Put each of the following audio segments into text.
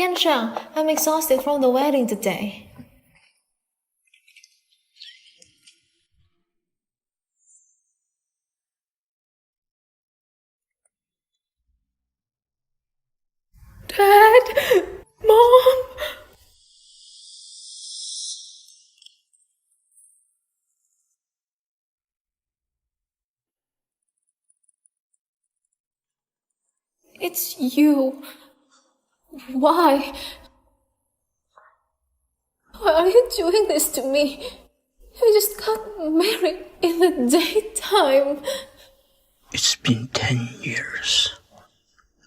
Yanshang, I'm exhausted from the wedding today. Dad! Mom! It's you. Why? Why are you doing this to me? You just got married in the daytime. It's been 10 years.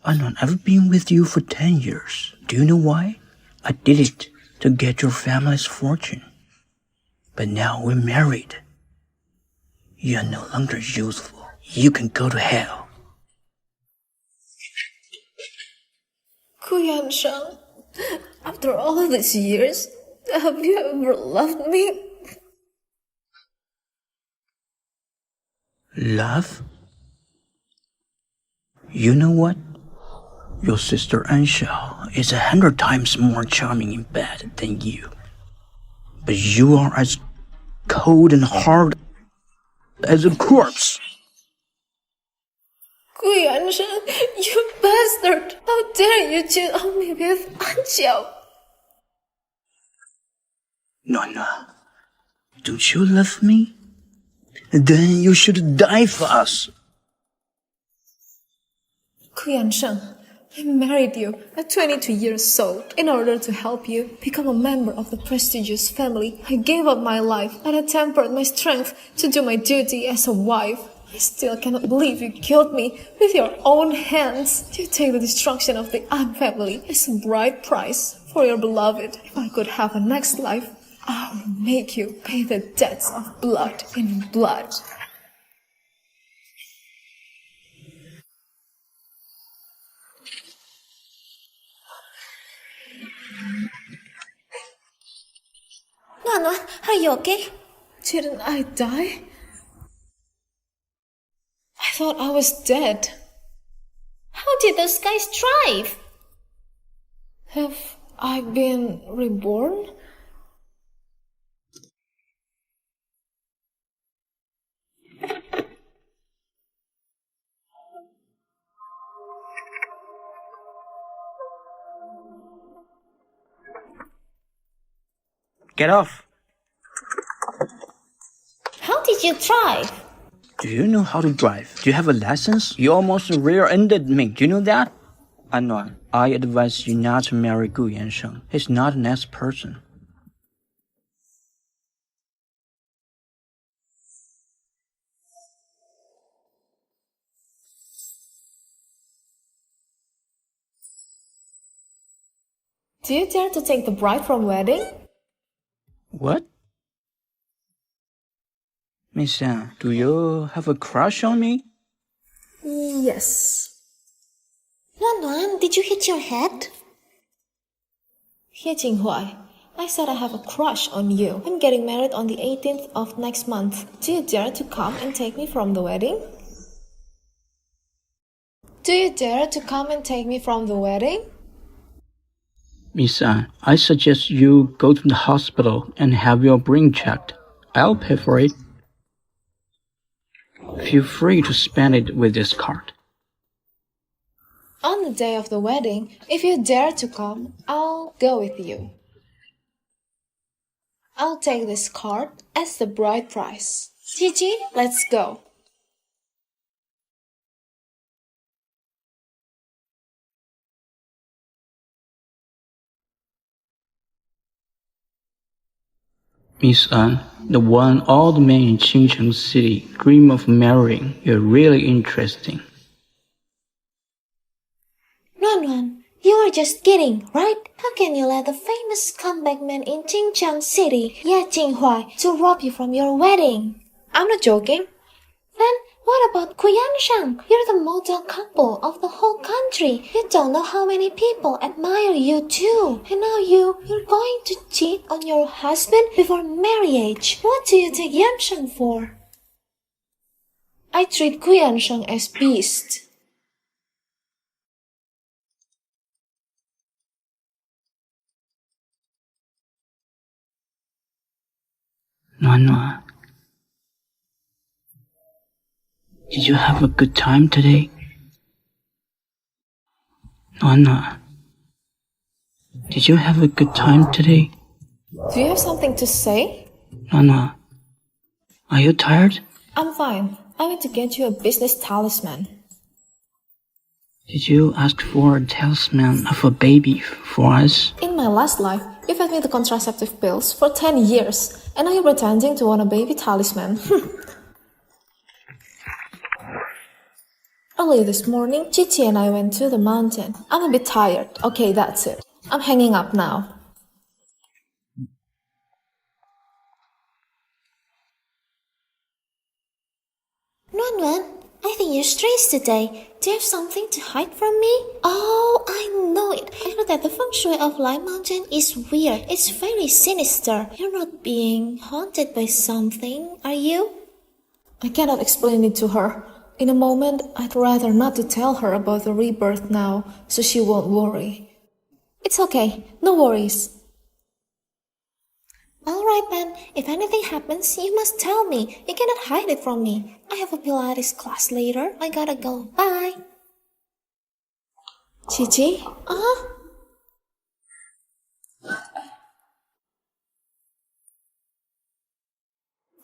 I've been with you for 10 years. Do you know why? I did it to get your family's fortune. But now we're married. You are no longer useful. You can go to hell. Yanshang, after all of these years, have you ever loved me? Love? You know what? Your sister Ansha is 100 times more charming in bed than you. But you are as cold and hard as a corpse. Yanshang, you bastard! How dare you cheat on me with Anxiao? Nonna, don't you love me? Then you should die for us. Yanshang, I married you at 22 years old in order to help you become a member of the prestigious family. I gave up my life and I tempered my strength to do my duty as a wife. I still cannot believe you killed me with your own hands. You take the destruction of the An family as a bride price for your beloved. If I could have a next life, I'll make you pay the debts of blood in blood. Nana, are you okay? Didn't I die? I thought I was dead. How did those guys thrive? Have I been reborn? Get off. How did you thrive? Do you know how to drive? Do you have a license? You almost rear-ended me. Do you know that? Anwan, I advise you not to marry Gu Yansheng. He's not a nice person. Do you dare to take the bride from wedding? What? Miss An, do you have a crush on me? Yes. Luan, did you hit your head? He Jinghuai, I said I have a crush on you. I'm getting married on the 18th of next month. Do you dare to come and take me from the wedding? Do you dare to come and take me from the wedding? Miss An, I suggest you go to the hospital and have your brain checked. I'll pay for it. Feel free to spend it with this card. On the day of the wedding, if you dare to come, I'll go with you. I'll take this card as the bride price. Gigi, let's go. Miss An, the one all the men in Qingcheng City dream of marrying. You're really interesting. Luan, you are just kidding, right? How can you let the famous scumbag man in Qingcheng City, Ye Jinghuai, to rob you from your wedding? I'm not joking. Then what about Kuyanshan? You're the model couple of the whole country. You don't know how many people admire you too. And now you're going to cheat on your husband before marriage. What do you take Yanshang for? I treat Kuyanshang as beast. Nana, did you have a good time today? Nana, did you have a good time today? Do you have something to say? Nana, are you tired? I'm fine. I went to get you a business talisman. Did you ask for a talisman of a baby for us? In my last life, you fed me the contraceptive pills for 10 years, and now you're pretending to want a baby talisman. Early this morning, Chichi and I went to the mountain. I'm a bit tired. Okay, that's it. I'm hanging up now. Nuan, I think you're strange today. Do you have something to hide from me? Oh, I know it. I know that the feng shui of Lime Mountain is weird. It's very sinister. You're not being haunted by something, are you? I cannot explain it to her. In a moment, I'd rather not to tell her about the rebirth now, so she won't worry. It's okay. No worries. Alright then, if anything happens, you must tell me. You cannot hide it from me. I have a Pilates class later. I gotta go. Bye. Chichi?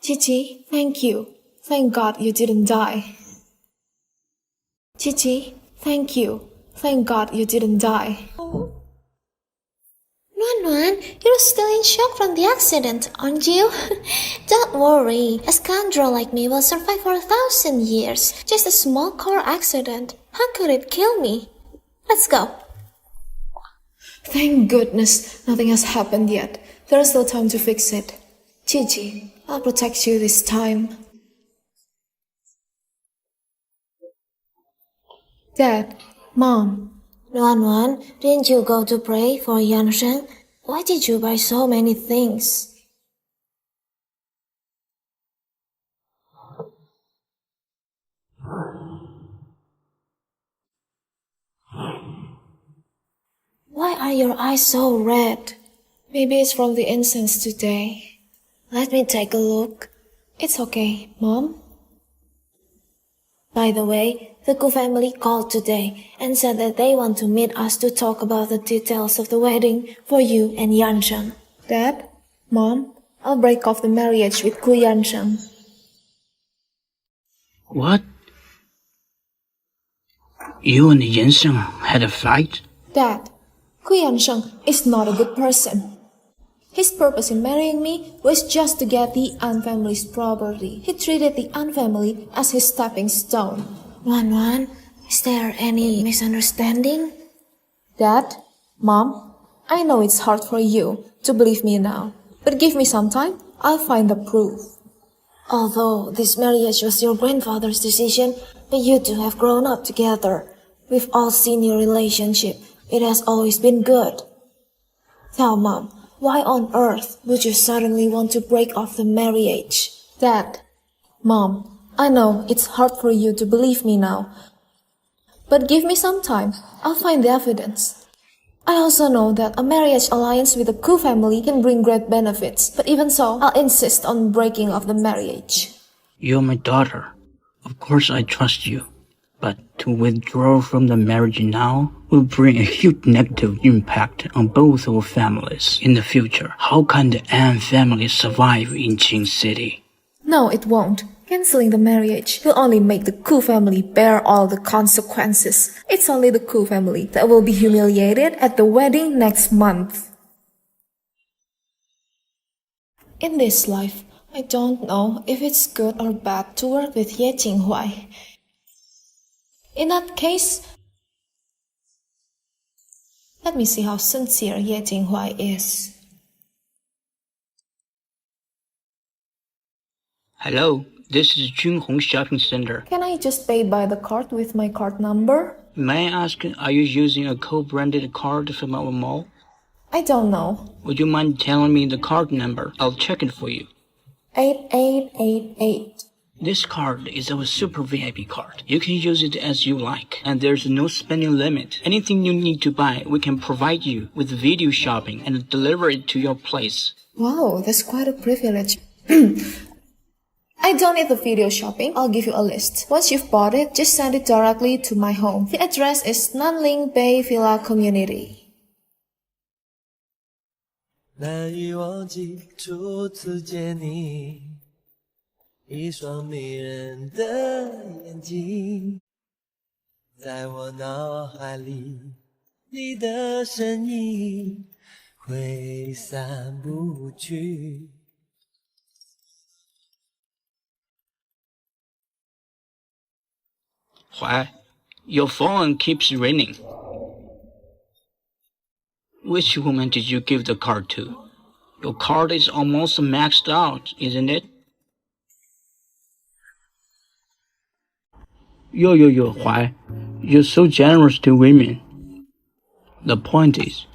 Chichi, thank you. Thank God you didn't die. Chichi, thank you. Thank God you didn't die. Nuan, you're still in shock from the accident, aren't you? Don't worry, a scoundrel like me will survive for 1,000 years. Just a small car accident. How could it kill me? Let's go. Thank goodness nothing has happened yet. There's still time to fix it. Chichi, I'll protect you this time. Dad, Mom. Nuan, didn't you go to pray for Yansheng? Why did you buy so many things? Why are your eyes so red? Maybe it's from the incense today. Let me take a look. It's okay, Mom. By the way, the Gu family called today and said that they want to meet us to talk about the details of the wedding for you and Yansheng. Dad, Mom, I'll break off the marriage with Gu Yansheng. What? You and Yansheng had a fight? Dad, Gu Yansheng is not a good person. His purpose in marrying me was just to get the An family's property. He treated the An family as his stepping stone. Nuan, is there any misunderstanding? Dad, Mom, I know it's hard for you to believe me now, but give me some time, I'll find the proof. Although this marriage was your grandfather's decision, but you two have grown up together. We've all seen your relationship. It has always been good. Tell Mom, why on earth would you suddenly want to break off the marriage? Dad, Mom, I know it's hard for you to believe me now, but give me some time, I'll find the evidence. I also know that a marriage alliance with the Ku family can bring great benefits, but even so, I'll insist on breaking off the marriage. You're my daughter. Of course I trust you. But to withdraw from the marriage now will bring a huge negative impact on both our families in the future. How can the An family survive in Qing City? No, it won't. Canceling the marriage will only make the Ku family bear all the consequences. It's only the Ku family that will be humiliated at the wedding next month. In this life, I don't know if it's good or bad to work with Ye Jinghuai. In that case, let me see how sincere Ye Jinghuai is. Hello, this is Junhong Shopping Center. Can I just pay by the card with my card number? May I ask, are you using a co-branded card from our mall? I don't know. Would you mind telling me the card number? I'll check it for you. 8888. This card is our super VIP card. You can use it as you like, and there's no spending limit. Anything you need to buy, we can provide you with video shopping and deliver it to your place. Wow, that's quite a privilege. I don't need the video shopping. I'll give you a list. Once you've bought it, just send it directly to my home. The address is Nanling Bay Villa Community. 难以忘记初次见你，一双迷人的眼睛，在我脑海里，你的身影挥散不去。Why? Your phone keeps ringing. Which woman did you give the card to? Your card is almost maxed out, isn't it? Yo, why? You're so generous to women. The point is,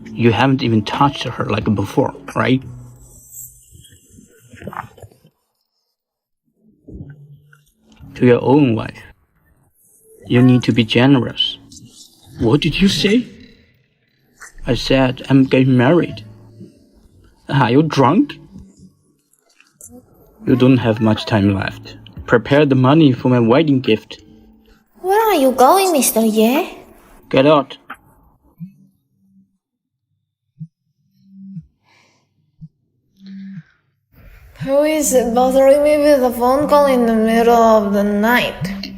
you haven't even touched her like before, right? To your own wife, you need to be generous. What did you say? I said I'm getting married. Are you drunk? You don't have much time left. Prepare the money for my wedding gift. Where are you going, Mr. Ye? Get out. Who is it bothering me with a phone call in the middle of the night?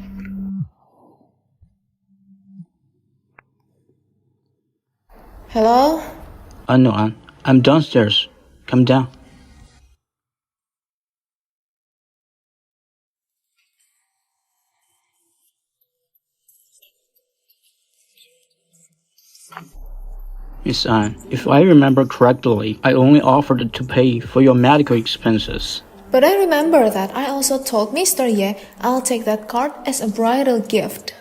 Hello? No, I'm downstairs. Come down. Miss Anne, if I remember correctly, I only offered to pay for your medical expenses. But I remember that I also told Mr. Ye I'll take that card as a bridal gift.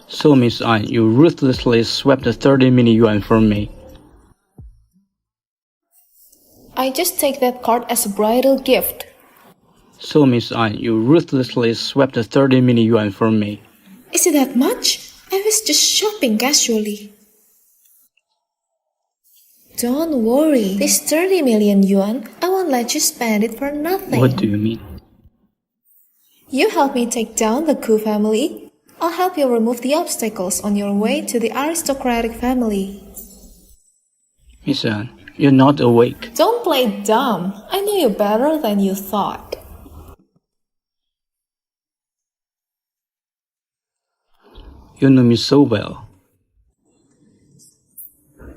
So, Miss Anne, you ruthlessly swept 30 million yuan from me. I just take that card as a bridal gift. So, Miss Anne, you ruthlessly swept 30 million yuan from me. Is it that much? I was just shopping casually. Don't worry, this 30 million yuan, I won't let you spend it for nothing. What do you mean? You help me take down the Ku family. I'll help you remove the obstacles on your way to the aristocratic family. Miss Anne, you're not awake. Don't play dumb. I know you better than you thought. You know me so well.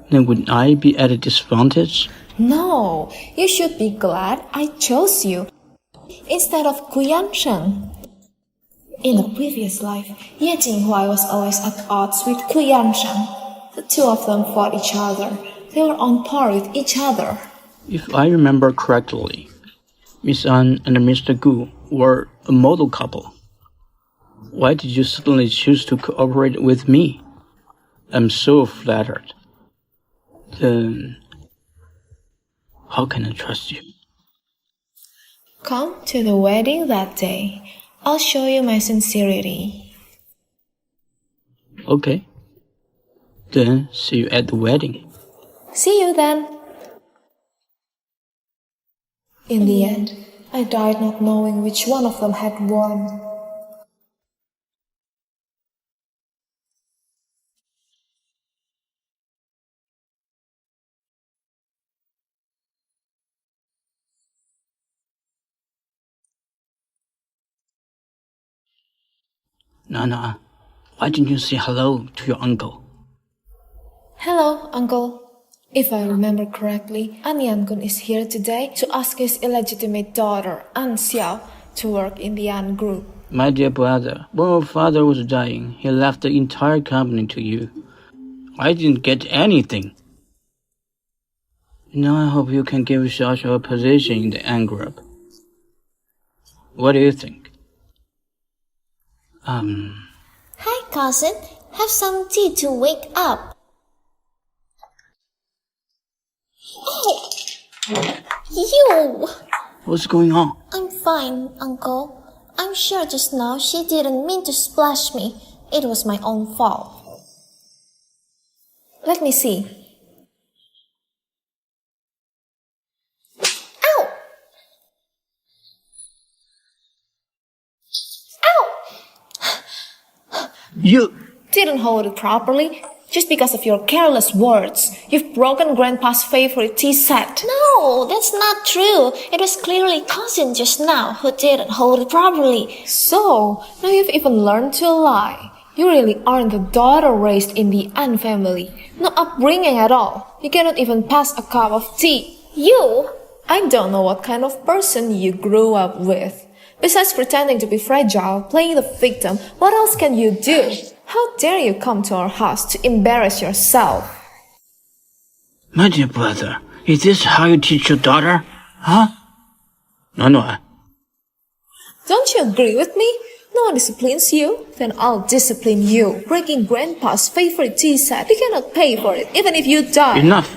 Then would I be at a disadvantage? No, you should be glad I chose you instead of Ku Yansheng. In the previous life, Ye Jinghuai was always at odds with Ku Yansheng. The two of them fought each other. They were on par with each other. If I remember correctly, Miss An and Mr. Gu were a model couple. Why did you suddenly choose to cooperate with me? I'm so flattered. Then, how can I trust you? Come to the wedding that day. I'll show you my sincerity. Okay. Then, see you at the wedding. See you then. In the end, I died not knowing which one of them had won. Nana, why didn't you say hello to your uncle? Hello, uncle. If I remember correctly, An Yangun is here today to ask his illegitimate daughter, An Xiao, to work in the An group. My dear brother, when your father was dying, he left the entire company to you. I didn't get anything. Now I hope you can give Xiao a position in the An group. What do you think? Hi, cousin. Have some tea to wake up. Oh! You! What's going on? I'm fine, uncle. I'm sure just now she didn't mean to splash me. It was my own fault. Let me see. You... Didn't hold it properly. Just because of your careless words, you've broken Grandpa's favorite tea set. No, that's not true. It was clearly cousin just now who didn't hold it properly. So, now you've even learned to lie. You really aren't the daughter raised in the Ann family. No upbringing at all. You cannot even pass a cup of tea. You? I don't know what kind of person you grew up with. Besides pretending to be fragile, playing the victim, what else can you do? How dare you come to our house to embarrass yourself? My dear brother, is this how you teach your daughter? Huh? No. Don't you agree with me? No one disciplines you, then I'll discipline you. Breaking Grandpa's favorite tea set, you cannot pay for it, even if you die. Enough!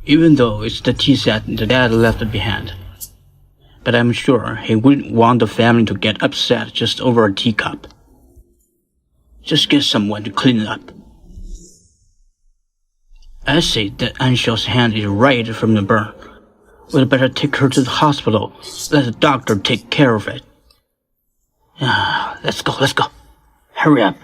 Even though it's the tea set the dad left behind. But I'm sure he wouldn't want the family to get upset just over a teacup. Just get someone to clean it up. I say that Anshel's hand is right from the burn. We'd better take her to the hospital. Let the doctor take care of it. Let's go. Hurry up.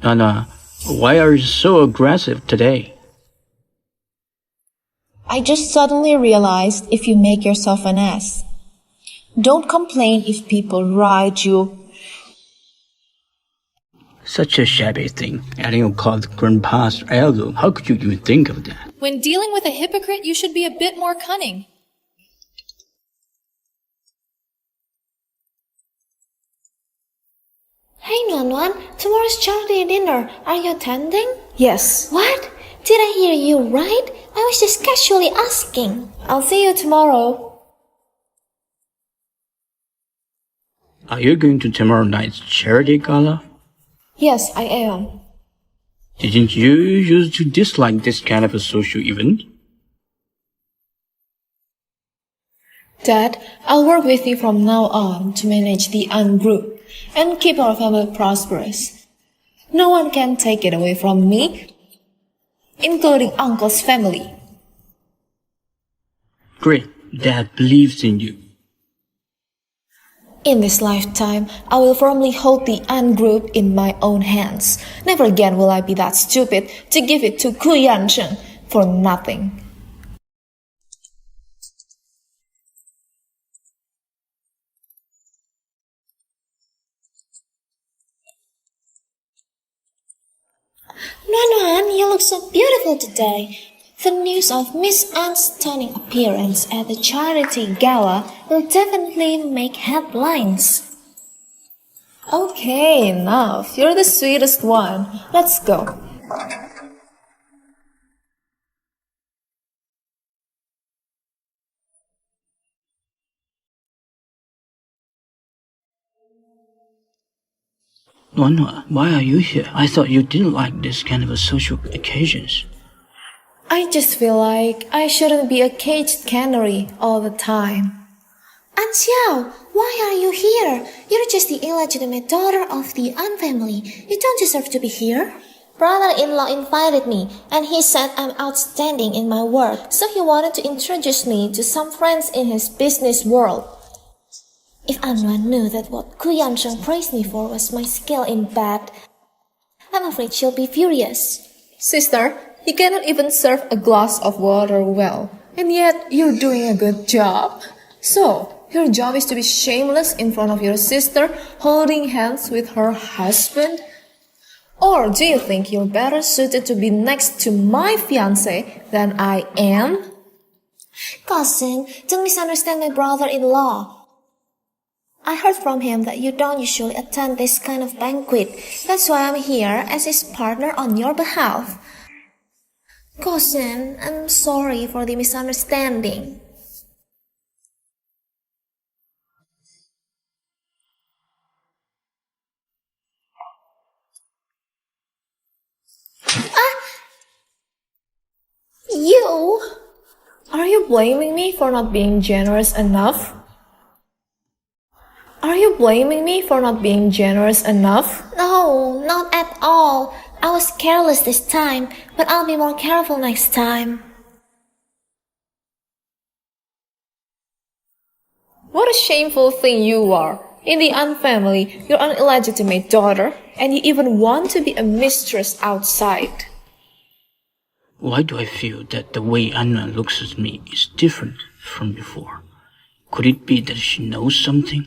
Nana, why are you so aggressive today? I just suddenly realized if you make yourself an ass. Don't complain if people ride you. Such a shabby thing, adding a called Grandpa's heirloom. How could you even think of that? When dealing with a hypocrite, you should be a bit more cunning. Hey Nuan, tomorrow's charity dinner. Are you attending? Yes. What? Did I hear you right? I was just casually asking. I'll see you tomorrow. Are you going to tomorrow night's charity gala? Yes, I am. Didn't you used to dislike this kind of a social event? Dad, I'll work with you from now on to manage the Ann group and keep our family prosperous. No one can take it away from me, including Uncle's family. Great, Dad believes in you. In this lifetime, I will firmly hold the Ann group in my own hands. Never again will I be that stupid to give it to Ku Yansheng for nothing. Nuan, you look so beautiful today. The news of Miss Ann's stunning appearance at the charity gala will definitely make headlines. Okay, enough. You're the sweetest one. Let's go. Nona, why are you here? I thought you didn't like this kind of a social occasions. I just feel like I shouldn't be a caged canary all the time. An Xiao, why are you here? You're just the illegitimate daughter of the An family. You don't deserve to be here. Brother-in-law invited me, and he said I'm outstanding in my work, so he wanted to introduce me to some friends in his business world. If Anwan knew that what Ku Yansheng praised me for was my skill in bed, I'm afraid she'll be furious. Sister, you cannot even serve a glass of water well, and yet you're doing a good job. So, your job is to be shameless in front of your sister, holding hands with her husband? Or do you think you're better suited to be next to my fiancé than I am? Cousin, don't misunderstand my brother-in-law. I heard from him that you don't usually attend this kind of banquet. That's why I'm here as his partner on your behalf. Cousin, I'm sorry for the misunderstanding. You! Are you blaming me for not being generous enough? Are you blaming me for not being generous enough? No, not at all. I was careless this time, but I'll be more careful next time. shameful thing you are. In the An family, you're an illegitimate daughter, and you even want to be a mistress outside. Why do I feel that the way Anna looks at me is different from before? Could it be that she knows something?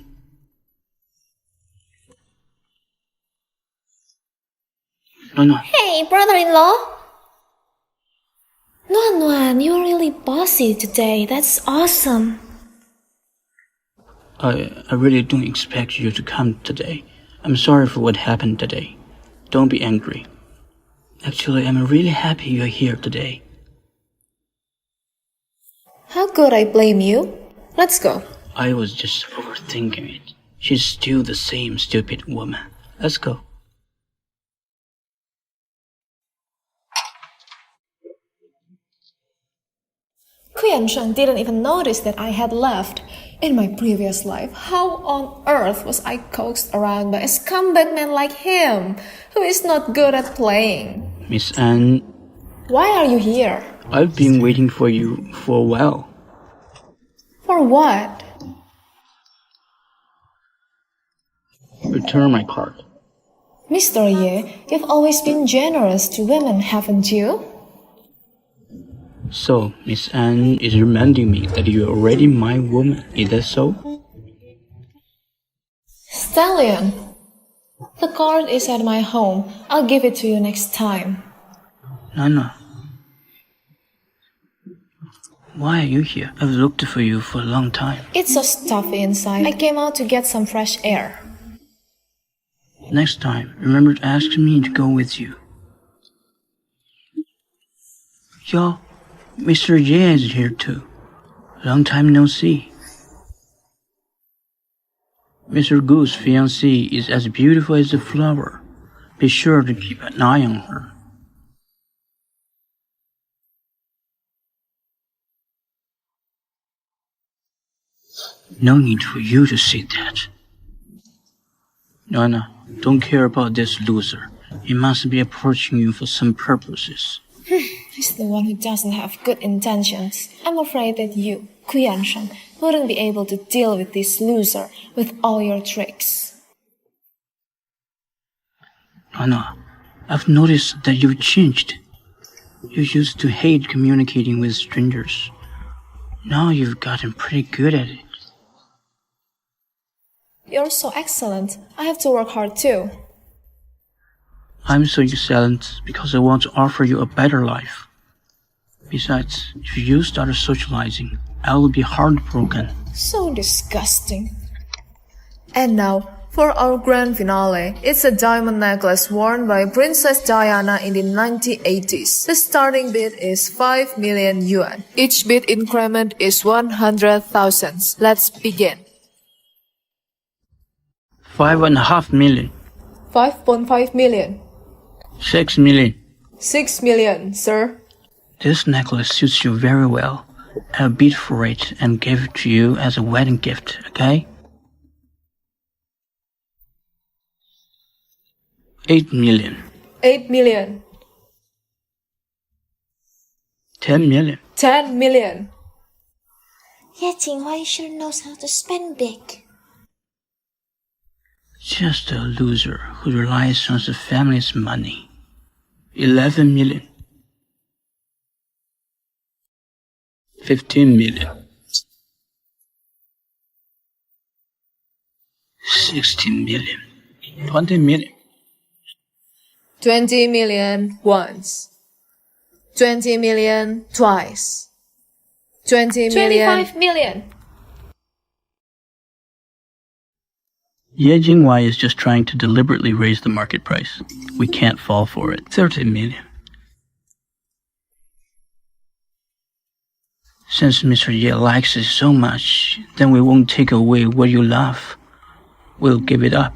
No. Hey, brother-in-law! Nuan, you are really bossy today. That's awesome. I really don't expect you to come today. I'm sorry for what happened today. Don't be angry. Actually, I'm really happy you're here today. How could I blame you? Let's go. I was just overthinking it. She's still the same stupid woman. Let's go. Kuyan-sheng didn't even notice that I had left. In my previous life, how on earth was I coaxed around by a scumbag man like him, who is not good at playing? Miss Anne, Why are you here? I've been waiting for you for a while. For what? Return my card. Mr. Ye, you've always been generous to women, haven't you? So, Miss Anne is reminding me that you're already my woman. Is that so? Stallion, the card is at my home. I'll give it to you next time. Nana. Why are you here? I've looked for you for a long time. It's so stuffy inside. I came out to get some fresh air. Next time, remember to ask me to go with you. Yo, Mr. J is here too. Long time no see. Mr. Goo's fiancée is as beautiful as a flower. Be sure to keep an eye on her. No need for you to say that. Nana, don't care about this loser. He must be approaching you for some purposes. He's the one who doesn't have good intentions. I'm afraid that you, Kuyan-sheng, wouldn't be able to deal with this loser with all your tricks. Nana, I've noticed that you've changed. You used to hate communicating with strangers. Now you've gotten pretty good at it. You're so excellent. I have to work hard too. I'm so excellent because I want to offer you a better life. Besides, if you start socializing, I will be heartbroken. So disgusting. And now, for our grand finale, it's a diamond necklace worn by Princess Diana in the 1980s. The starting bid is 5 million yuan. Each bid increment is 100,000. Let's begin. 5.5 million. 5.5 million. 6 million. 6 million, sir. This necklace suits you very well. I'll bid for it and give it to you as a wedding gift, okay? 8 million. 8 million. 10 million. 10 million. Ye Jinghui sure knows how to spend big. Just a loser who relies on the family's money. 11 million. 15 million. 16 million. 20 million. 20 million once. 20 million twice. 20 million. 25 million. Ye Jingwei is just trying to deliberately raise the market price. We can't fall for it. 30 million. Since Mr. Ye likes it so much, then we won't take away what you love. We'll give it up.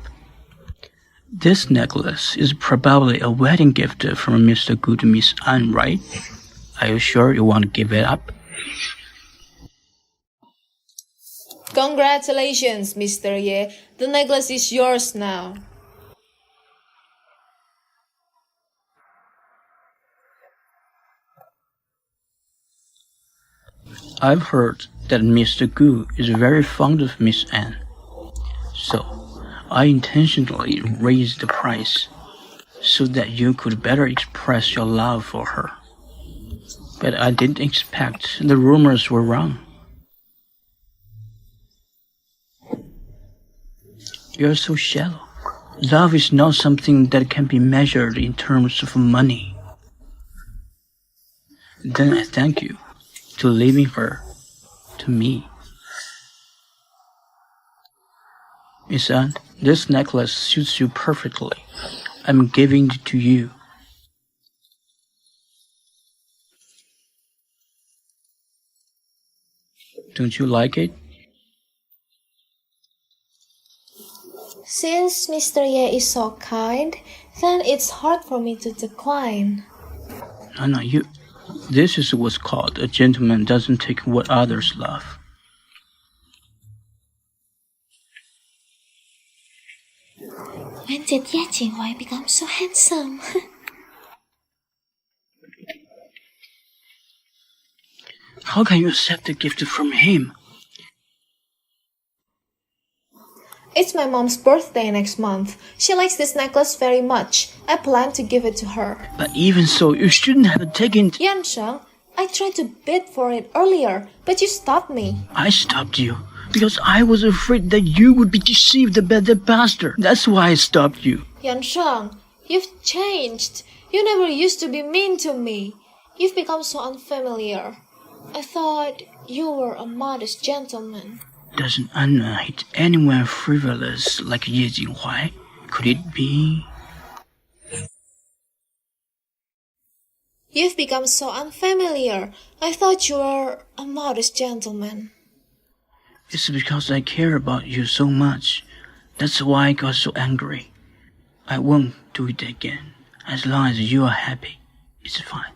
This necklace is probably a wedding gift from Mr. Gu to Miss An, right? Are you sure you want to give it up? Congratulations, Mr. Ye. The necklace is yours now. I've heard that Mr. Gu is very fond of Miss Anne. So, I intentionally raised the price so that you could better express your love for her. But I didn't expect the rumors were wrong. You're so shallow. Love is not something that can be measured in terms of money. Then I thank you to leaving her to me. Miss Anne, this necklace suits you perfectly. I'm giving it to you. Don't you like it? Since Mr. Ye is so kind, then it's hard for me to decline. No, you. This is what's called a gentleman doesn't take what others love. When did Ye Jinghui become so handsome? How can you accept a gift from him? It's my mom's birthday next month. She likes this necklace very much. I plan to give it to her. But even so, you shouldn't have taken it. Yansheng, I tried to bid for it earlier, but you stopped me. I stopped you because I was afraid that you would be deceived by that bastard. That's why I stopped you. Yansheng, you've changed. You never used to be mean to me. You've become so unfamiliar. I thought you were a modest gentleman. Doesn't Anna hate anyone frivolous like Ye Jinghui? Could it be? You've become so unfamiliar. I thought you were a modest gentleman. It's because I care about you so much. That's why I got so angry. I won't do it again. As long as you are happy, it's fine.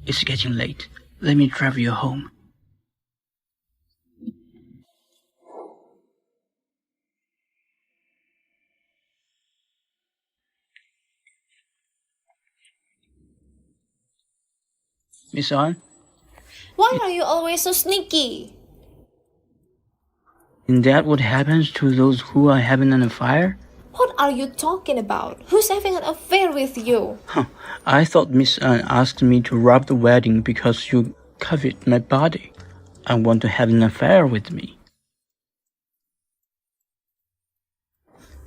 It's getting late. Let me drive you home. Miss An? Why are you always so sneaky? Isn't that what happens to those who are having an affair? What are you talking about? Who's having an affair with you? I thought Miss An asked me to rob the wedding because you covet my body. I want to have an affair with me.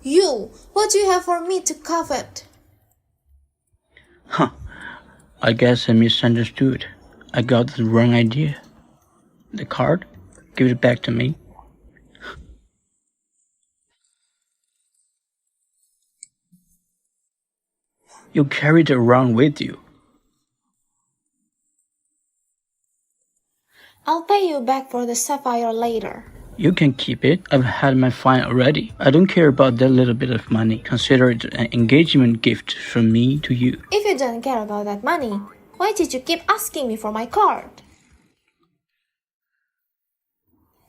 You? What do you have for me to covet? I guess I misunderstood. I got the wrong idea. The card? Give it back to me. You carry it around with you. I'll pay you back for the sapphire later. You can keep it. I've had my fine already. I don't care about that little bit of money. Consider it an engagement gift from me to you. If you don't care about that money, why did you keep asking me for my card?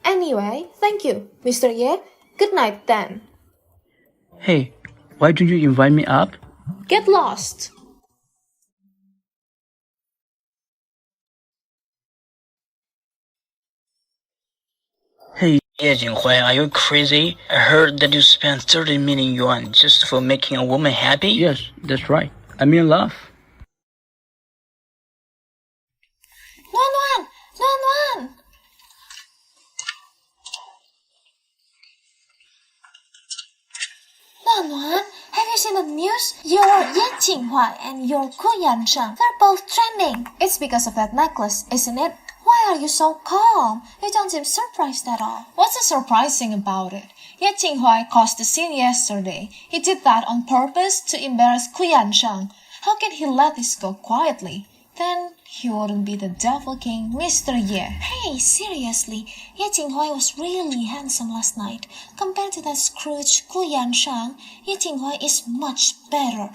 Anyway, thank you, Mr. Ye. Good night then. Hey, why don't you invite me up? Get lost. Hey, Ye Jinghui, are you crazy? I heard that you spent 30 million yuan just for making a woman happy? Yes, that's right. I'm in love. Luan! Luan, have you seen the news? Your Ye Jinghui and your Ku Yansheng, they're both trending. It's because of that necklace, isn't it? Why are you so calm? You don't seem surprised at all. What's so surprising about it? Ye Jinghui caused the scene yesterday. He did that on purpose to embarrass Ku Yansheng. How can he let this go quietly? Then he wouldn't be the devil king, Mr. Ye. Hey, seriously, Ye Jinghui was really handsome last night. Compared to that Scrooge Ku Yansheng, Ye Jinghui is much better.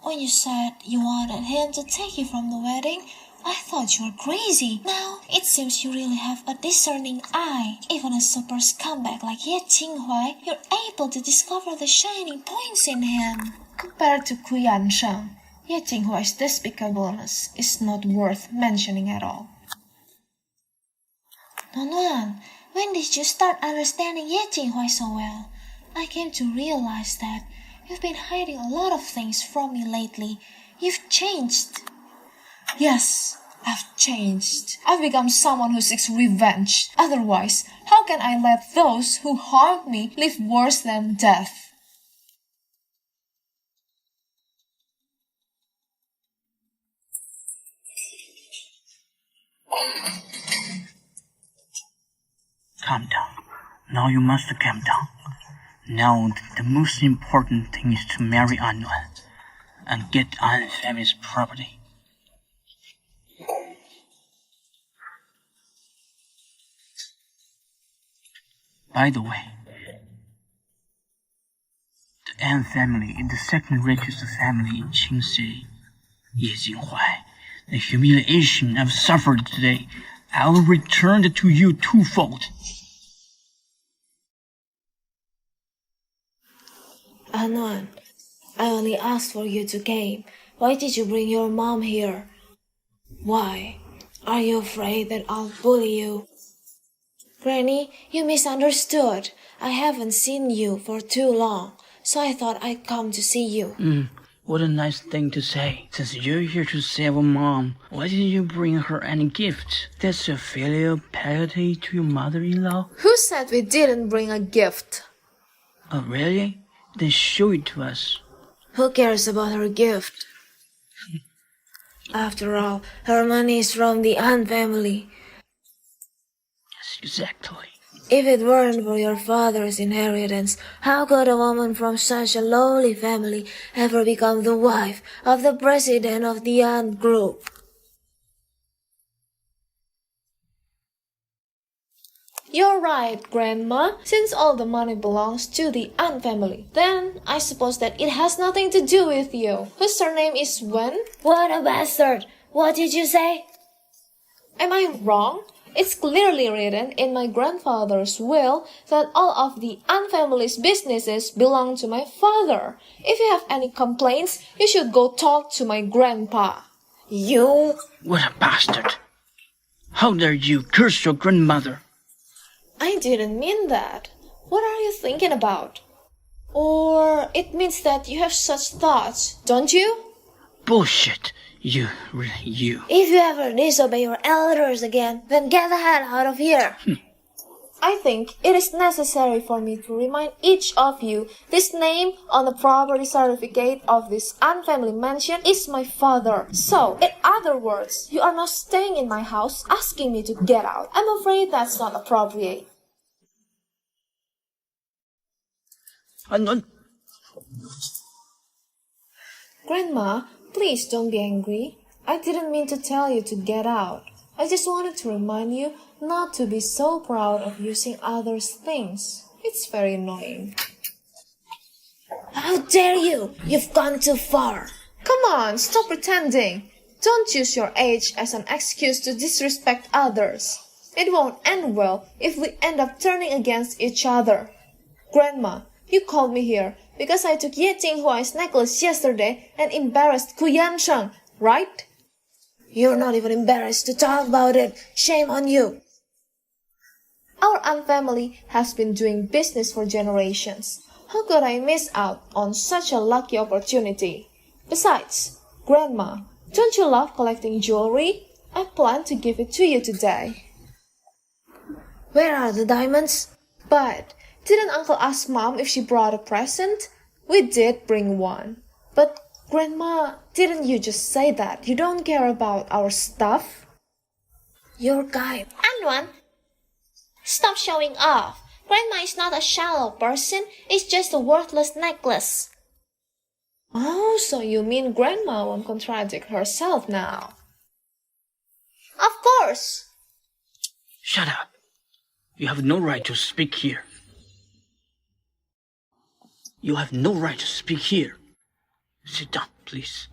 When you said you wanted him to take you from the wedding, I thought you were crazy. Now, it seems you really have a discerning eye. Even a super scumbag like Ye Jinghui, you're able to discover the shining points in him. Compared to Ku Yansheng, Ye Jinghui's despicableness is not worth mentioning at all. Nonuan, when did you start understanding Ye Jinghua so well? I came to realize that you've been hiding a lot of things from me lately. You've changed. Yes, I've changed. I've become someone who seeks revenge. Otherwise, how can I let those who harmed me live worse than death? Calm down. Now you must calm down. Now the most important thing is to marry Anwan and get An family's property. By the way, the An family is the second richest family in Qing City. Ye Jinghuai, the humiliation I've suffered today, I will return it to you twofold. Anwan, I only asked for you to came. Why did you bring your mom here? Why? Are you afraid that I'll bully you? Granny, you misunderstood. I haven't seen you for too long, so I thought I'd come to see you. What a nice thing to say. Since you're here to save a mom, why didn't you bring her any gift? That's a filial piety to your mother-in-law? Who said we didn't bring a gift? Oh, really? Then show it to us. Who cares about her gift? After all, her money is from the An family. Yes, exactly. If it weren't for your father's inheritance, how could a woman from such a lowly family ever become the wife of the president of the An group? You're right, Grandma. Since all the money belongs to the An family, then I suppose that it has nothing to do with you. Whose surname is Wen? What a bastard! What did you say? Am I wrong? It's clearly written in my grandfather's will that all of the An family's businesses belong to my father. If you have any complaints, you should go talk to my grandpa. You? What a bastard! How dare you curse your grandmother? I didn't mean that. What are you thinking about? Or it means that you have such thoughts, don't you? Bullshit. You. If you ever disobey your elders again, then get the hell out of here. I think it is necessary for me to remind each of you this name on the property certificate of this An family mansion is my father. So, in other words, you are not staying in my house asking me to get out. I'm afraid that's not appropriate. Grandma, please don't be angry. I didn't mean to tell you to get out. I just wanted to remind you not to be so proud of using others' things. It's very annoying. How dare you? You've gone too far. Come on, stop pretending. Don't use your age as an excuse to disrespect others. It won't end well if we end up turning against each other. Grandma, you called me here because I took Ye Jinghuai's necklace yesterday and embarrassed Kuyan-sheng, right? You're not even embarrassed to talk about it. Shame on you. Our An family has been doing business for generations. How could I miss out on such a lucky opportunity? Besides, Grandma, don't you love collecting jewelry? I plan to give it to you today. Where are the diamonds? But didn't Uncle ask Mom if she brought a present? We did bring one. But Grandma, didn't you just say that you don't care about our stuff? You're kind. Anwan, stop showing off. Grandma is not a shallow person. It's just a worthless necklace. Oh, so you mean Grandma won't contradict herself now? Of course. Shut up. You have no right to speak here. You have no right to speak here. Sit down, please.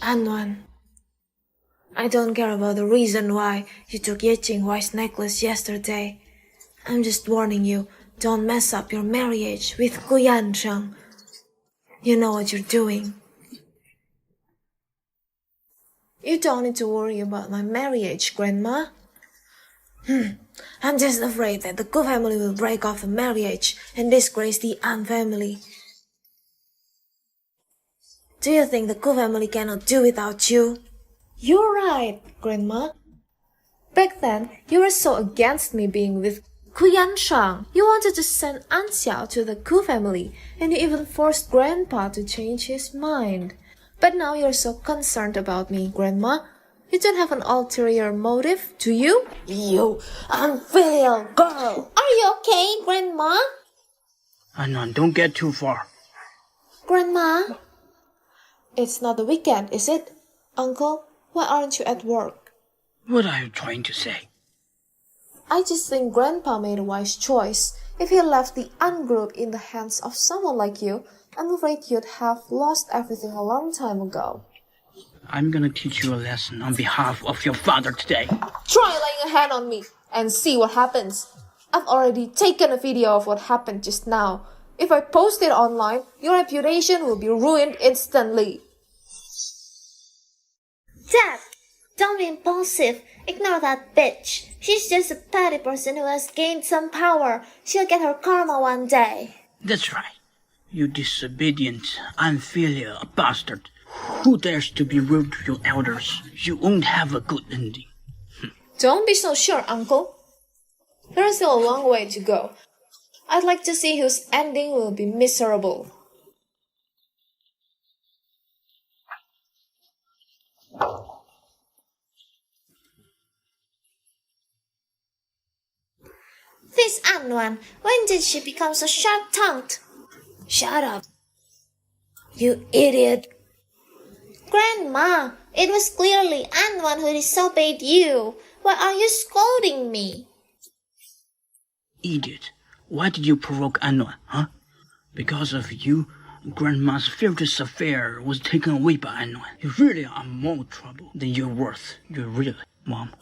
Anwan, I don't care about the reason why you took Ye Jinghuai's necklace yesterday. I'm just warning you, don't mess up your marriage with Kuyan-sheng. You know what you're doing. You don't need to worry about my marriage, Grandma. I'm just afraid that the Gu family will break off the marriage and disgrace the An family. Do you think the Gu family cannot do without you? You're right, Grandma. Back then, you were so against me being with Ku Yanshang. You wanted to send An Xiao to the Ku family, and you even forced Grandpa to change his mind. But now you're so concerned about me, Grandma. You don't have an ulterior motive, do you? You unfilial girl! Are you okay, Grandma? Anon, don't get too far. Grandma? It's not the weekend, is it? Uncle, why aren't you at work? What are you trying to say? I just think Grandpa made a wise choice. If he left the An group in the hands of someone like you, I'm afraid you'd have lost everything a long time ago. I'm gonna teach you a lesson on behalf of your father today. Try laying a hand on me and see what happens. I've already taken a video of what happened just now. If I post it online, your reputation will be ruined instantly. Dad, don't be impulsive. Ignore that bitch. She's just a petty person who has gained some power. She'll get her karma one day. That's right. You disobedient, unfilial bastard. Who dares to be rude to your elders? You won't have a good ending. Don't be so sure, Uncle. There's still a long way to go. I'd like to see whose ending will be miserable. This Anwan, when did she become so sharp-tongued? Shut up. You idiot. Grandma, it was clearly Anwan who disobeyed you. Why are you scolding me? Idiot. Why did you provoke Anwan, huh? Because of you, Grandma's fiercest affair was taken away by Anwan. You really are more trouble than you're worth. You really, Mom.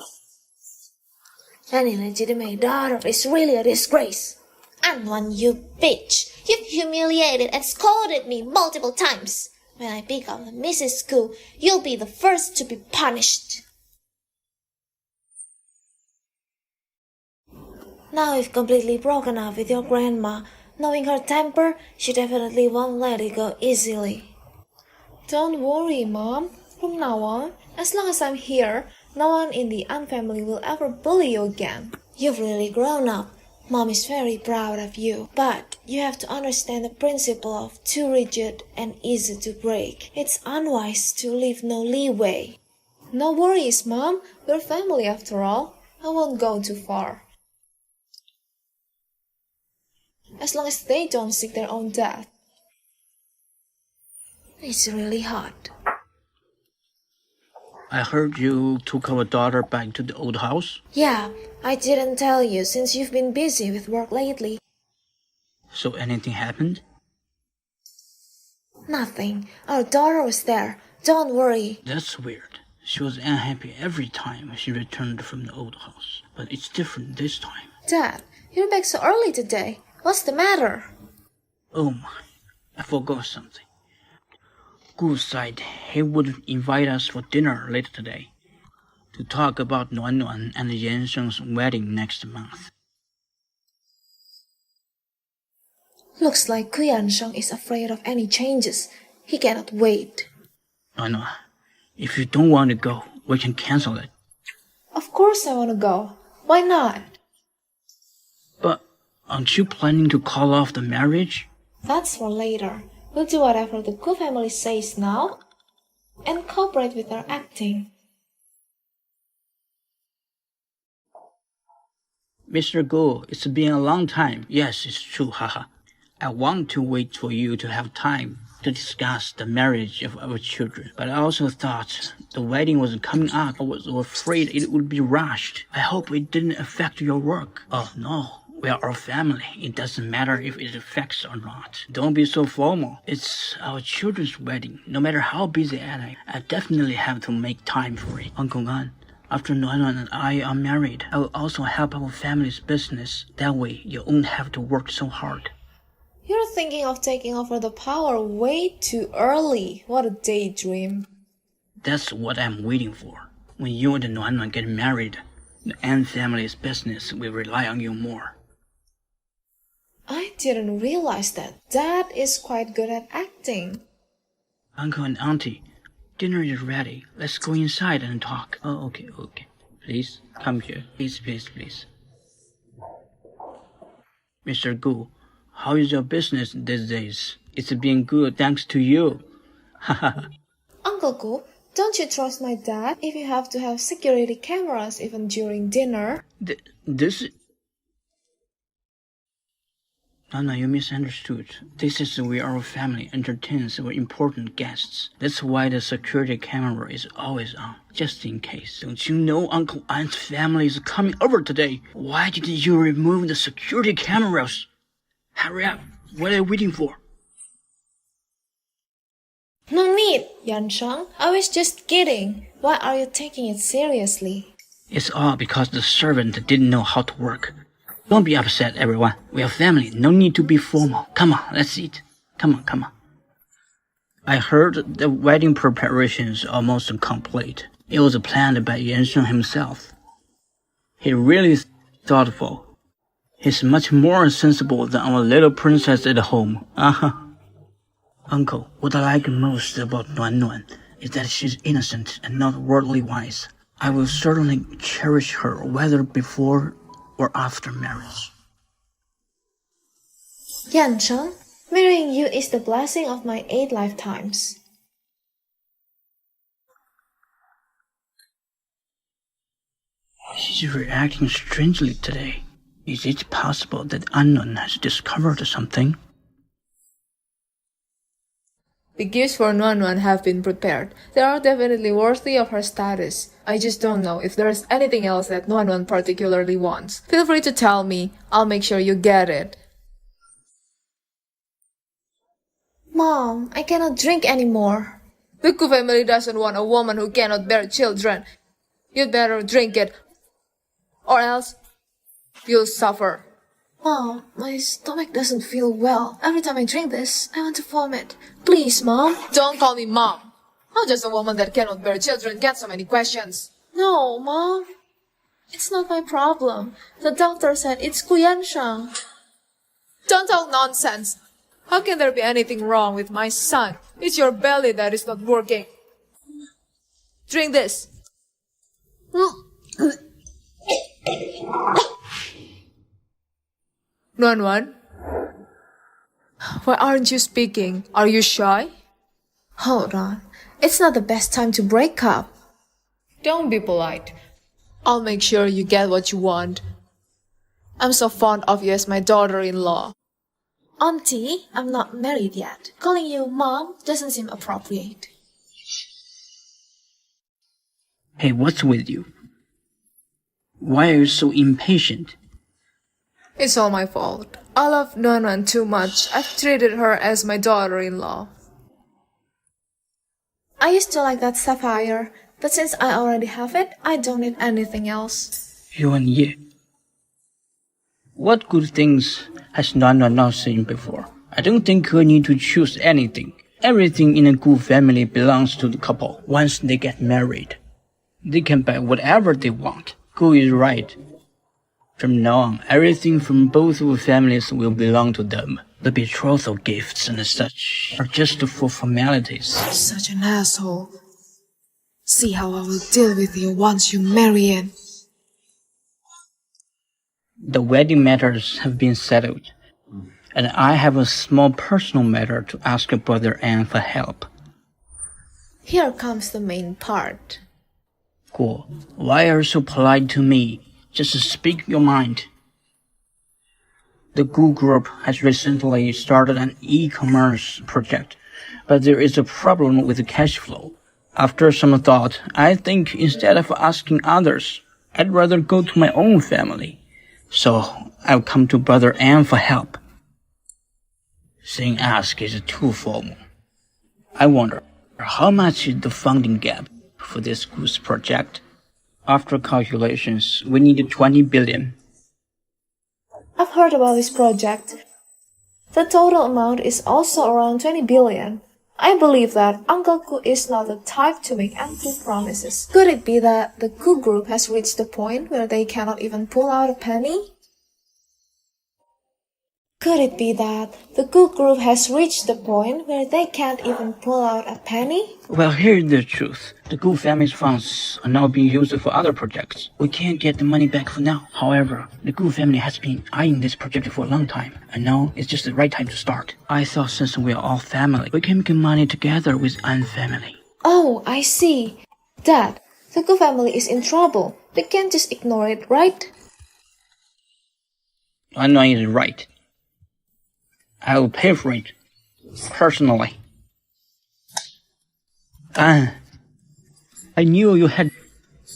Any legitimate daughter is really a disgrace. Anwan, you bitch. You've humiliated and scolded me multiple times. When I become the Mrs. Gu, you'll be the first to be punished. Now you've completely broken up with your grandma. Knowing her temper, she definitely won't let it go easily. Don't worry, Mom. From now on, as long as I'm here, no one in the An family will ever bully you again. You've really grown up. Mom is very proud of you. But you have to understand the principle of too rigid and easy to break. It's unwise to leave no leeway. No worries, Mom. We're family after all. I won't go too far. As long as they don't seek their own death. It's really hot. I heard you took our daughter back to the old house. Yeah, I didn't tell you since you've been busy with work lately. So anything happened? Nothing. Our daughter was there. Don't worry. That's weird. She was unhappy every time she returned from the old house. But it's different this time. Dad, you're back so early today. What's the matter? Oh my, I forgot something. Gu said he would invite us for dinner later today to talk about Nuan Nuan and Yan Sheng's wedding next month. Looks like Ku Yansheng is afraid of any changes. He cannot wait. Nuan Nuan, if you don't want to go, we can cancel it. Of course I want to go. Why not? But aren't you planning to call off the marriage? That's for later. We'll do whatever the Gu family says now and cooperate with their acting. Mr. Gu, it's been a long time. Yes, it's true, haha. I want to wait for you to have time to discuss the marriage of our children. But I also thought the wedding was coming up. I was afraid it would be rushed. I hope it didn't affect your work. Oh no. We are our family. It doesn't matter if it affects or not. Don't be so formal. It's our children's wedding. No matter how busy I am, I definitely have to make time for it. Uncle An, after Nuan Nuan and I are married, I will also help our family's business. That way, you won't have to work so hard. You're thinking of taking over the power way too early. What a daydream. That's what I'm waiting for. When you and Nuan Nuan get married, the An family's business will rely on you more. I didn't realize that. Dad is quite good at acting. Uncle and Auntie, dinner is ready. Let's go inside and talk. Oh, okay. Please, come here. Please. Mr. Gu, how is your business these days? It's been good thanks to you. Uncle Gu, don't you trust my dad if you have to have security cameras even during dinner? This... No, you misunderstood. This is where our family entertains our important guests. That's why the security camera is always on, just in case. Don't you know Uncle An's family is coming over today? Why didn't you remove the security cameras? Hurry up, what are you waiting for? No need, Yansheng. I was just kidding. Why are you taking it seriously? It's all because the servant didn't know how to work. Don't be upset, everyone. We are family. No need to be formal. Come on, let's eat. Come on. I heard the wedding preparations are almost complete. It was planned by Yansheng himself. He really thoughtful. He's much more sensible than our little princess at home. Uncle, what I like most about Nuan Nuan is that she's innocent and not worldly wise. I will certainly cherish her whether before or after marriage. Yansheng, marrying you is the blessing of my 8 lifetimes. She's reacting strangely today. Is it possible that Unknown has discovered something? The gifts for Nuan Nuan have been prepared. They are definitely worthy of her status. I just don't know if there's anything else that Nuan Nuan particularly wants. Feel free to tell me. I'll make sure you get it. Mom, I cannot drink anymore. The Ku family doesn't want a woman who cannot bear children. You'd better drink it, or else you'll suffer. Mom, my stomach doesn't feel well. Every time I drink this, I want to vomit. Please, Mom. Don't call me Mom. How does a woman that cannot bear children get so many questions? No, Mom. It's not my problem. The doctor said it's Kuyanshang. Don't talk nonsense. How can there be anything wrong with my son? It's your belly that is not working. Drink this. Nuan Nuan? Why aren't you speaking? Are you shy? Hold on. It's not the best time to break up. Don't be polite. I'll make sure you get what you want. I'm so fond of you as my daughter-in-law. Auntie, I'm not married yet. Calling you Mom doesn't seem appropriate. Hey, what's with you? Why are you so impatient? It's all my fault. I love Nuan Nuan too much. I've treated her as my daughter-in-law. I used to like that sapphire, but since I already have it, I don't need anything else. Yuan Ye. What good things has Nuan Nuan not seen before? I don't think you need to choose anything. Everything in a good family belongs to the couple. Once they get married, they can buy whatever they want. Gu is right. From now on, everything from both families will belong to them. The betrothal gifts and such are just for formalities. Such an asshole. See how I will deal with you once you marry in. The wedding matters have been settled, and I have a small personal matter to ask your brother Anne for help. Here comes the main part. Guo, why are you so polite to me? Just speak your mind. The Gu Group has recently started an e-commerce project, but there is a problem with the cash flow. After some thought, I think instead of asking others, I'd rather go to my own family. So I'll come to Brother Anne for help. Saying ask is too formal. I wonder, how much is the funding gap for this goose project? After calculations, we need 20 billion. I've heard about this project. The total amount is also around 20 billion. I believe that Uncle Ku is not the type to make empty promises. Could it be that the Ku group has reached the point where they cannot even pull out a penny? Could it be that the Ku group has reached the point where they can't even pull out a penny? Well, here's the truth. The Gu family's funds are now being used for other projects. We can't get the money back for now. However, the Gu family has been eyeing this project for a long time, and now it's just the right time to start. I thought since we are all family, we can make money together with An family. Oh, I see. Dad, the Gu family is in trouble. They can't just ignore it, right? Anwar is right. I will pay for it, personally. I knew you had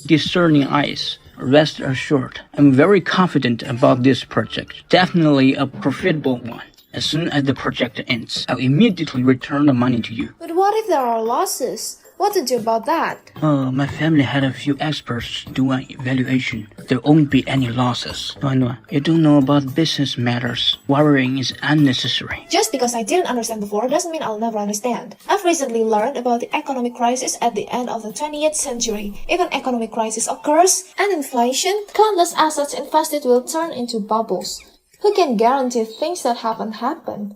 discerning eyes. Rest assured, I'm very confident about this project. Definitely a profitable one. As soon as the project ends, I'll immediately return the money to you. But what if there are losses? What to do about that? My family had a few experts do an evaluation. There won't be any losses. No, you don't know about business matters. Worrying is unnecessary. Just because I didn't understand before doesn't mean I'll never understand. I've recently learned about the economic crisis at the end of the 20th century. If an economic crisis occurs and inflation, countless assets invested will turn into bubbles. Who can guarantee things that haven't happened?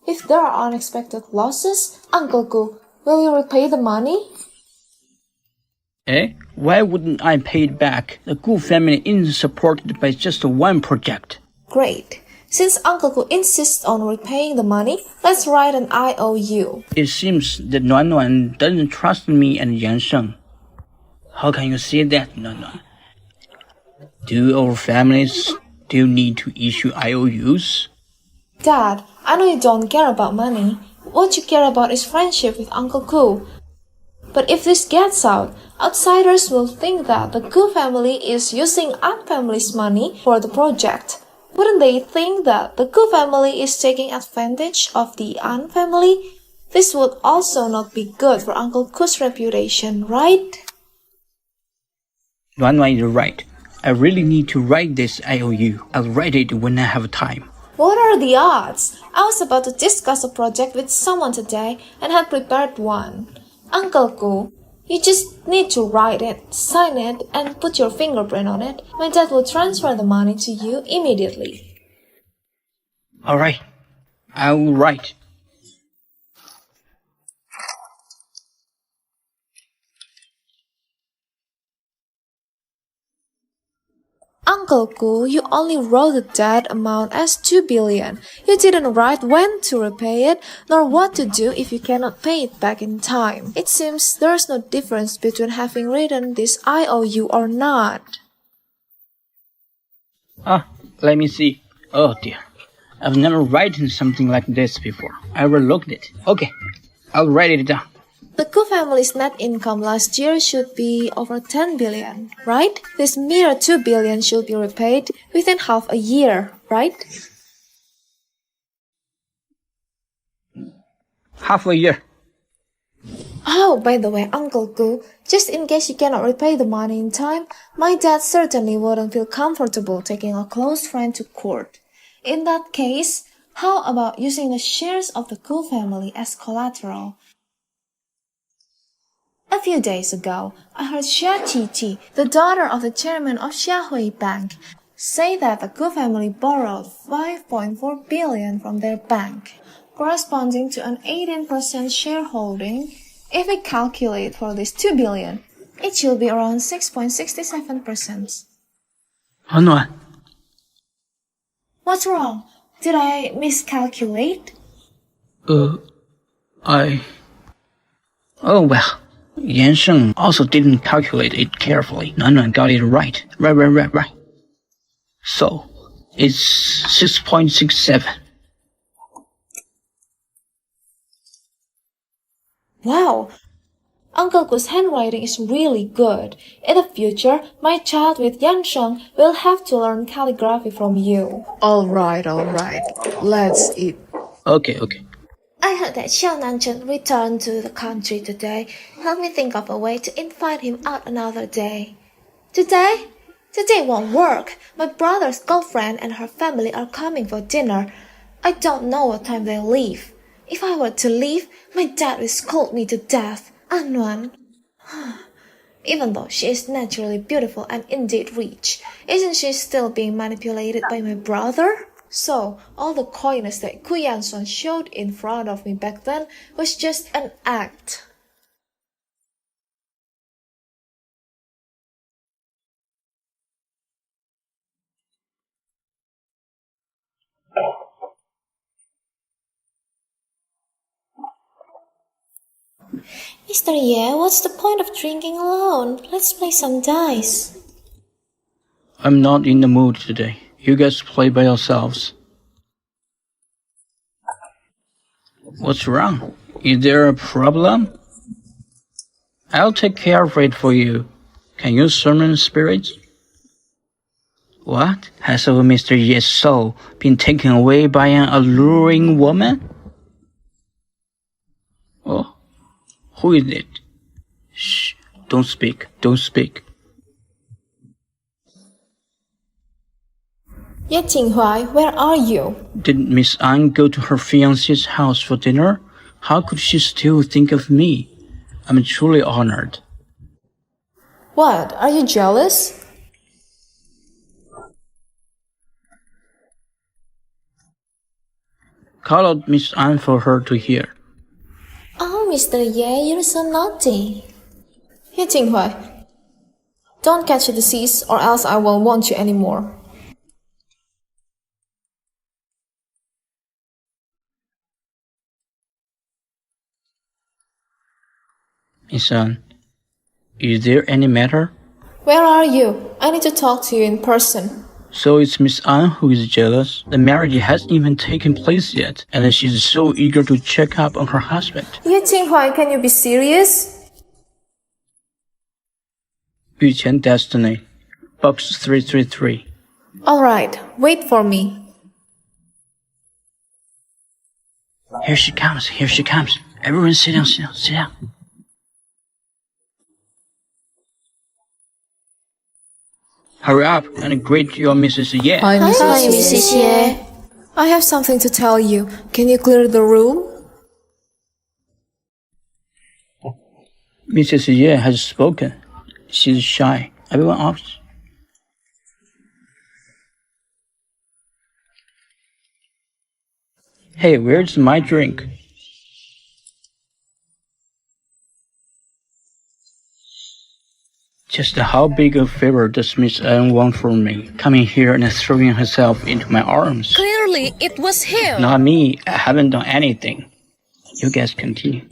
If there are unexpected losses, Uncle Ku, will you repay the money? Why wouldn't I pay it back? The Gu family isn't supported by just one project. Great. Since Uncle Ku insists on repaying the money, let's write an IOU. It seems that Nuan Nuan doesn't trust me and Yan Sheng. How can you say that, Nuan Nuan? Do our families still need to issue IOUs? Dad, I know you don't care about money. What you care about is friendship with Uncle Ku. But if this gets out, outsiders will think that the Ku family is using An family's money for the project. Wouldn't they think that the Ku family is taking advantage of the An family? This would also not be good for Uncle Ku's reputation, right? Nuan Nuan is right. I really need to write this IOU. I'll write it when I have time. What are the odds? I was about to discuss a project with someone today and had prepared one. Uncle Ku, you just need to write it, sign it, and put your fingerprint on it. My dad will transfer the money to you immediately. Alright, I will write. Uncle Ku, you only wrote the debt amount as 2 billion. You didn't write when to repay it, nor what to do if you cannot pay it back in time. It seems there's no difference between having written this IOU or not. Let me see. Oh dear. I've never written something like this before. I overlooked it. Okay, I'll write it down. The Ku family's net income last year should be over 10 billion, right? This mere 2 billion should be repaid within half a year, right? Half a year. Oh, by the way, Uncle Ku, just in case you cannot repay the money in time, my dad certainly wouldn't feel comfortable taking a close friend to court. In that case, how about using the shares of the Ku family as collateral? A few days ago, I heard Xia Qi, the daughter of the chairman of Xiahui Bank, say that the Ku family borrowed 5.4 billion from their bank, corresponding to an 18% shareholding. If we calculate for this 2 billion, it should be around 6.67%. Nuan. What's wrong? Did I miscalculate? Oh well. Yan Sheng also didn't calculate it carefully. Nuan Nuan got it right. Right. So, it's 6.67. Wow! Uncle Ku's handwriting is really good. In the future, my child with Yan Sheng will have to learn calligraphy from you. Alright. Let's eat. Okay. I heard that Xiao Nanchen returned to the country today. Help me think of a way to invite him out another day. Today? Today won't work. My brother's girlfriend and her family are coming for dinner. I don't know what time they'll leave. If I were to leave, my dad would scold me to death. Anwan. Even though she is naturally beautiful and indeed rich, isn't she still being manipulated by my brother? So, all the coyness that Kuyan-san showed in front of me back then was just an act. Mr. Ye, what's the point of drinking alone? Let's play some dice. I'm not in the mood today. You guys play by yourselves. What's wrong? Is there a problem? I'll take care of it for you. Can you summon spirits? What? Has our Mr. Ye's soul been taken away by an alluring woman? Oh, who is it? Shh, don't speak, don't speak. Ye Jinghuai, where are you? Did Miss An go to her fiancé's house for dinner? How could she still think of me? I'm truly honored. What, are you jealous? Call out Miss An for her to hear. Oh, Mr. Ye, you're so naughty. Ye Jinghuai, don't catch a disease or else I won't want you anymore. Miss An, is there any matter? Where are you? I need to talk to you in person. So it's Miss An who is jealous. The marriage hasn't even taken place yet, and she's so eager to check up on her husband. Ye Jinghuai, can you be serious? Yuqian Destiny, Box 333. Alright, wait for me. Here she comes, here she comes. Everyone sit down, sit down, sit down. Hurry up and greet your Mrs. Ye. Hi, Hi, Mrs. Mrs. Ye. I have something to tell you. Can you clear the room? Mrs. Ye has spoken. She's shy. Everyone else. Hey, where's my drink? Just how big a favor does Miss Anne want from me? Coming here and throwing herself into my arms. Clearly, it was him. Not me. I haven't done anything. You guys continue.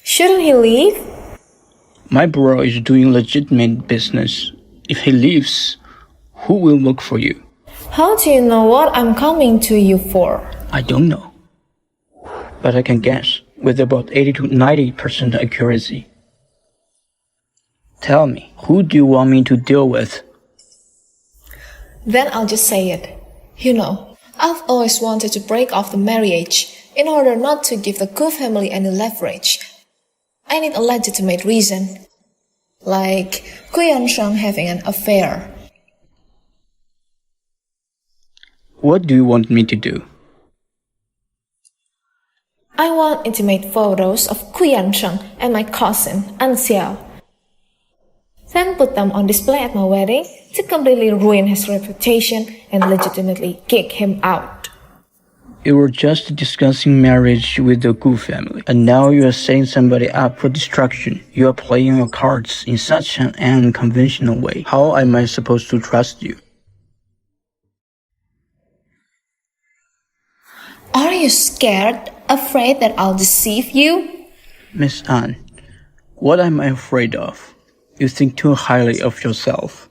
Shouldn't he leave? My bro is doing legitimate business. If he leaves, who will look for you? How do you know what I'm coming to you for? I don't know. But I can guess with about 80 to 90% accuracy. Tell me, who do you want me to deal with? Then I'll just say it. You know, I've always wanted to break off the marriage in order not to give the Gu family any leverage. I need a legitimate reason. Like Kuyan-sheng having an affair. What do you want me to do? I want intimate photos of Kuyan-sheng and my cousin, An Xiao. Then put them on display at my wedding to completely ruin his reputation and legitimately kick him out. You were just discussing marriage with the Gu family, and now you are setting somebody up for destruction. You are playing your cards in such an unconventional way. How am I supposed to trust you? Are you scared? Afraid that I'll deceive you? Miss An, what am I afraid of? You think too highly of yourself.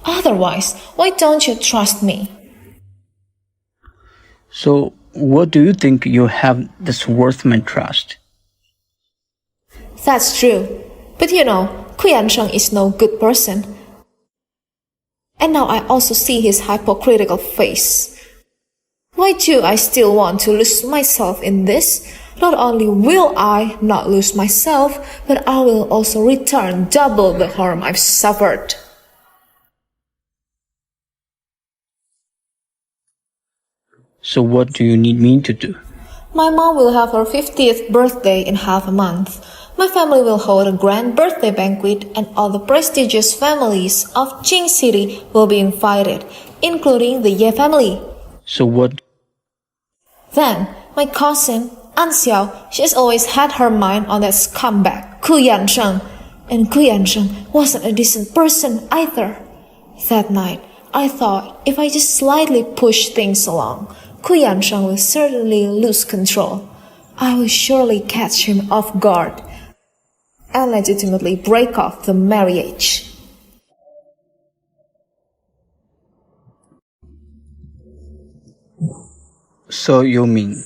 Otherwise, why don't you trust me? So, what do you think you have that's worth my trust? That's true. But you know, Kuyan-sheng is no good person. And now I also see his hypocritical face. Why do I still want to lose myself in this? Not only will I not lose myself, but I will also return double the harm I've suffered. So what do you need me to do? My mom will have her 50th birthday in half a month. My family will hold a grand birthday banquet and all the prestigious families of Qing City will be invited, including the Ye family. So what? Then, my cousin, An Xiao, she's always had her mind on that scumbag, Ku Yansheng. And Ku Yansheng wasn't a decent person either. That night, I thought if I just slightly push things along, Ku Yansheng will certainly lose control. I will surely catch him off guard and legitimately break off the marriage. So you mean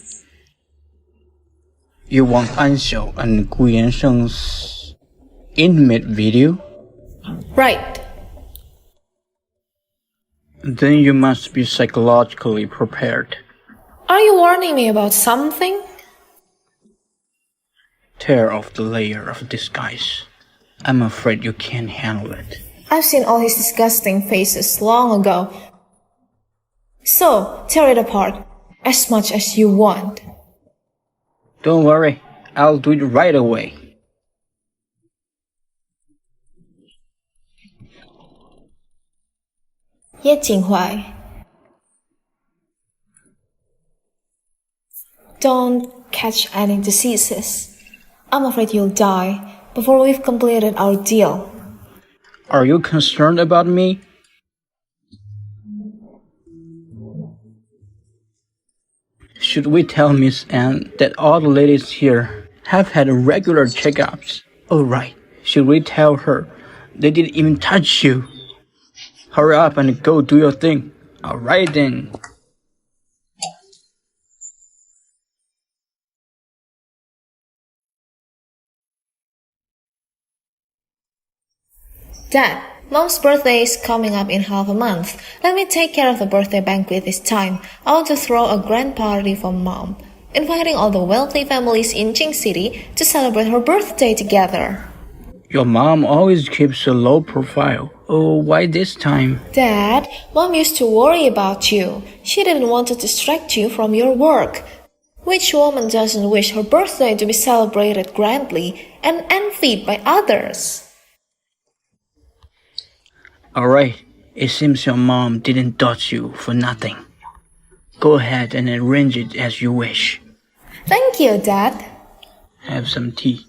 you want An Xiao and Gu Yansheng's intimate video? Right. Then you must be psychologically prepared. Are you warning me about something? Tear off the layer of disguise. I'm afraid you can't handle it. I've seen all his disgusting faces long ago. So, tear it apart as much as you want. Don't worry, I'll do it right away. Ye Jinghuai. Don't catch any diseases. I'm afraid you'll die before we've completed our deal. Are you concerned about me? Should we tell Miss Anne that all the ladies here have had regular checkups? Oh right, should we tell her they didn't even touch you? Hurry up and go do your thing. Alright then. Dad, Mom's birthday is coming up in half a month. Let me take care of the birthday banquet this time. I want to throw a grand party for Mom, inviting all the wealthy families in Qing City to celebrate her birthday together. Your mom always keeps a low profile. Oh, why this time? Dad, Mom used to worry about you. She didn't want to distract you from your work. Which woman doesn't wish her birthday to be celebrated grandly and envied by others? Alright, it seems your mom didn't dodge you for nothing. Go ahead and arrange it as you wish. Thank you, Dad. Have some tea.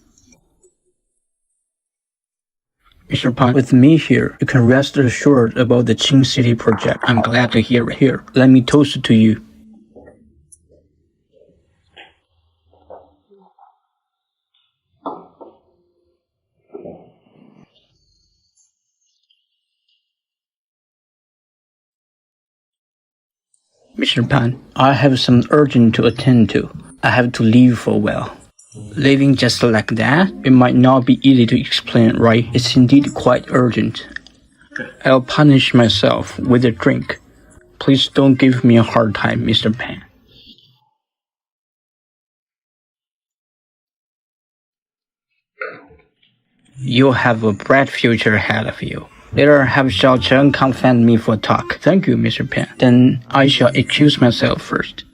Mr. Pan, with me here, you can rest assured about the Qing City project. I'm glad to hear it. Here, let me toast it to you. Mr. Pan, I have some urgent to attend to. I have to leave for a while. Leaving just like that? It might not be easy to explain, right? It's indeed quite urgent. I'll punish myself with a drink. Please don't give me a hard time, Mr. Pan. You have a bright future ahead of you. Later, have Xiao Chen come find me for a talk. Thank you, Mr. Pan. Then I shall excuse myself first.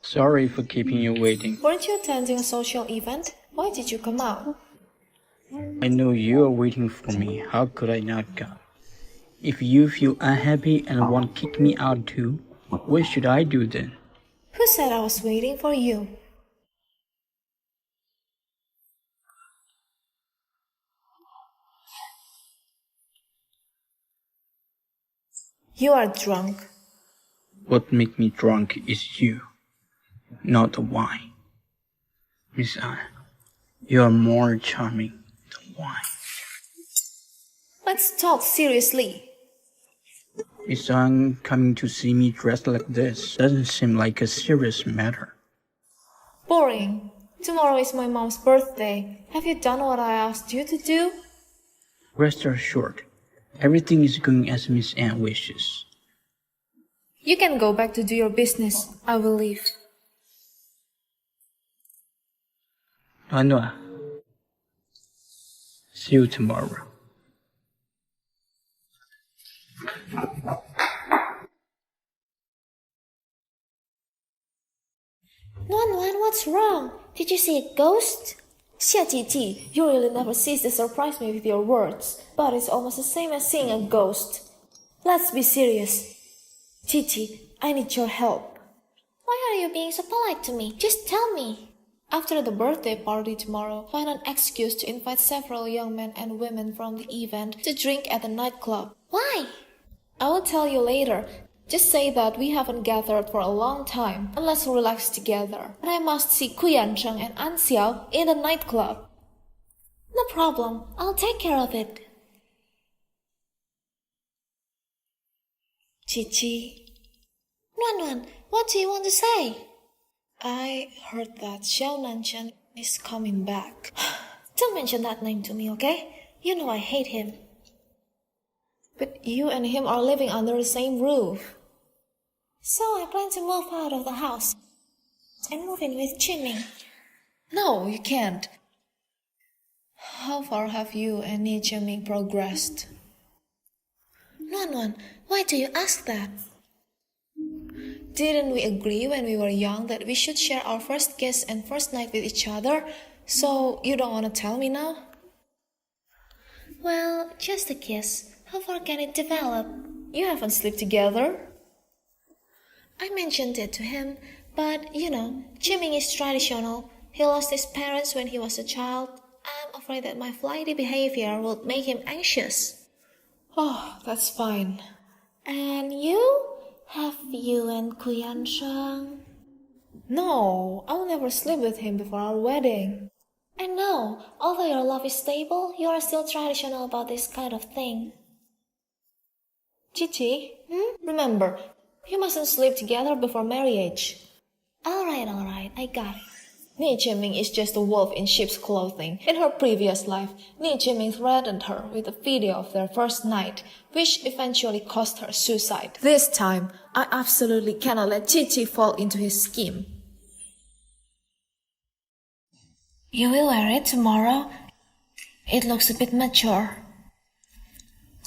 Sorry for keeping you waiting. Weren't you attending a social event? Why did you come out? I know you are waiting for me. How could I not come? If you feel unhappy and want to kick me out too, what should I do then? Who said I was waiting for you? You are drunk. What makes me drunk is you, not the wine. Miss Anne, you are more charming than wine. Let's talk seriously. Miss Anne coming to see me dressed like this doesn't seem like a serious matter. Boring. Tomorrow is my mom's birthday. Have you done what I asked you to do? Rest assured, everything is going as Miss Anne wishes. You can go back to do your business. I will leave. Anua, see you tomorrow. Nuan, what's wrong? Did you see a ghost? Xia Ji, you really never cease to surprise me with your words, but it's almost the same as seeing a ghost. Let's be serious. Chi, I need your help. Why are you being so polite to me? Just tell me. After the birthday party tomorrow, find an excuse to invite several young men and women from the event to drink at the nightclub. Why? I will tell you later. Just say that we haven't gathered for a long time, and let's relax together. And I must see Ku Yansheng and An Xiao in the nightclub. No problem. I'll take care of it. Chi. Nuan, what do you want to say? I heard that Xiao Nanchen is coming back. Don't mention that name to me, okay? You know I hate him. But you and him are living under the same roof. So I plan to move out of the house and move in with Jimmy. No, you can't. How far have you and Ni Jiaming progressed? Nuan, why do you ask that? Didn't we agree when we were young that we should share our first kiss and first night with each other? So you don't want to tell me now? Well, just a kiss. How far can it develop? You haven't slept together. I mentioned it to him, but you know, Jimmy is traditional. He lost his parents when he was a child. I'm afraid that my flighty behavior would make him anxious. Oh, that's fine. And you? Have you and Ku Yansheng? No, I'll never sleep with him before our wedding. I know, although your love is stable, you are still traditional about this kind of thing. Chi, remember, you mustn't sleep together before marriage. Alright, I got it. Ni Jiaming is just a wolf in sheep's clothing. In her previous life, Ni Jiaming threatened her with a video of their first night, which eventually caused her suicide. This time, I absolutely cannot let Chi fall into his scheme. You will wear it tomorrow? It looks a bit mature.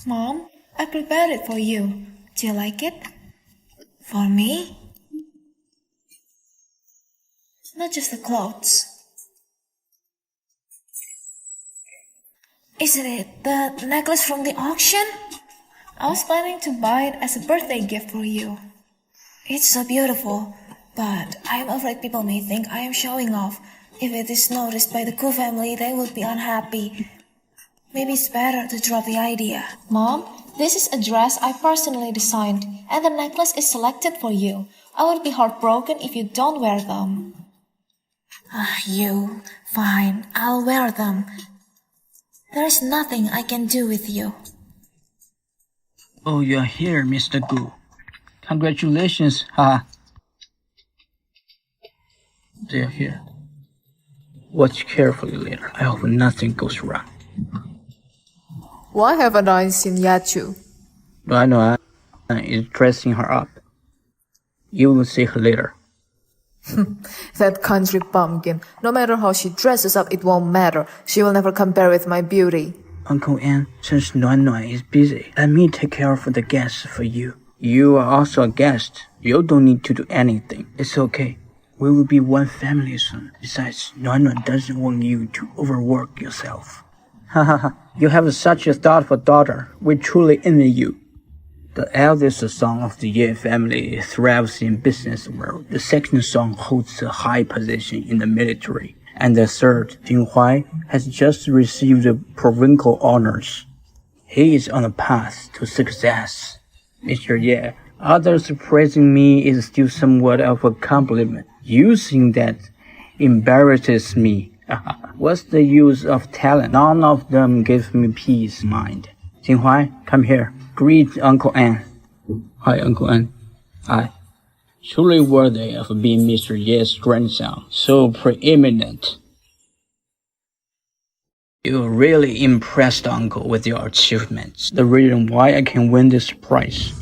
Mom, I prepared it for you. Do you like it? For me? Not just the clothes. Isn't it the necklace from the auction? I was planning to buy it as a birthday gift for you. It's so beautiful, but I am afraid people may think I am showing off. If it is noticed by the Ku family, they would be unhappy. Maybe it's better to drop the idea. Mom, this is a dress I personally designed, and the necklace is selected for you. I would be heartbroken if you don't wear them. You. Fine, I'll wear them. There is nothing I can do with you. Oh, you're here, Mr. Gu. Congratulations, haha. They're here. Watch carefully later. I hope nothing goes wrong. Why haven't I seen Yachu? Noa is dressing her up. You will see her later. That country bumpkin. No matter how she dresses up, it won't matter. She will never compare with my beauty. Uncle Ann, since Noa is busy, let me take care of the guests for you. You are also a guest. You don't need to do anything. It's okay. We will be one family soon. Besides, Noa doesn't want you to overwork yourself. Hahaha, you have such a thoughtful daughter. We truly envy you. The eldest son of the Ye family thrives in business world. The second son holds a high position in the military. And the third, Jinghuai, has just received the provincial honors. He is on a path to success. Mr. Ye, others praising me is still somewhat of a compliment. You think that embarrasses me. What's the use of talent? None of them give me peace of mind. Jinghuai, come here. Greet Uncle Ann. Hi, Uncle Ann. Hi. Truly worthy of being Mr. Ye's grandson, so preeminent. You really impressed Uncle with your achievements. The reason why I can win this prize.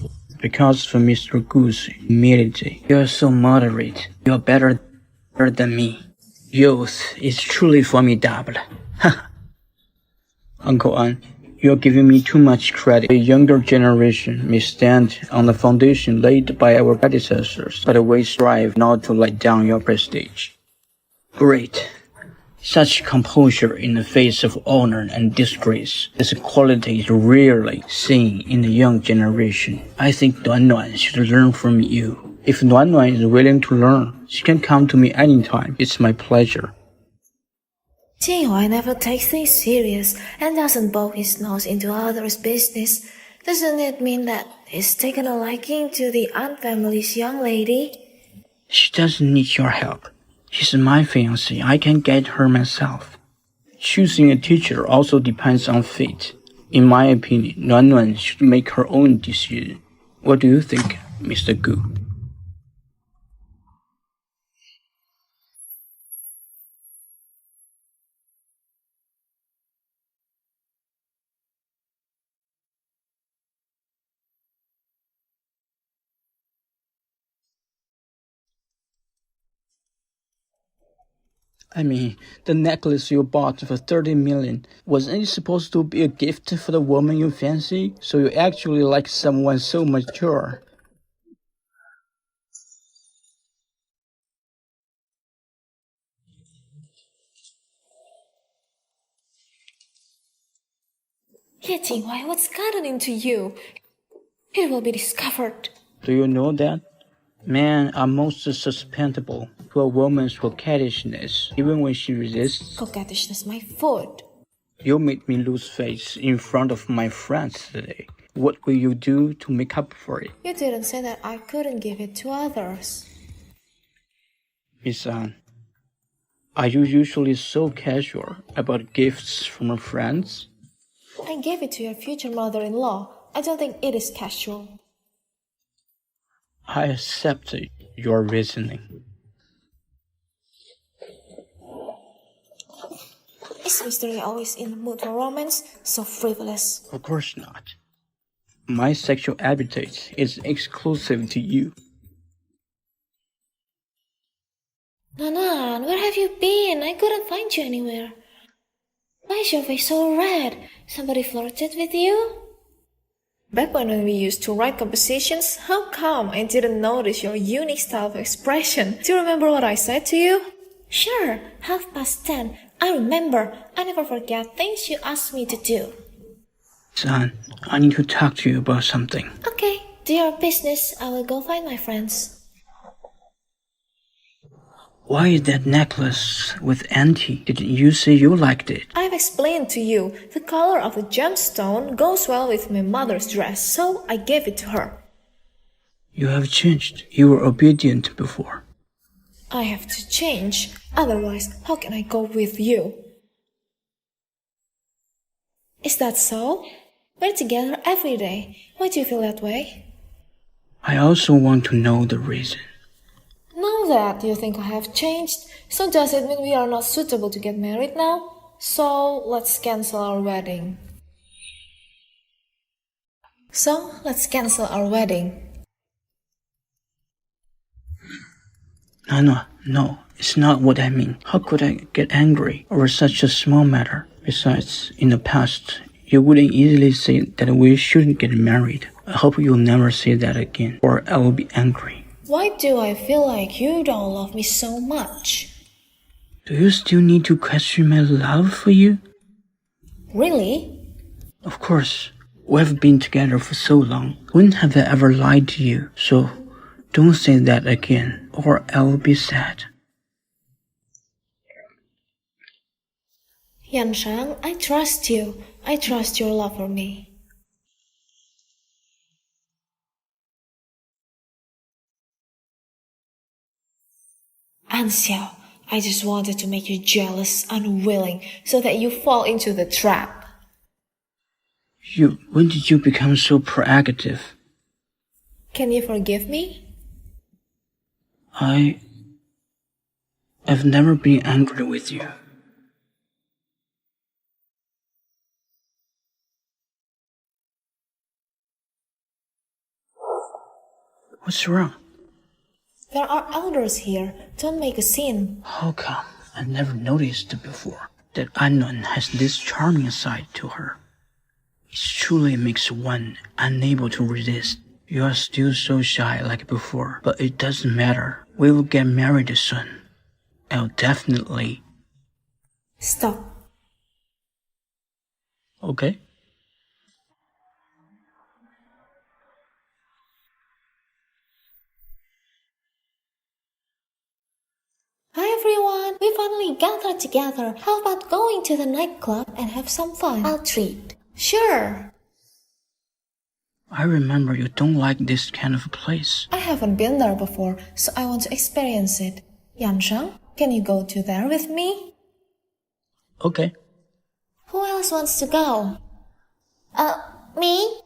Because of Mr. Gu's humility. You are so moderate. You are better than me. Youth is truly formidable. Uncle An, you are giving me too much credit. The younger generation may stand on the foundation laid by our predecessors, but we strive not to let down your prestige. Great. Such composure in the face of honor and disgrace is a quality rarely seen in the young generation. I think Nuan Nuan should learn from you. If Nuan Nuan is willing to learn, she can come to me anytime. It's my pleasure. Jinghua never takes things serious and doesn't poke his nose into others' business. Doesn't it mean that he's taken a liking to the An family's young lady? She doesn't need your help. She's my fiancée. I can get her myself. Choosing a teacher also depends on fate. In my opinion, Nuan Nuan should make her own decision. What do you think, Mr. Gu? I mean, the necklace you bought for 30 million, wasn't it supposed to be a gift for the woman you fancy? So you actually like someone so mature. Yeah, Jinghua, what's gotten into you? It will be discovered. Do you know that? Men are most susceptible to a woman's coquettishness, even when she resists. Coquettishness, my foot. You made me lose face in front of my friends today. What will you do to make up for it? You didn't say that I couldn't give it to others. Miss An, are you usually so casual about gifts from friends? I gave it to your future mother-in-law. I don't think it is casual. I accept your reasoning. Is Mr. Lee always in the mood for romance? So frivolous. Of course not. My sexual appetite is exclusive to you. Nanan, where have you been? I couldn't find you anywhere. Why is your face so red? Somebody flirted with you? Back when we used to write compositions, how come I didn't notice your unique style of expression? Do you remember what I said to you? Sure, 10:30. I remember. I never forget things you asked me to do. Son, I need to talk to you about something. Okay, do your business. I will go find my friends. Why is that necklace with Auntie? Didn't you say you liked it? I've explained to you. The color of the gemstone goes well with my mother's dress, so I gave it to her. You have changed. You were obedient before. I have to change. Otherwise, how can I go with you? Is that so? We're together every day. Why do you feel that way? I also want to know the reason. Now that you think I have changed, so does it mean we are not suitable to get married now? So let's cancel our wedding. No, it's not what I mean. How could I get angry over such a small matter? Besides, in the past, you wouldn't easily say that we shouldn't get married. I hope you'll never say that again, or I will be angry. Why do I feel like you don't love me so much? Do you still need to question my love for you? Really? Of course. We've been together for so long. When have I ever lied to you? So, don't say that again, or I'll be sad. Yanshang, I trust you. I trust your love for me. Anxiao, I just wanted to make you jealous, unwilling, so that you fall into the trap. When did you become so proactive? Can you forgive me? I've never been angry with you. What's wrong? There are elders here. Don't make a scene. How come I never noticed before that Anon has this charming side to her? It truly makes one unable to resist. You are still so shy like before, but it doesn't matter. We will get married soon. I'll definitely... Stop. Okay. Hi everyone, we finally gathered together. How about going to the nightclub and have some fun? I'll treat. Sure. I remember you don't like this kind of place. I haven't been there before, so I want to experience it. Yanshang, can you go to there with me? Okay. Who else wants to go? Me?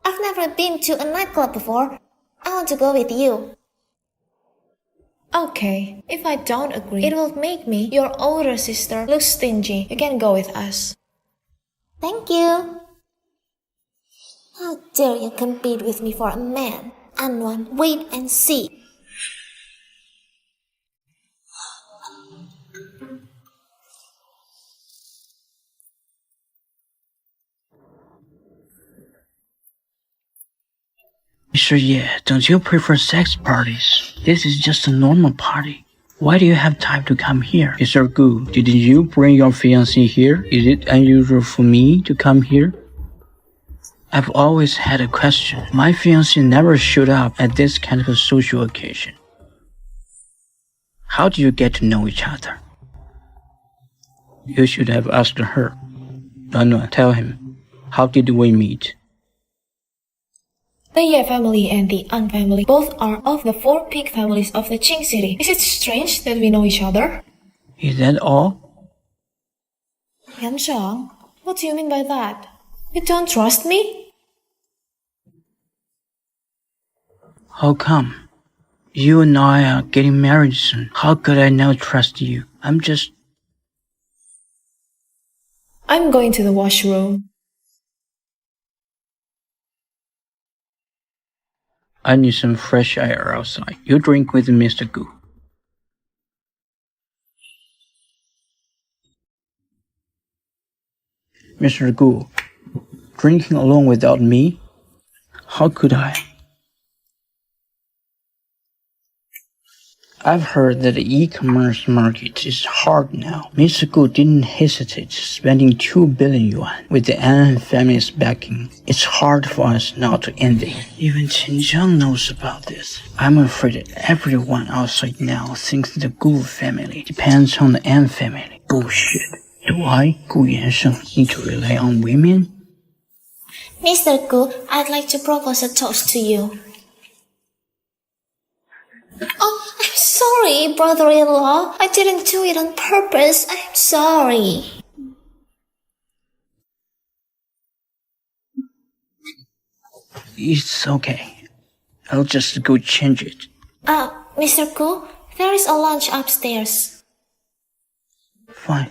I've never been to a nightclub before. I want to go with you. Okay, if I don't agree, it will make me, your older sister, look stingy. You can go with us. Thank you. How dare you compete with me for a man? Anwan, wait and see. Mr. Ye, don't you prefer sex parties? This is just a normal party. Why do you have time to come here? Mr. Gu, didn't you bring your fiancé here? Is it unusual for me to come here? I've always had a question. My fiancé never showed up at this kind of a social occasion. How do you get to know each other? You should have asked her. No, tell him. How did we meet? The Ye family and the An family both are of the 4 peak families of the Qing city. Is it strange that we know each other? Is that all? Yanshang, what do you mean by that? You don't trust me? How come? You and I are getting married soon. How could I not trust you? I'm going to the washroom. I need some fresh air outside. You drink with Mr. Gu. Mr. Gu, drinking alone without me? How could I? I've heard that the e-commerce market is hard now. Mr. Gu didn't hesitate spending 2 billion yuan with the An family's backing. It's hard for us not to envy him. Even Qin Zhang knows about this. I'm afraid that everyone outside now thinks the Gu family depends on the An family. Bullshit. Do I, Gu Yansheng, need to rely on women? Mr. Gu, I'd like to propose a toast to you. Oh, I'm sorry, brother-in-law. I didn't do it on purpose. I'm sorry. It's okay. I'll just go change it. Mr. Gu, there is a lunch upstairs. Fine.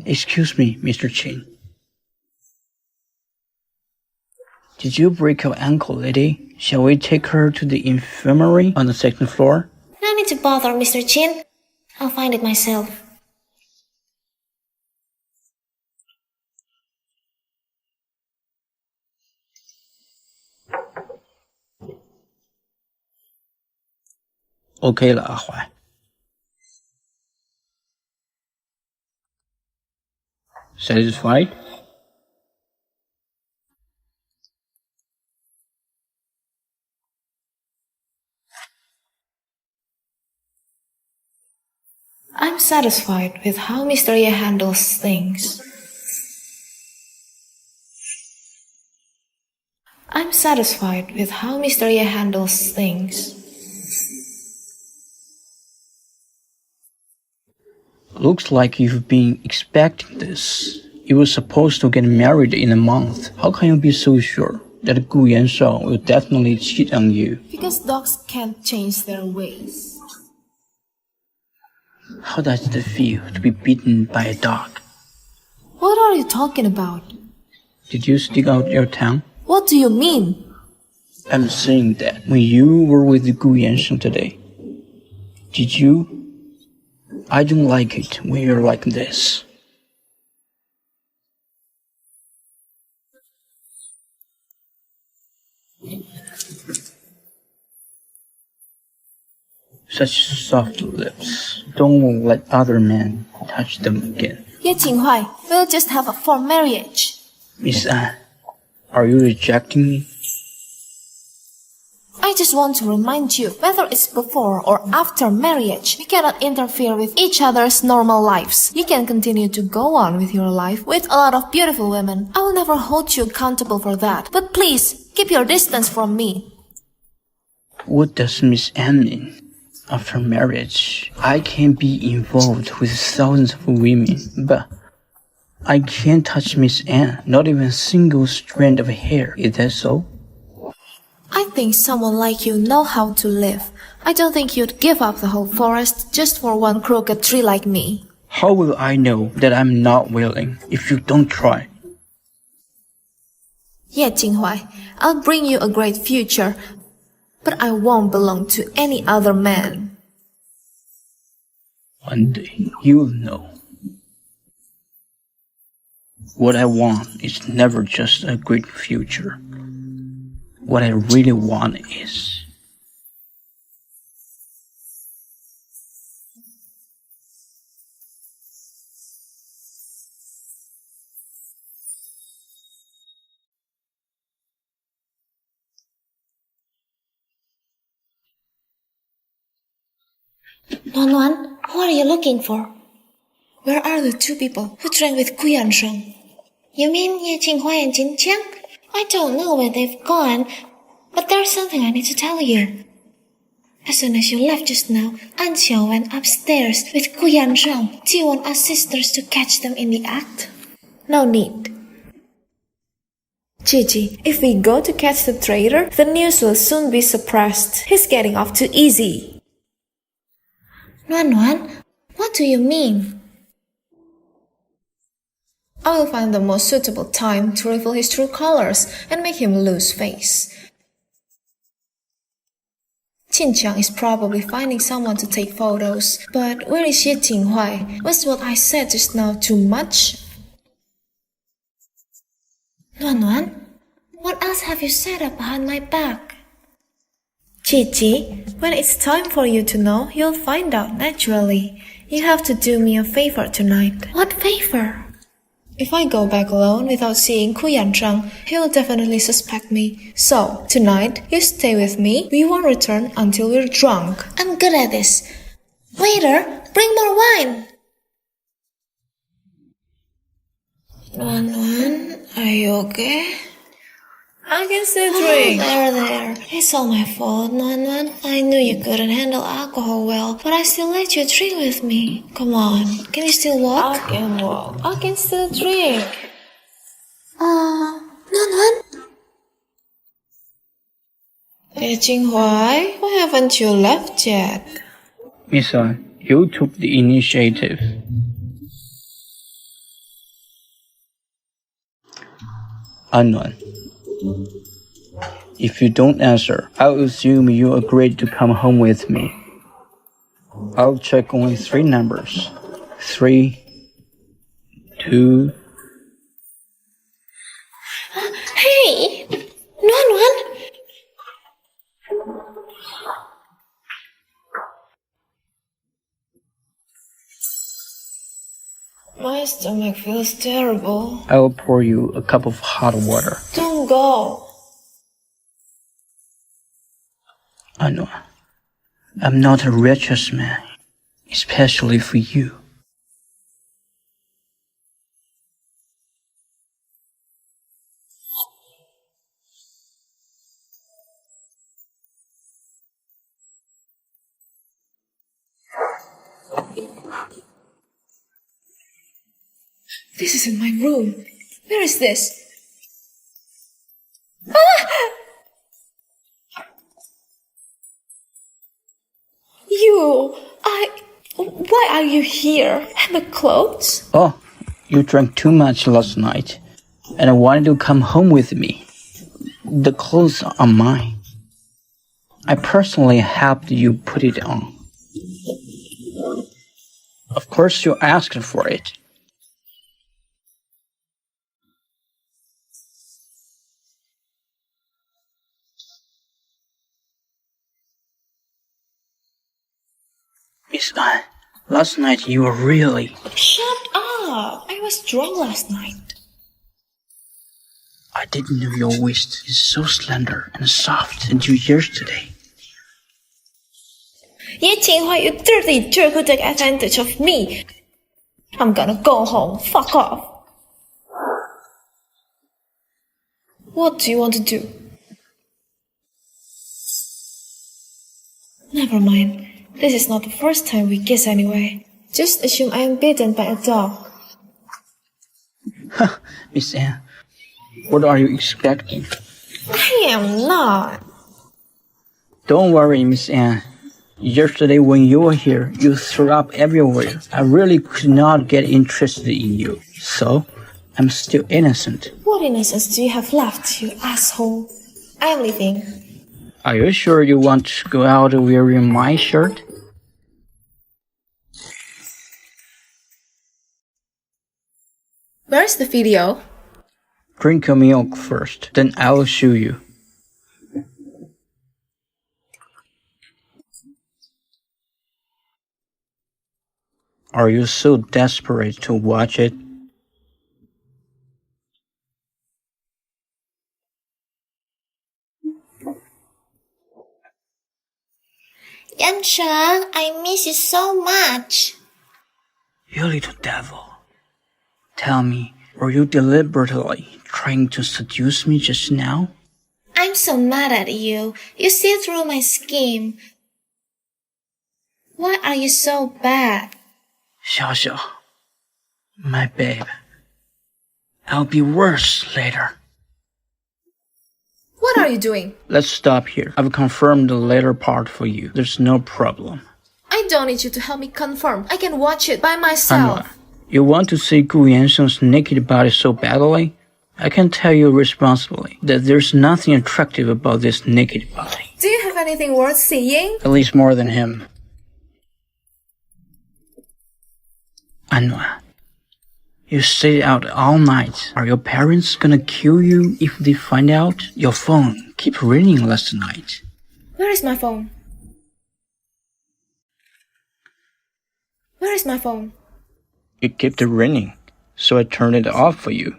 Excuse me, Mr. Qin. Did you break your ankle, lady? Shall we take her to the infirmary on the 2nd floor? No need to bother, Mr. Qin. I'll find it myself. OK 了，阿怀。Satisfied? I'm satisfied with how Mr. Ye handles things. I'm satisfied with how Mr. Ye handles things. Looks like you've been expecting this. You were supposed to get married in a month. How can you be so sure? that Gu Yansheng will definitely cheat on you. Because dogs can't change their ways. How does it feel to be beaten by a dog? What are you talking about? Did you stick out your tongue? What do you mean? I'm saying that when you were with Gu Yansheng today, did you? I don't like it when you're like this. Such soft lips. Don't let other men touch them again. Ye Jinghuai, we'll just have a formal marriage. Miss An, are you rejecting me? I just want to remind you, whether it's before or after marriage, we cannot interfere with each other's normal lives. You can continue to go on with your life with a lot of beautiful women. I will never hold you accountable for that. But please, keep your distance from me. What does Miss Anne mean? After marriage, I can be involved with thousands of women, but I can't touch Miss Anne, not even a single strand of hair. Is that so? I think someone like you know how to live. I don't think you'd give up the whole forest just for one crooked tree like me. How will I know that I'm not willing if you don't try? Ye Jinghuai, I'll bring you a great future, but I won't belong to any other man. One day, you'll know. What I want is never just a great future. What I really want is... Nuan, who are you looking for? Where are the two people who drank with Gu Yansheng? You mean Ye Jinghuai and Jin Qiang? I don't know where they've gone, but there's something I need to tell you. As soon as you left just now, An Xiao went upstairs with Gu Yansheng. Do you want us sisters to catch them in the act? No need. Gigi, if we go to catch the traitor, the news will soon be suppressed. He's getting off too easy. Nuan, what do you mean? I will find the most suitable time to reveal his true colors and make him lose face. Qinqiang is probably finding someone to take photos, but where is Ye Jinghuai? Was what I said just now too much? Nuan, what else have you said up behind my back? Gigi, when it's time for you to know, you'll find out naturally. You have to do me a favor tonight. What favor? If I go back alone without seeing Gu Yansheng, he'll definitely suspect me. So, tonight, you stay with me. We won't return until we're drunk. I'm good at this. Waiter, bring more wine. Nuan, are you okay? I can still Oh, drink. there. It's all my fault, Nuan. I knew you couldn't handle alcohol well, but I still let you drink with me. Come on, can you still walk? I can walk. I can still drink. Nuan. Ye Jinghuai, why haven't you left yet? Miss An, you took the initiative. Anwan, if you don't answer, I'll assume you agreed to come home with me. I'll check only 3 numbers. 3, 2... Hey! Nuan. My stomach feels terrible. I will pour you a cup of hot water. Don't go. Anwan, I'm not a righteous man, especially for you. This isn't my room. Where is this? Ah! Why are you here? And the clothes? Oh, you drank too much last night, and I wanted to come home with me. The clothes are mine. I personally helped you put it on. Of course you asked for it. Miss Anne, last night you were really... Shut up! I was drunk last night. I didn't know your waist is so slender and soft until yesterday. Ye Qinghua, you dirty jerk who took advantage of me. I'm gonna go home. Fuck off. What do you want to do? Never mind. This is not the first time we kiss anyway. Just assume I am bitten by a dog. Miss Anne, what are you expecting? I am not. Don't worry, Miss Anne. Yesterday when you were here, you threw up everywhere. I really could not get interested in you. So, I'm still innocent. What innocence do you have left, you asshole? I am leaving. Are you sure you want to go out wearing my shirt? Where's the video? Drink your milk first, then I will show you. Are you so desperate to watch it? Yansheng, I miss you so much. You little devil. Tell me, were you deliberately trying to seduce me just now? I'm so mad at you. You see through my scheme. Why are you so bad? Xiaoxiao, my babe. I'll be worse later. What are you doing? Let's stop here. I've confirmed the later part for you. There's no problem. I don't need you to help me confirm. I can watch it by myself. Anwar, you want to see Gu Yansheng's naked body so badly? I can tell you responsibly that there's nothing attractive about this naked body. Do you have anything worth seeing? At least more than him. Anwar, you stayed out all night. Are your parents gonna kill you if they find out? Your phone kept ringing last night. Where is my phone? Where is my phone? It kept ringing, so I turned it off for you.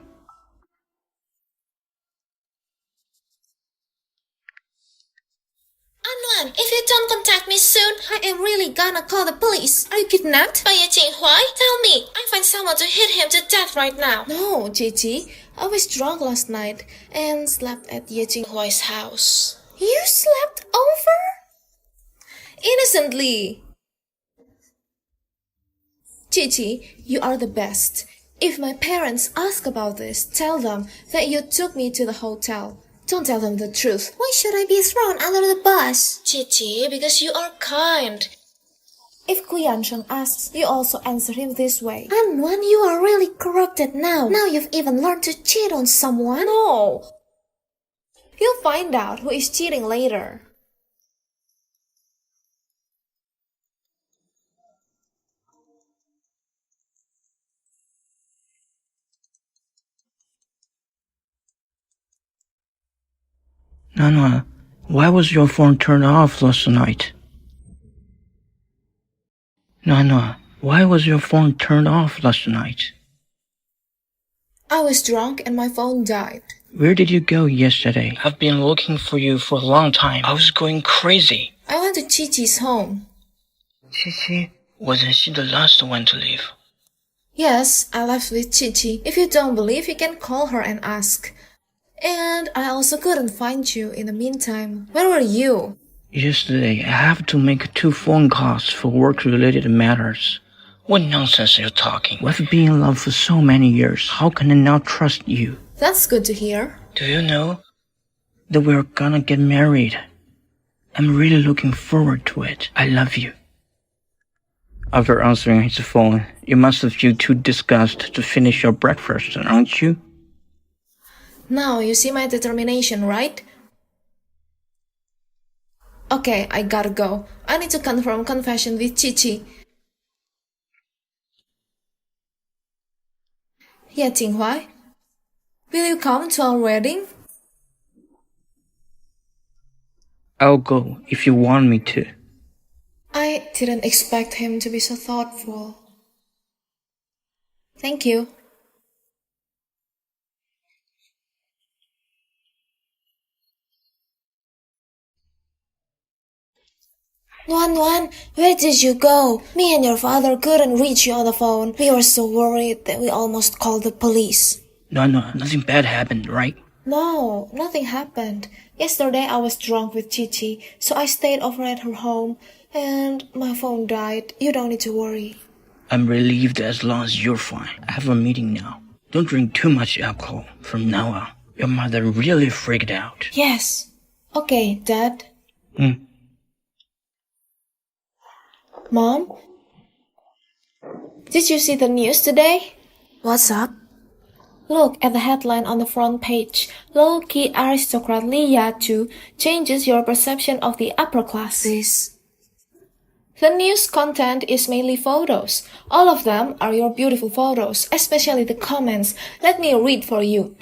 Anwan, if you don't contact me soon, I am really gonna call the police. Are you kidnapped? By Ye Qinghua, tell me. I find someone to hit him to death right now. No, Gigi. I was drunk last night and slept at Ye Qinghua's house. You slept over? Innocently. Gigi, you are the best. If my parents ask about this, tell them that you took me to the hotel. Don't tell them the truth. Why should I be thrown under the bus? Gigi, because you are kind. If Gu Yansheng asks, you also answer him this way. Anwan, you are really corrupted now. Now you've even learned to cheat on someone. No. You'll find out who is cheating later. Nana, why was your phone turned off last night? Nana, why was your phone turned off last night? I was drunk and my phone died. Where did you go yesterday? I've been looking for you for a long time. I was going crazy. I went to Chi-Chi's home. Chi-Chi, wasn't she the last one to leave? Yes, I left with Chi-Chi. If you don't believe, you can call her and ask. And I also couldn't find you in the meantime. Where were you? Yesterday, I have to make 2 phone calls for work-related matters. What nonsense are you talking? We've been in love for so many years. How can I now trust you? That's good to hear. Do you know that we're gonna get married? I'm really looking forward to it. I love you. After answering his phone, you must feel too disgusted to finish your breakfast, aren't you? Now you see my determination, right? Okay, I gotta go. I need to confirm confession with Chichi. Yeah, Jinghua. Will you come to our wedding? I'll go if you want me to. I didn't expect him to be so thoughtful. Thank you. Nuan, where did you go? Me and your father couldn't reach you on the phone. We were so worried that we almost called the police. No, nothing bad happened, right? No, nothing happened. Yesterday I was drunk with Chichi, so I stayed over at her home, and my phone died. You don't need to worry. I'm relieved as long as you're fine. I have a meeting now. Don't drink too much alcohol from now on. Your mother really freaked out. Yes. Okay, Dad. Mom? Did you see the news today? What's up? Look at the headline on the front page. Low-key aristocrat Li Ya-chu changes your perception of the upper class. The news content is mainly photos. All of them are your beautiful photos, especially the comments. Let me read for you.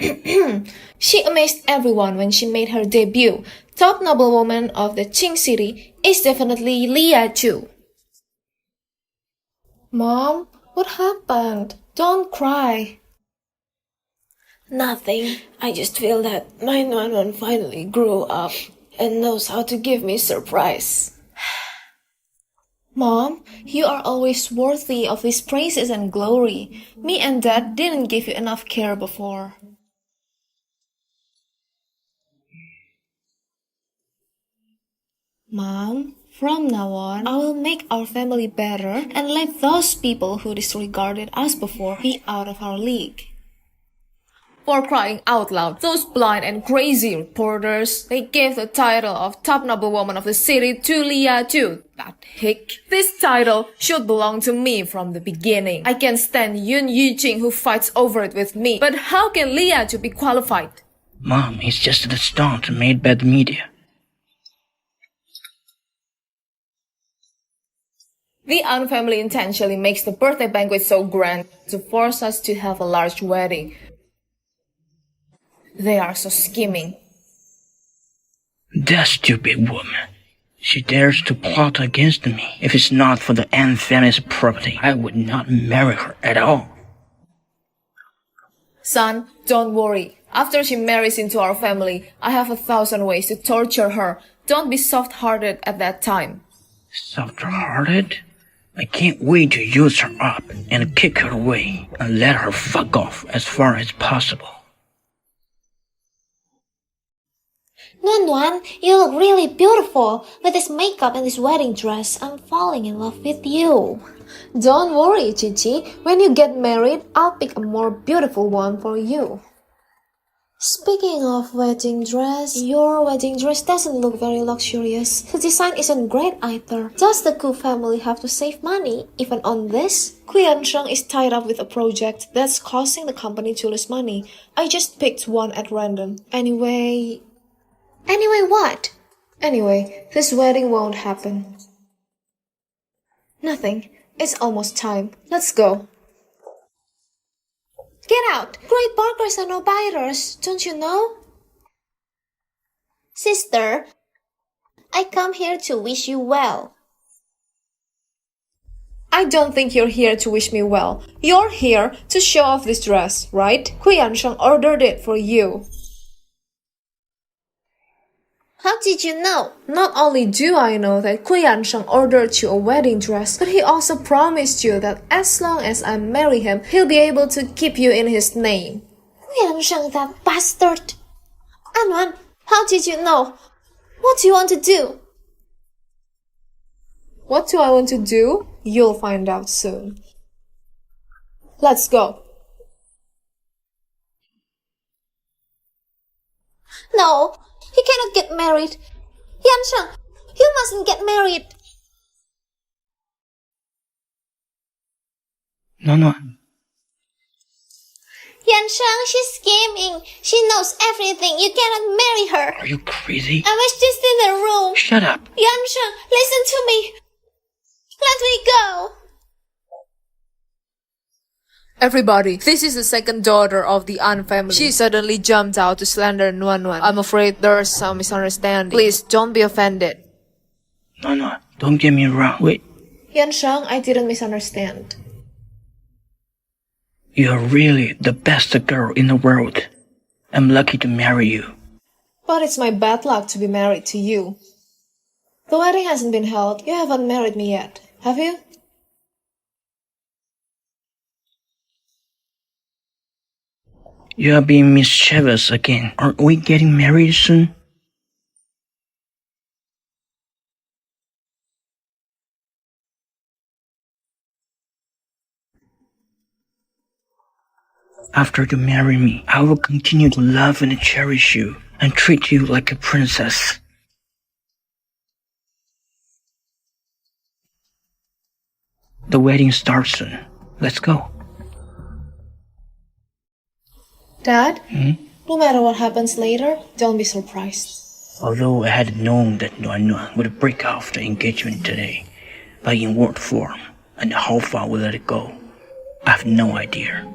She amazed everyone when she made her debut. Top noblewoman of the Qing city is definitely Li Ya-chu. Mom, what happened? Don't cry. Nothing. I just feel that my Nuan finally grew up and knows how to give me surprise. Mom, you are always worthy of these praises and glory. Me and Dad didn't give you enough care before. Mom, from now on, I will make our family better and let those people who disregarded us before be out of our league. For crying out loud, those blind and crazy reporters, they gave the title of top noblewoman of the city to Li Ya-chu. That hick. This title should belong to me from the beginning. I can't stand Yun Yuqing who fights over it with me. But how can Li Ya-chu be qualified? Mom, it's just a stunt made by the media. The An family intentionally makes the birthday banquet so grand to force us to have a large wedding. They are so scheming. That stupid woman. She dares to plot against me. If it's not for the An family's property, I would not marry her at all. Son, don't worry. After she marries into our family, I have 1,000 ways to torture her. Don't be soft-hearted at that time. Soft-hearted? I can't wait to use her up and kick her away and let her fuck off as far as possible. Nuan, you look really beautiful. With this makeup and this wedding dress, I'm falling in love with you. Don't worry, Chichi. When you get married, I'll pick a more beautiful one for you. Speaking of wedding dress, your wedding dress doesn't look very luxurious. The design isn't great either. Does the Ku family have to save money even on this? Kuyan Sheng is tied up with a project that's causing the company to lose money. I just picked one at random. Anyway, what? Anyway, this wedding won't happen. Nothing. It's almost time. Let's go. Get out! Great barkers are no biters, don't you know? Sister, I come here to wish you well. I don't think you're here to wish me well. You're here to show off this dress, right? Kuyan Sheng ordered it for you. How did you know? Not only do I know that Kuyan Sheng ordered you a wedding dress, but he also promised you that as long as I marry him, he'll be able to keep you in his name. Kuyan Sheng, that bastard! Anwan, how did you know? What do you want to do? What do I want to do? You'll find out soon. Let's go. No, he cannot get married. Yan Sheng, you mustn't get married. No. Yanshang, she's scheming. She knows everything. You cannot marry her. Are you crazy? I was just in the room. Shut up. Yanshang, listen to me. Let me go. Everybody, this is the second daughter of the An family. She suddenly jumped out to slander Nuan. I'm afraid there's some misunderstanding. Please don't be offended. No, don't get me wrong. Wait, Yanshang, I didn't misunderstand. you're really the best girl in the world. I'm lucky to marry you. But it's my bad luck to be married to you. The wedding hasn't been held. You haven't married me yet, have you? You are being mischievous again. Aren't we getting married soon? After you marry me, I will continue to love and cherish you and treat you like a princess. The wedding starts soon. Let's go. Dad, no matter what happens later, don't be surprised. Although I had known that Nuan would break off the engagement today, but in what form and how far will let it go, I have no idea.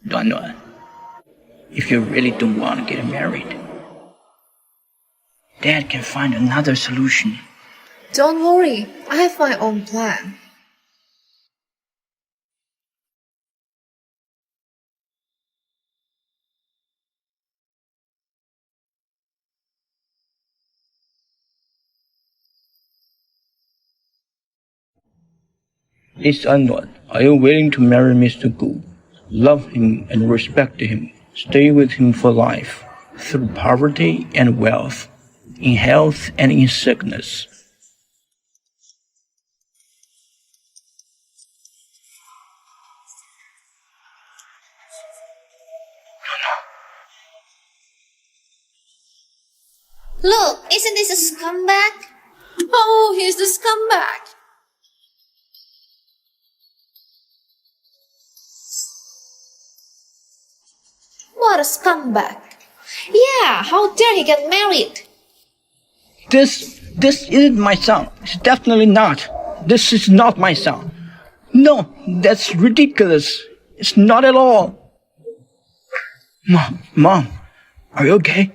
Nuan, if you really don't want to get married, Dad can find another solution. Don't worry, I have my own plan. It's Nuan. Are you willing to marry Mr. Gu? Love him and respect him. Stay with him for life, through poverty and wealth, in health and in sickness. Look, isn't this a scumbag? Oh, he's the scumbag. What a scumbag. Yeah, how dare he get married? This isn't my son. It's definitely not. This is not my son. No, that's ridiculous. It's not at all. Mom, are you okay?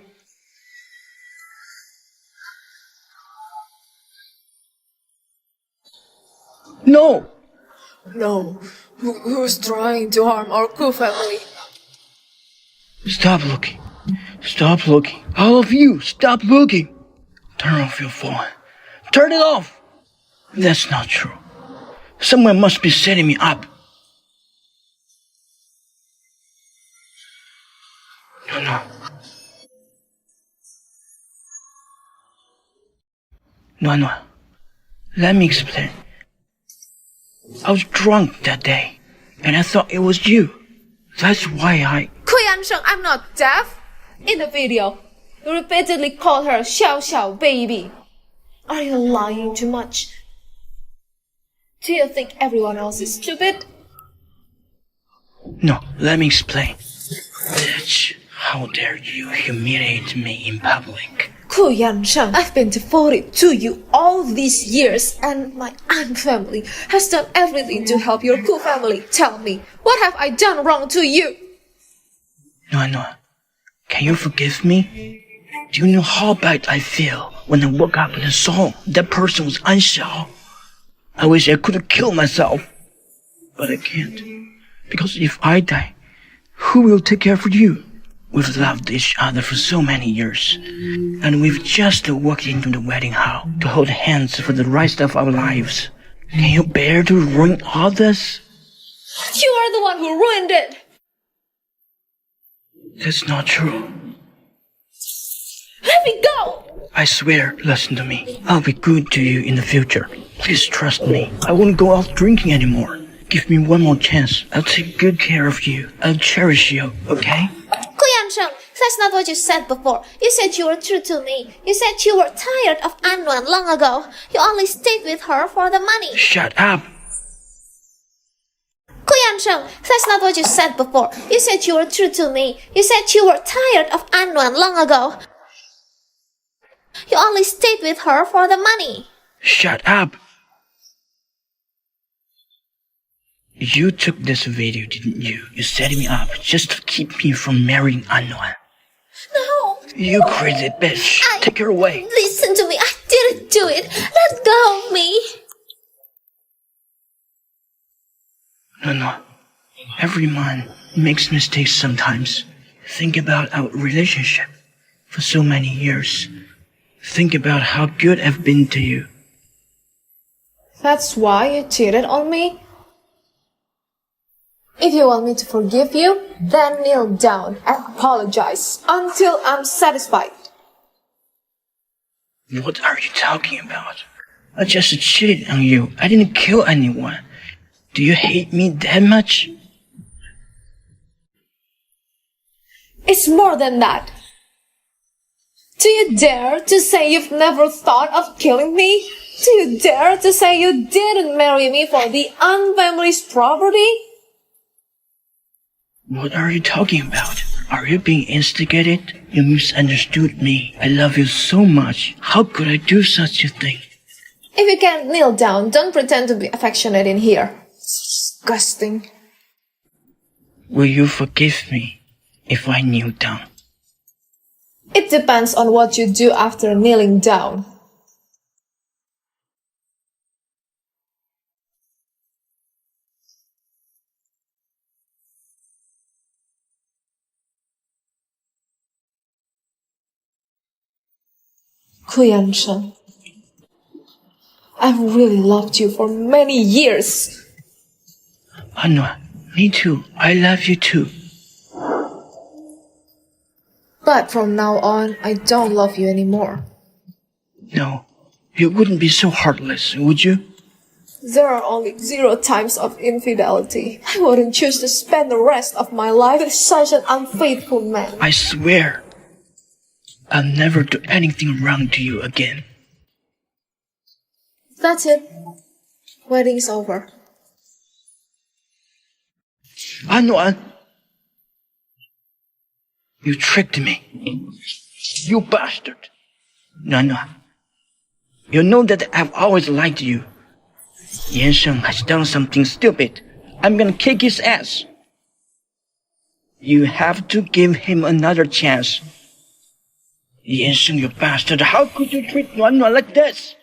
No! No, who's trying to harm our Ku family? Stop looking. Stop looking. All of you, stop looking. Turn off your phone. Turn it off. That's not true. Someone must be setting me up. No. No. Let me explain. I was drunk that day, and I thought it was you. That's why I... Yansheng, I'm not deaf. In the video, you repeatedly called her Xiao Xiao baby. Are you lying too much? Do you think everyone else is stupid? No, let me explain. Bitch, how dare you humiliate me in public? Ku Yansheng, I've been devoted to you all these years, and my An family has done everything to help your Ku family. Tell me, what have I done wrong to you? No. Can you forgive me? Do you know how bad I feel when I woke up and saw that person was An Xiao? I wish I could kill myself, but I can't. Because if I die, who will take care of you? We've loved each other for so many years, and we've just walked into the wedding hall to hold hands for the rest of our lives. Can you bear to ruin all this? You are the one who ruined it. That's not true. Let me go! I swear, listen to me. I'll be good to you in the future. Please trust me. I won't go out drinking anymore. Give me one more chance. I'll take good care of you. I'll cherish you, okay? Ku Yansheng, that's not what you said before. You said you were true to me. You said you were tired of Anwan long ago. You only stayed with her for the money. Shut up. Kuyanshan, that's not what you said before. You said you were true to me. You said you were tired of Anwan long ago. You only stayed with her for the money. Shut up! You took this video, didn't you? You set me up just to keep me from marrying Anwan. No. You crazy bitch. Take her away. Listen to me. I didn't do it. Let go of me. No. Every man makes mistakes sometimes. Think about our relationship for so many years. Think about how good I've been to you. That's why you cheated on me? If you want me to forgive you, then kneel down and apologize until I'm satisfied. What are you talking about? I just cheated on you. I didn't kill anyone. Do you hate me that much? It's more than that. Do you dare to say you've never thought of killing me? Do you dare to say you didn't marry me for the unfamily's property? What are you talking about? Are you being instigated? You misunderstood me. I love you so much. How could I do such a thing? If you can't kneel down, don't pretend to be affectionate in here. Disgusting. Will you forgive me if I kneel down? It depends on what you do after kneeling down. Kuyanshan, I've really loved you for many years. Anwan, me too. I love you too. But from now on, I don't love you anymore. No, you wouldn't be so heartless, would you? There are only 0 times of infidelity. I wouldn't choose to spend the rest of my life with such an unfaithful man. I swear, I'll never do anything wrong to you again. That's it. Wedding's over. Anwan! You tricked me. You bastard. No. You know that I've always liked you. Yan Sheng has done something stupid. I'm gonna kick his ass. You have to give him another chance. Yan Sheng, you bastard. How could you treat Nuan like this?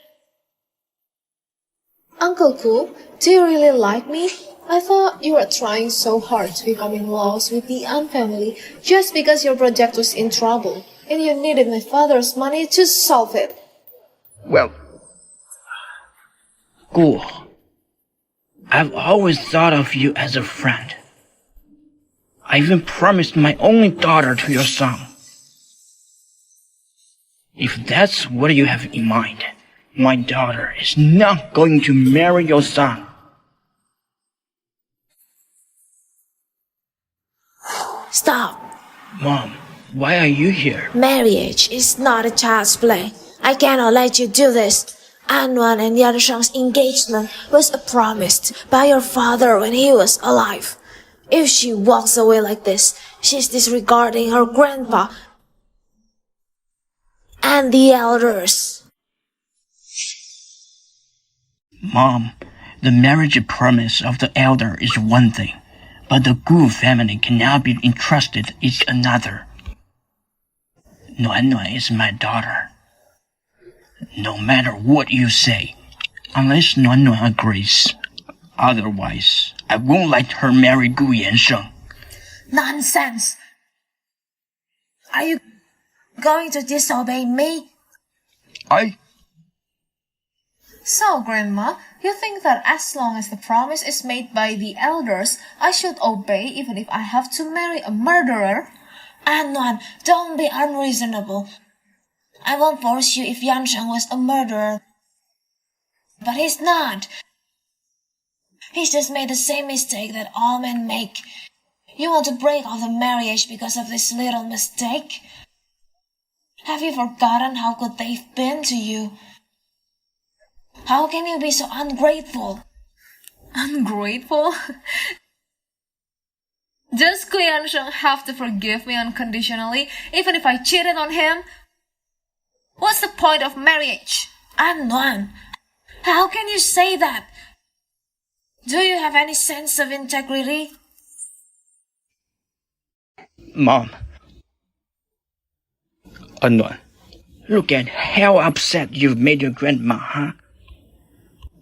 Uncle Ku, do you really like me? I thought you were trying so hard to become in laws with the An family just because your project was in trouble and you needed my father's money to solve it. Well, Gu, I've always thought of you as a friend. I even promised my only daughter to your son. If that's what you have in mind, my daughter is not going to marry your son. Stop. Mom, why are you here? Marriage is not a child's play. I cannot let you do this. Anwan and Yanshang's engagement was promised by your father when he was alive. If she walks away like this, she's disregarding her grandpa and the elders. Mom, the marriage promise of the elder is one thing, but the Gu family cannot be entrusted is another. Nuan is my daughter. No matter what you say, unless Nuan agrees. Otherwise, I won't let her marry Gu Yansheng. Nonsense! Are you going to disobey me? So, Grandma, you think that as long as the promise is made by the elders, I should obey even if I have to marry a murderer? Anwan, don't be unreasonable. I won't force you if Yansheng was a murderer. But he's not. He's just made the same mistake that all men make. You want to break off the marriage because of this little mistake? Have you forgotten how good they've been to you? How can you be so ungrateful? Ungrateful? Does Kuyanshan have to forgive me unconditionally, even if I cheated on him? What's the point of marriage? Anwan, how can you say that? Do you have any sense of integrity? Mom. Anwan, look at how upset you've made your grandma, huh?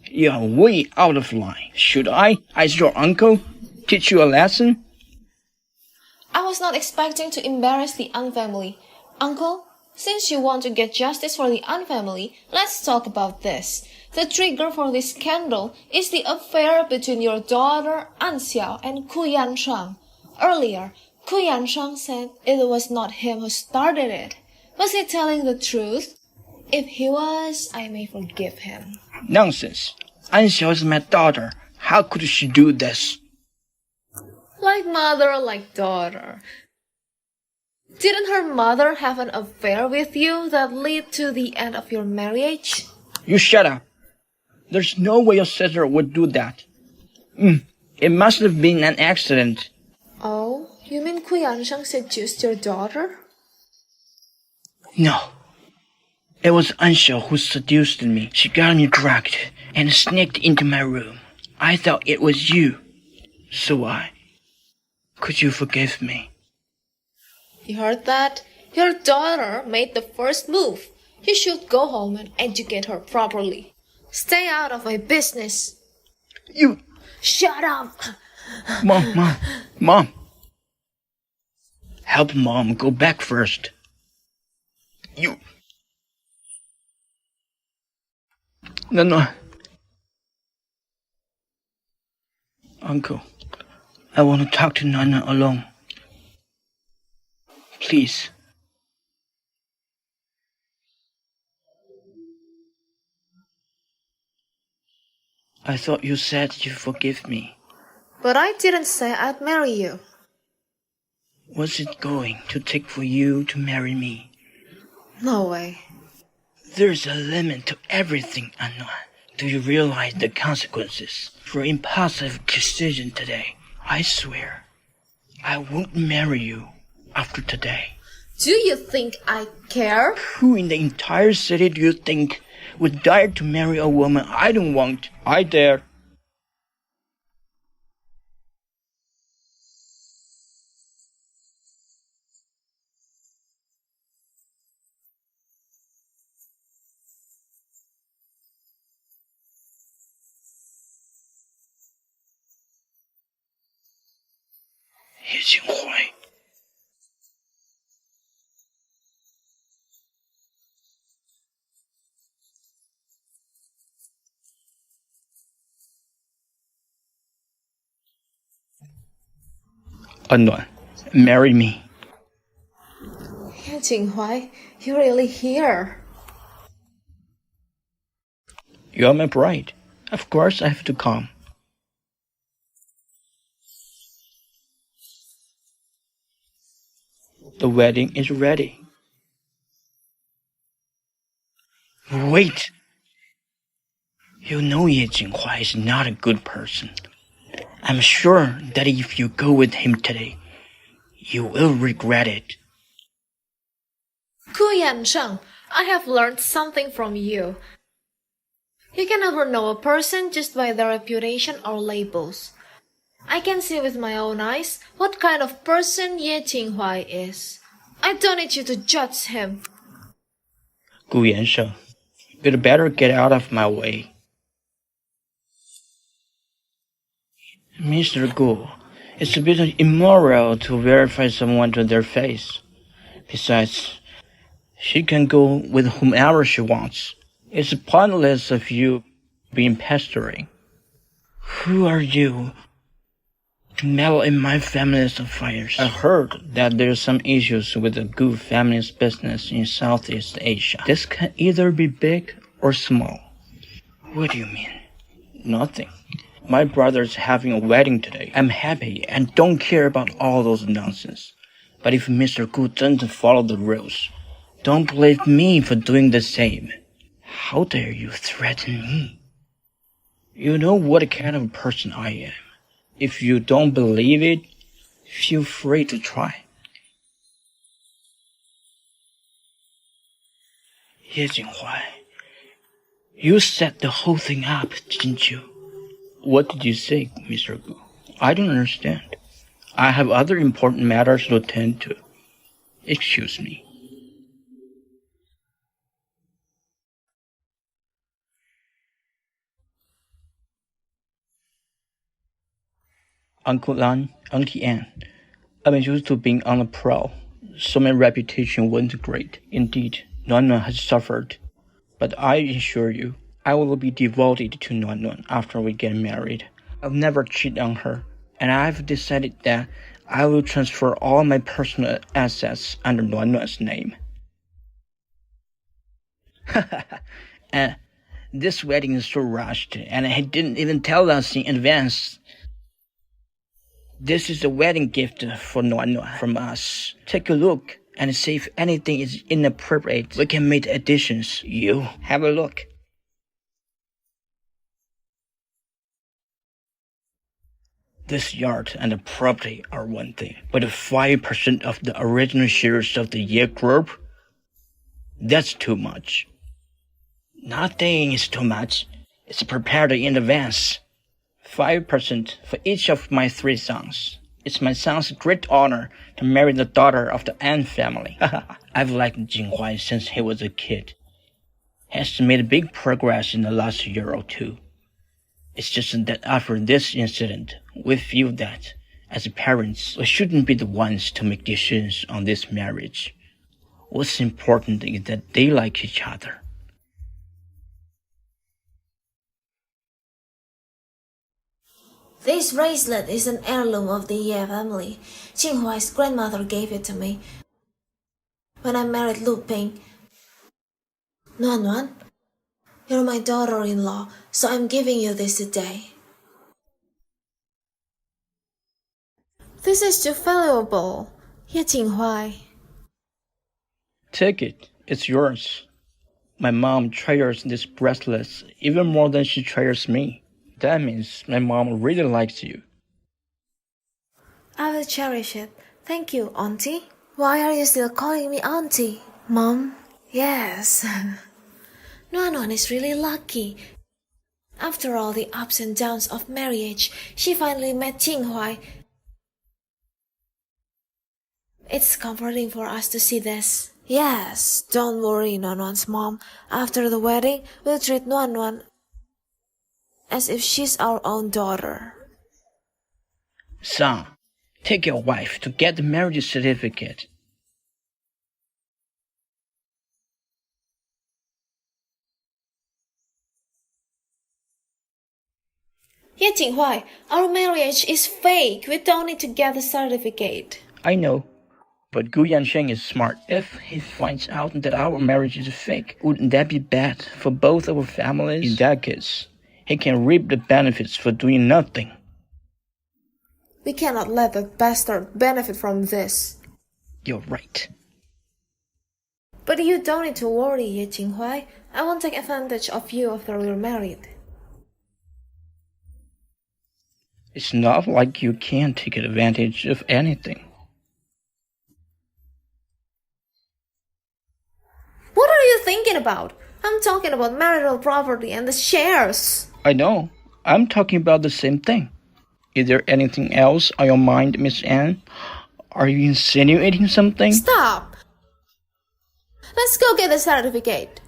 You're way out of line. Should I, as your uncle, teach you a lesson? I was not expecting to embarrass the An family. Uncle, since you want to get justice for the An family, let's talk about this. The trigger for this scandal is the affair between your daughter An Xiao and Ku Yanshang. Earlier, Ku Yanshang said it was not him who started it. Was he telling the truth? If he was, I may forgive him. Nonsense. An Xiao is my daughter. How could she do this? Like mother, like daughter. Didn't her mother have an affair with you that led to the end of your marriage? You shut up. There's no way your sister would do that. It must have been an accident. Oh, you mean Ku Yanshang seduced your daughter? No. It was An Xiao who seduced me. She got me drugged and sneaked into my room. I thought it was you. So could you forgive me? You heard that? Your daughter made the first move. You should go home and educate her properly. Stay out of my business. You... Shut up! Mom. Help Mom go back first. You... No. Uncle, I want to talk to Nana alone. Please. I thought you said you forgive me. But I didn't say I'd marry you. What's it going to take for you to marry me? No way. There's a limit to everything, Anwan. Do you realize the consequences for impulsive decision today? I swear, I won't marry you after today. Do you think I care? Who in the entire city do you think would dare to marry a woman I don't want? I dare. Ye Jinghuai. Anwan, marry me. Ye Jinghuai, you're really here. You're my bride. Of course I have to come. The wedding is ready. Wait! You know Ye Jinghuai is not a good person. I'm sure that if you go with him today, you will regret it. Ku Yanshang, I have learned something from you. You can never know a person just by their reputation or labels. I can see with my own eyes what kind of person Ye Jinghuai is. I don't need you to judge him. Gu Yansheng, you'd better get out of my way. Mr. Gu, it's a bit immoral to verify someone to their face. Besides, she can go with whomever she wants. It's pointless of you being pestering. Who are you to meddle in my family's affairs? I heard that there's some issues with the Gu family's business in Southeast Asia. This can either be big or small. What do you mean? Nothing. My brother's having a wedding today. I'm happy and don't care about all those nonsense. But if Mr. Gu doesn't follow the rules, don't blame me for doing the same. How dare you threaten me? You know what kind of person I am. If you don't believe it, Feel free to try. Ye Jinghua, you set the whole thing up, didn't you? What did you say, Mr. Gu? I don't understand. I have other important matters to attend to. Excuse me. Uncle Lan, Auntie Anne, I'm used to being on the prowl, so my reputation wasn't great. Indeed, Nuan Nuan has suffered. But I assure you, I will be devoted to Nuan Nuan after we get married. I'll never cheat on her, and I've decided that I will transfer all my personal assets under Nuan Nuan's name. And this wedding is so rushed, and he didn't even tell us in advance. This is a wedding gift for Nuan Nuan from us. Take a look and see if anything is inappropriate. We can make additions. You have a look. This yard and the property are one thing, but 5% of the original shares of the Ye Group? That's too much. Nothing is too much. It's prepared in advance. 5% for each of my 3 sons. It's my son's great honor to marry the daughter of the An family. I've liked Jinghua since he was a kid. He has made big progress in the last year or 2. It's just that after this incident, we feel that, as parents, we shouldn't be the ones to make decisions on this marriage. What's important is that they like each other. This bracelet is an heirloom of the Ye family. Jinghuai's grandmother gave it to me when I married Lu Ping. Nuan Nuan, you're my daughter-in-law, so I'm giving you this today. This is too valuable, Ye Jinghuai. Take it. It's yours. My mom treasures this bracelet even more than she treasures me. That means my mom really likes you. I will cherish it. Thank you, Auntie. Why are you still calling me Auntie? Mom? Yes. Nuan Nuan is really lucky. After all the ups and downs of marriage, she finally met Jinghuai. It's comforting for us to see this. Yes, don't worry, Nuan Nuan's mom. After the wedding, we'll treat Nuan Nuan as if she's our own daughter. Son, take your wife to get the marriage certificate. Ye Jinghuai, our marriage is fake. We don't need to get the certificate. I know, but Gu Yansheng is smart. If he finds out that our marriage is fake, wouldn't that be bad for both our families? In that case, he can reap the benefits for doing nothing. We cannot let the bastard benefit from this. You're right. But you don't need to worry, Ye Jinghuai. I won't take advantage of you after we're married. It's not like you can't take advantage of anything. What are you thinking about? I'm talking about marital property and the shares. I know. I'm talking about the same thing. Is there anything else on your mind, Miss Anne? Are you insinuating something? Stop! Let's go get the certificate.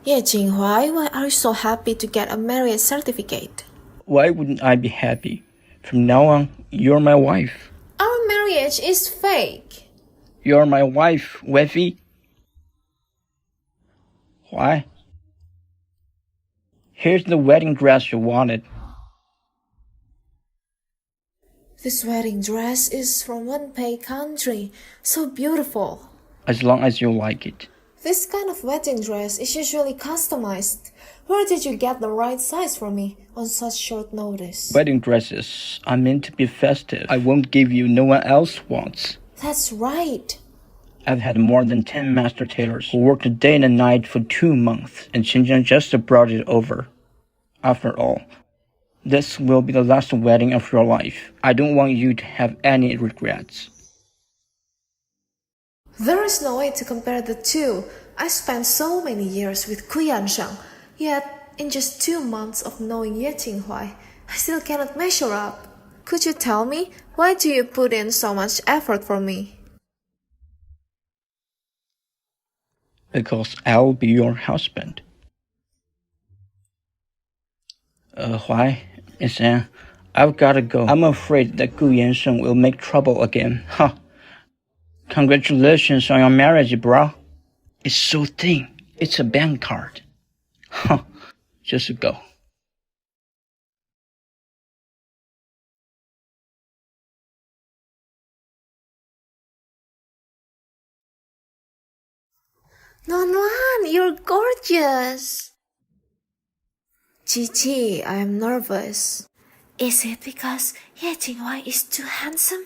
Ye Jinghuai, why are you so happy to get a marriage certificate? Why wouldn't I be happy? From now on, you're my wife. Our marriage is fake. You're my wife, wifey. Why? Here's the wedding dress you wanted. This wedding dress is from Wenpei country. So beautiful. As long as you like it. This kind of wedding dress is usually customized. Where did you get the right size for me on such short notice? Wedding dresses are meant to be festive. I won't give you no one else wants. That's right. I've had more than 10 master tailors who worked day and night for 2 months, and Xinjiang just brought it over. After all, this will be the last wedding of your life. I don't want you to have any regrets. There is no way to compare the two. I spent so many years with Kuyanshang, yet in just 2 months of knowing Ye Qinghuai, I still cannot measure up. Could you tell me, why do you put in so much effort for me? Because I'll be your husband. Why, Miss Anne? I've gotta go. I'm afraid that Gu Yansheng will make trouble again. Huh. Congratulations on your marriage, bro. It's so thin. It's a bank card. Huh. Just go. Nonwan, you're gorgeous. Gigi, I'm nervous. Is it because Ye Qinghuai is too handsome?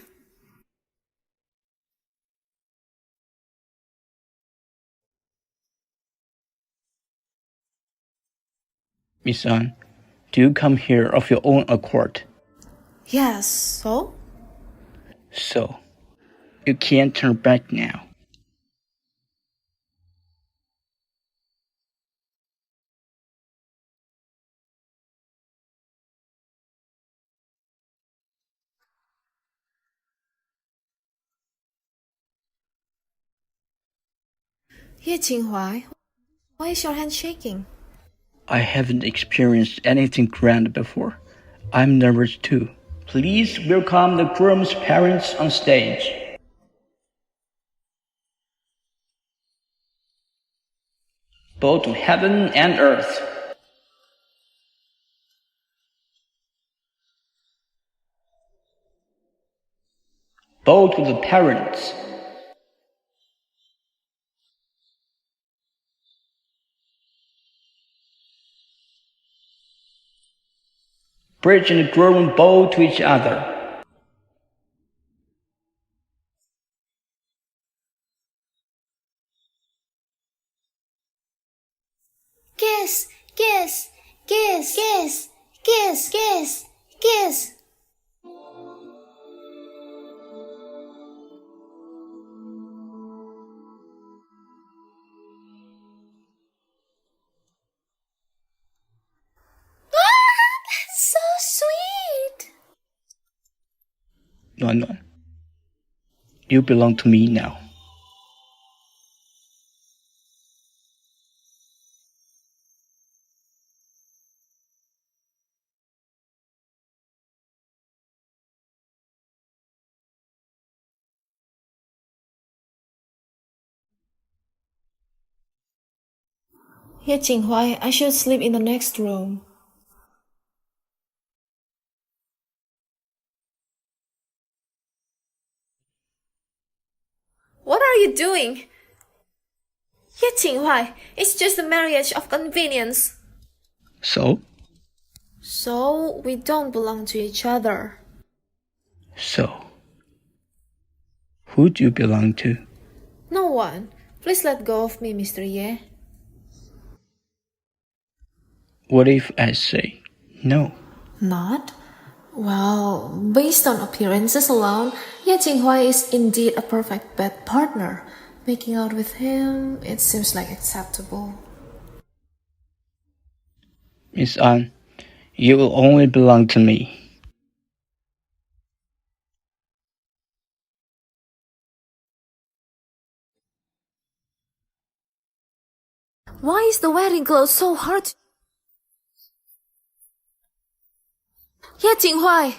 Miss An, do you come here of your own accord? Yes, so? So, you can't turn back now. Ye Qinghuai, why is your hand shaking? I haven't experienced anything grand before. I'm nervous too. Please welcome the groom's parents on stage. Bow to heaven and earth. Bow to the parents. Bridge and groom bow to each other. Kiss, kiss, kiss, kiss, kiss, kiss, kiss. That's so sweet. No. You belong to me now. Ye Qinghuai, I should sleep in the next room. What are you doing? Ye Qinghuai, it's just a marriage of convenience. So? So, we don't belong to each other. So? Who do you belong to? No one. Please let go of me, Mr. Ye. What if I say no? Not? Well, based on appearances alone, Ye Qinghuai is indeed a perfect bed partner. Making out with him, it seems like acceptable. Miss An, you will only belong to me. Why is the wedding clothes so hard? Ye Qinghuai,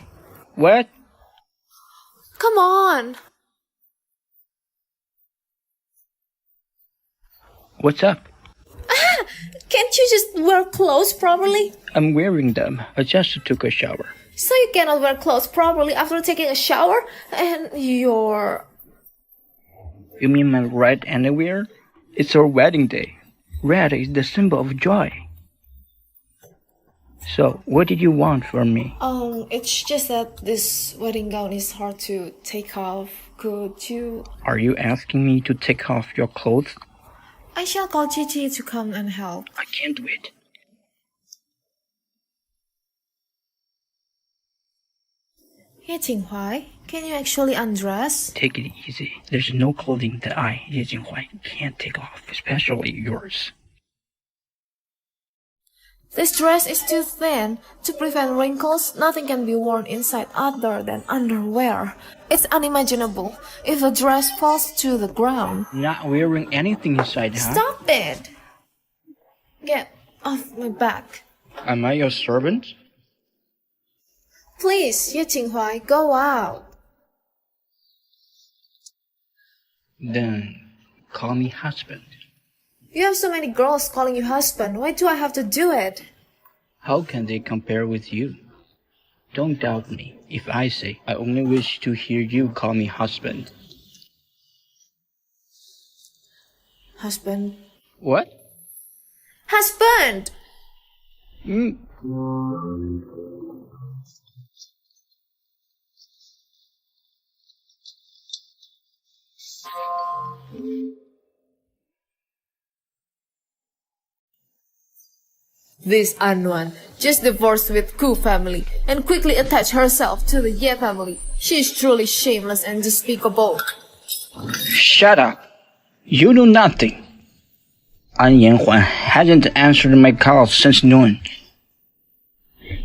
What? come on. What's up? Can't you just wear clothes properly? I'm wearing them. I just took a shower. So you cannot wear clothes properly after taking a shower? And you're... You mean my red underwear? It's our wedding day. Red is the symbol of joy. So, what did you want from me? It's just that this wedding gown is hard to take off. Could you... Are you asking me to take off your clothes? I shall call Gigi to come and help. I can't wait. Ye Qinghuai, can you actually undress? Take it easy. There's no clothing that I, Ye Jinghuai, can't take off, especially yours. This dress is too thin. To prevent wrinkles, nothing can be worn inside other than underwear. It's unimaginable if a dress falls to the ground. Not wearing anything inside, huh? Stop it! Get off my back. Am I your servant? Please, Ye Qinghuai, go out. Then call me husband. You have so many girls calling you husband. Why do I have to do it? How can they compare with you? Don't doubt me if I say I only wish to hear you call me husband. Husband. What? Husband! This Anwan just divorced with Ku family and quickly attached herself to the Ye family. She is truly shameless and despicable. Shut up. You know nothing. An Yanhuan hasn't answered my call since noon.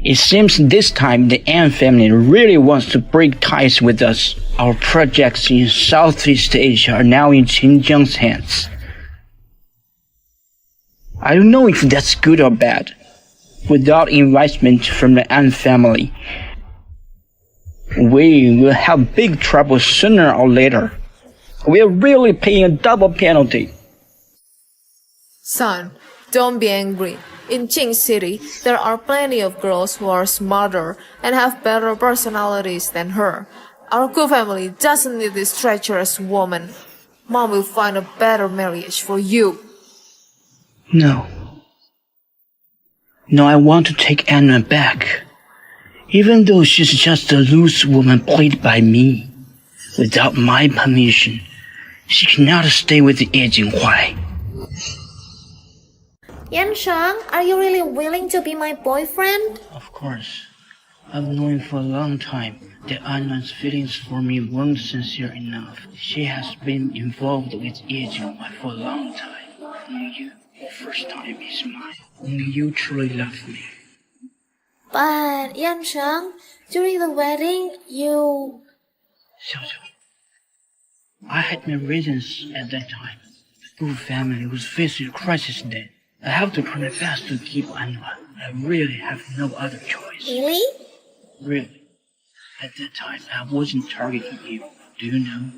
It seems this time the An family really wants to break ties with us. Our projects in Southeast Asia are now in Xinjiang's hands. I don't know if that's good or bad. Without investment from the An family, we will have big trouble sooner or later. We are really paying a double penalty. Son, don't be angry. In Qing City, there are plenty of girls who are smarter and have better personalities than her. Our Ku family doesn't need this treacherous woman. Mom will find a better marriage for you. No, I want to take Anna back. Even though she's just a loose woman played by me. Without my permission, she cannot stay with Ye Jinghuai. Yanshang, are you really willing to be my boyfriend? Of course. I've known for a long time that Anna's feelings for me weren't sincere enough. She has been involved with Ye Jinghuai for a long time. Only you, the first time is mine. Only you truly love me. But, Yanshang, during the wedding, you... Xiaoxiao, I had my reasons at that time. The Gu family was facing a crisis then. I have to try my best to keep Anna. I really have no other choice. Really? Really. At that time, I wasn't targeting you. Do you know?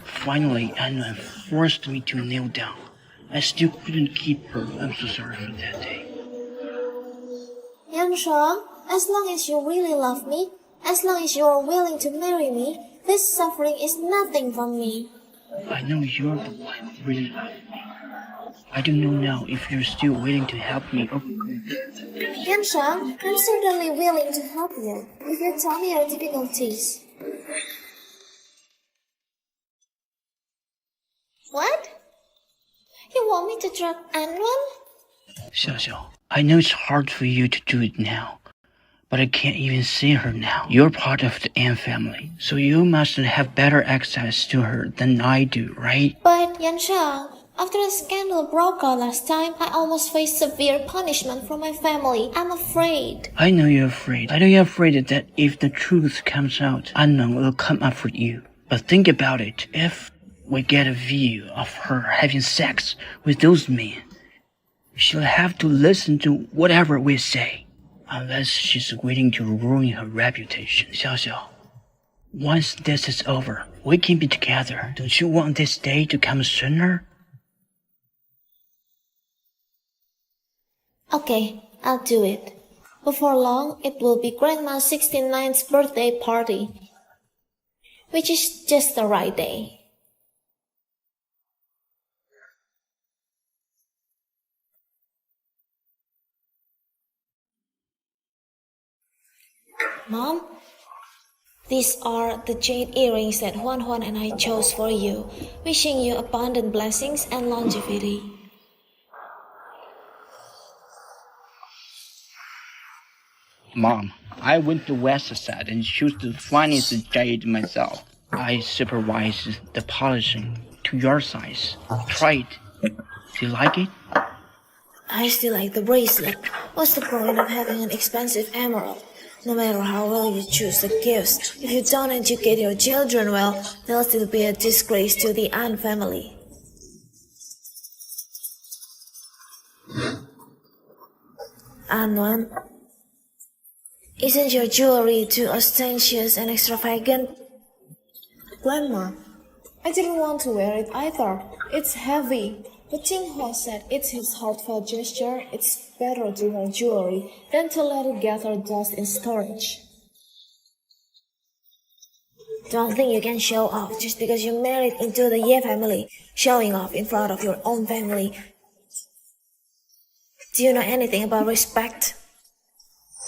Finally, Anna forced me to kneel down. I still couldn't keep her. I'm so sorry for that day. Yanshang, as long as you really love me, as long as you are willing to marry me, this suffering is nothing for me. I know you're the one who really loves me. I don't know now if you're still willing to help me overcome that. Yanshang, I'm certainly willing to help you if you tell me your difficulties. What? You want me to drug Anwan? Xiaoxiao, I know it's hard for you to do it now, but I can't even see her now. You're part of the An family, so you must have better access to her than I do, right? But, Yanshang, after the scandal broke out last time, I almost faced severe punishment from my family. I'm afraid. I know you're afraid. I know you're afraid that if the truth comes out, Anna will come after you. But think about it. If we get a view of her having sex with those men, she'll have to listen to whatever we say, unless she's willing to ruin her reputation. Xiaoxiao, once this is over, we can be together. Don't you want this day to come sooner? Okay, I'll do it. Before long, it will be Grandma's 69th birthday party, which is just the right day. Mom, these are the jade earrings that Huan Huan and I chose for you, wishing you abundant blessings and longevity. Mom, I went to West Side and chose the finest jade myself. I supervised the polishing to your size. Try it. Do you like it? I still like the bracelet. What's the point of having an expensive emerald? No matter how well you choose the gifts, if you don't educate your children well, they'll still be a disgrace to the An family. Anwan, isn't your jewelry too ostentatious and extravagant? Grandma, I didn't want to wear it either. It's heavy. But Jinghua said it's his heartfelt gesture. It's better to wear jewelry than to let it gather dust in storage. Don't think you can show off just because you married into the Ye family. Showing off in front of your own family. Do you know anything about respect?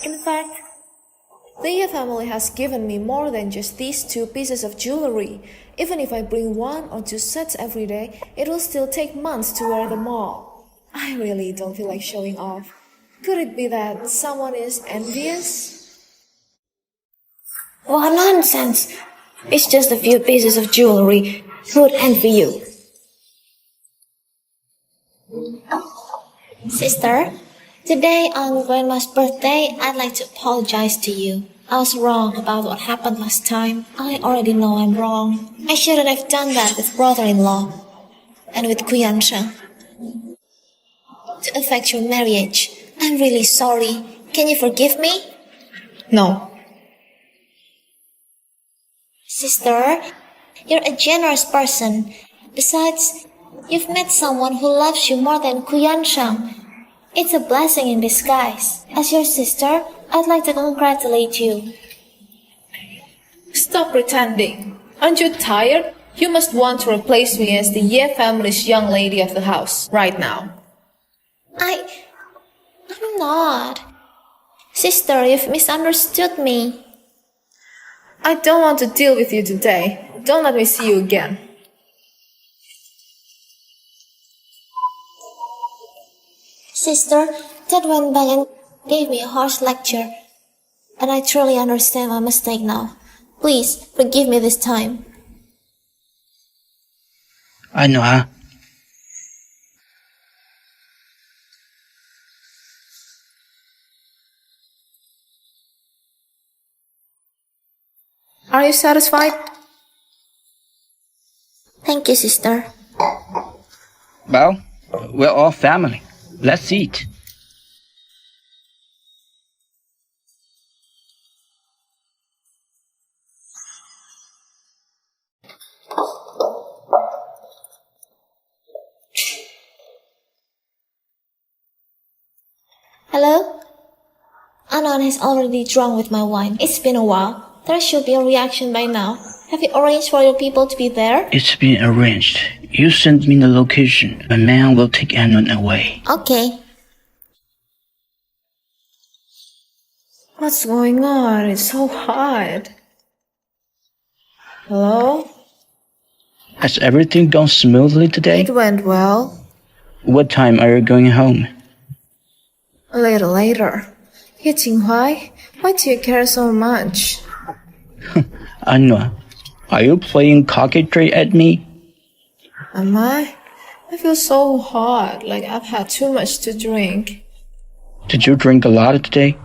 In fact, the Ye family has given me more than just these 2 pieces of jewelry. Even if I bring 1 or 2 sets every day, it will still take months to wear them all. I really don't feel like showing off. Could it be that someone is envious? What nonsense! It's just a few pieces of jewelry. Who'd envy you? Sister, today on Grandma's birthday, I'd like to apologize to you. I was wrong about what happened last time. I already know I'm wrong. I shouldn't have done that with brother-in-law and with Kuyansha to affect your marriage. I'm really sorry. Can you forgive me? No. Sister, you're a generous person. Besides, you've met someone who loves you more than Kuyansha. It's a blessing in disguise. As your sister, I'd like to congratulate you. Stop pretending. Aren't you tired? You must want to replace me as the Ye family's young lady of the house, right now. I'm not. Sister, you've misunderstood me. I don't want to deal with you today. Don't let me see you again. Sister, Dad went back and gave me a harsh lecture. And I truly understand my mistake now. Please, forgive me this time. I know, huh? Are you satisfied? Thank you, sister. Well, we're all family. Let's eat. Hello? Anon has already drunk with my wine. It's been a while. There should be a reaction by now. Have you arranged for your people to be there? It's been arranged. You send me the location. A man will take Anon away. Okay. What's going on? It's so hot. Hello? Has everything gone smoothly today? It went well. What time are you going home? A little later. Ye Qinghuai, why do you care so much? Anua, are you playing coquetry at me? Am I? I feel so hot, like I've had too much to drink. Did you drink a lot today?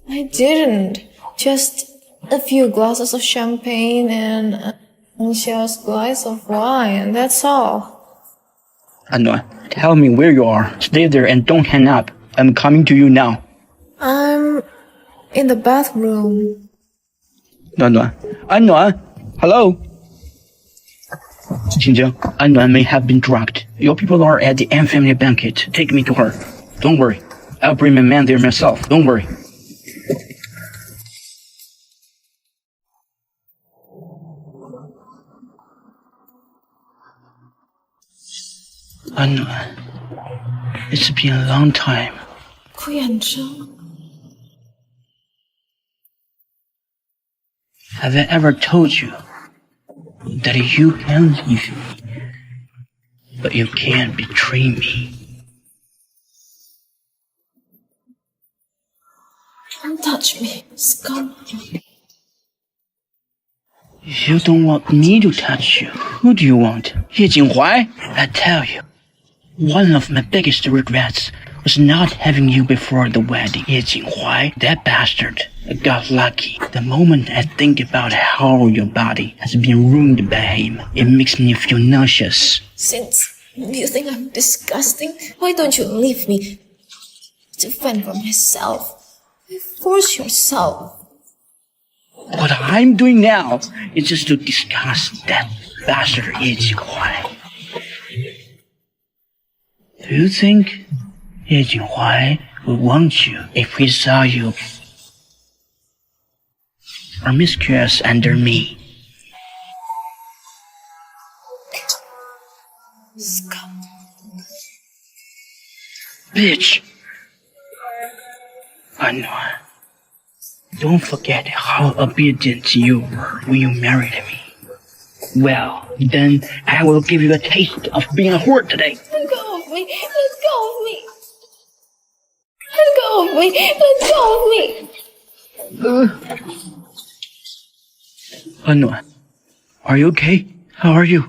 I didn't. Just a few glasses of champagne and just a glass of wine, that's all. Anua, tell me where you are. Stay there and don't hang up. I'm coming to you now. I'm in the bathroom. Anua, Anua, hello? Xinjiang, Anua may have been drugged. Your people are at the An family banquet. Take me to her. Don't worry. I'll bring my man there myself. Don't worry. Anua, it's been a long time. Have I ever told you that you can leave me, but you can't betray me? touch me, scum. You don't want me to touch you. Who do you want? Ye Jinghuai? I tell you, one of my biggest regrets was not having you before the wedding. Ye Jinghuai, that bastard, got lucky. The moment I think about how your body has been ruined by him, it makes me feel nauseous. Since you think I'm disgusting, why don't you leave me to fend for myself? Force yourself. What I'm doing now is just to discuss that bastard Ye Jinghuai. Do you think Ye Jinghuai would want you if he saw you promiscuous under me? Scum. Bitch! I know. Don't forget how obedient you were when you married me. Well, then I will give you a taste of being a whore today. Let go of me. Let go of me. Let go of me. Let go of me. Anua, are you okay? How are you?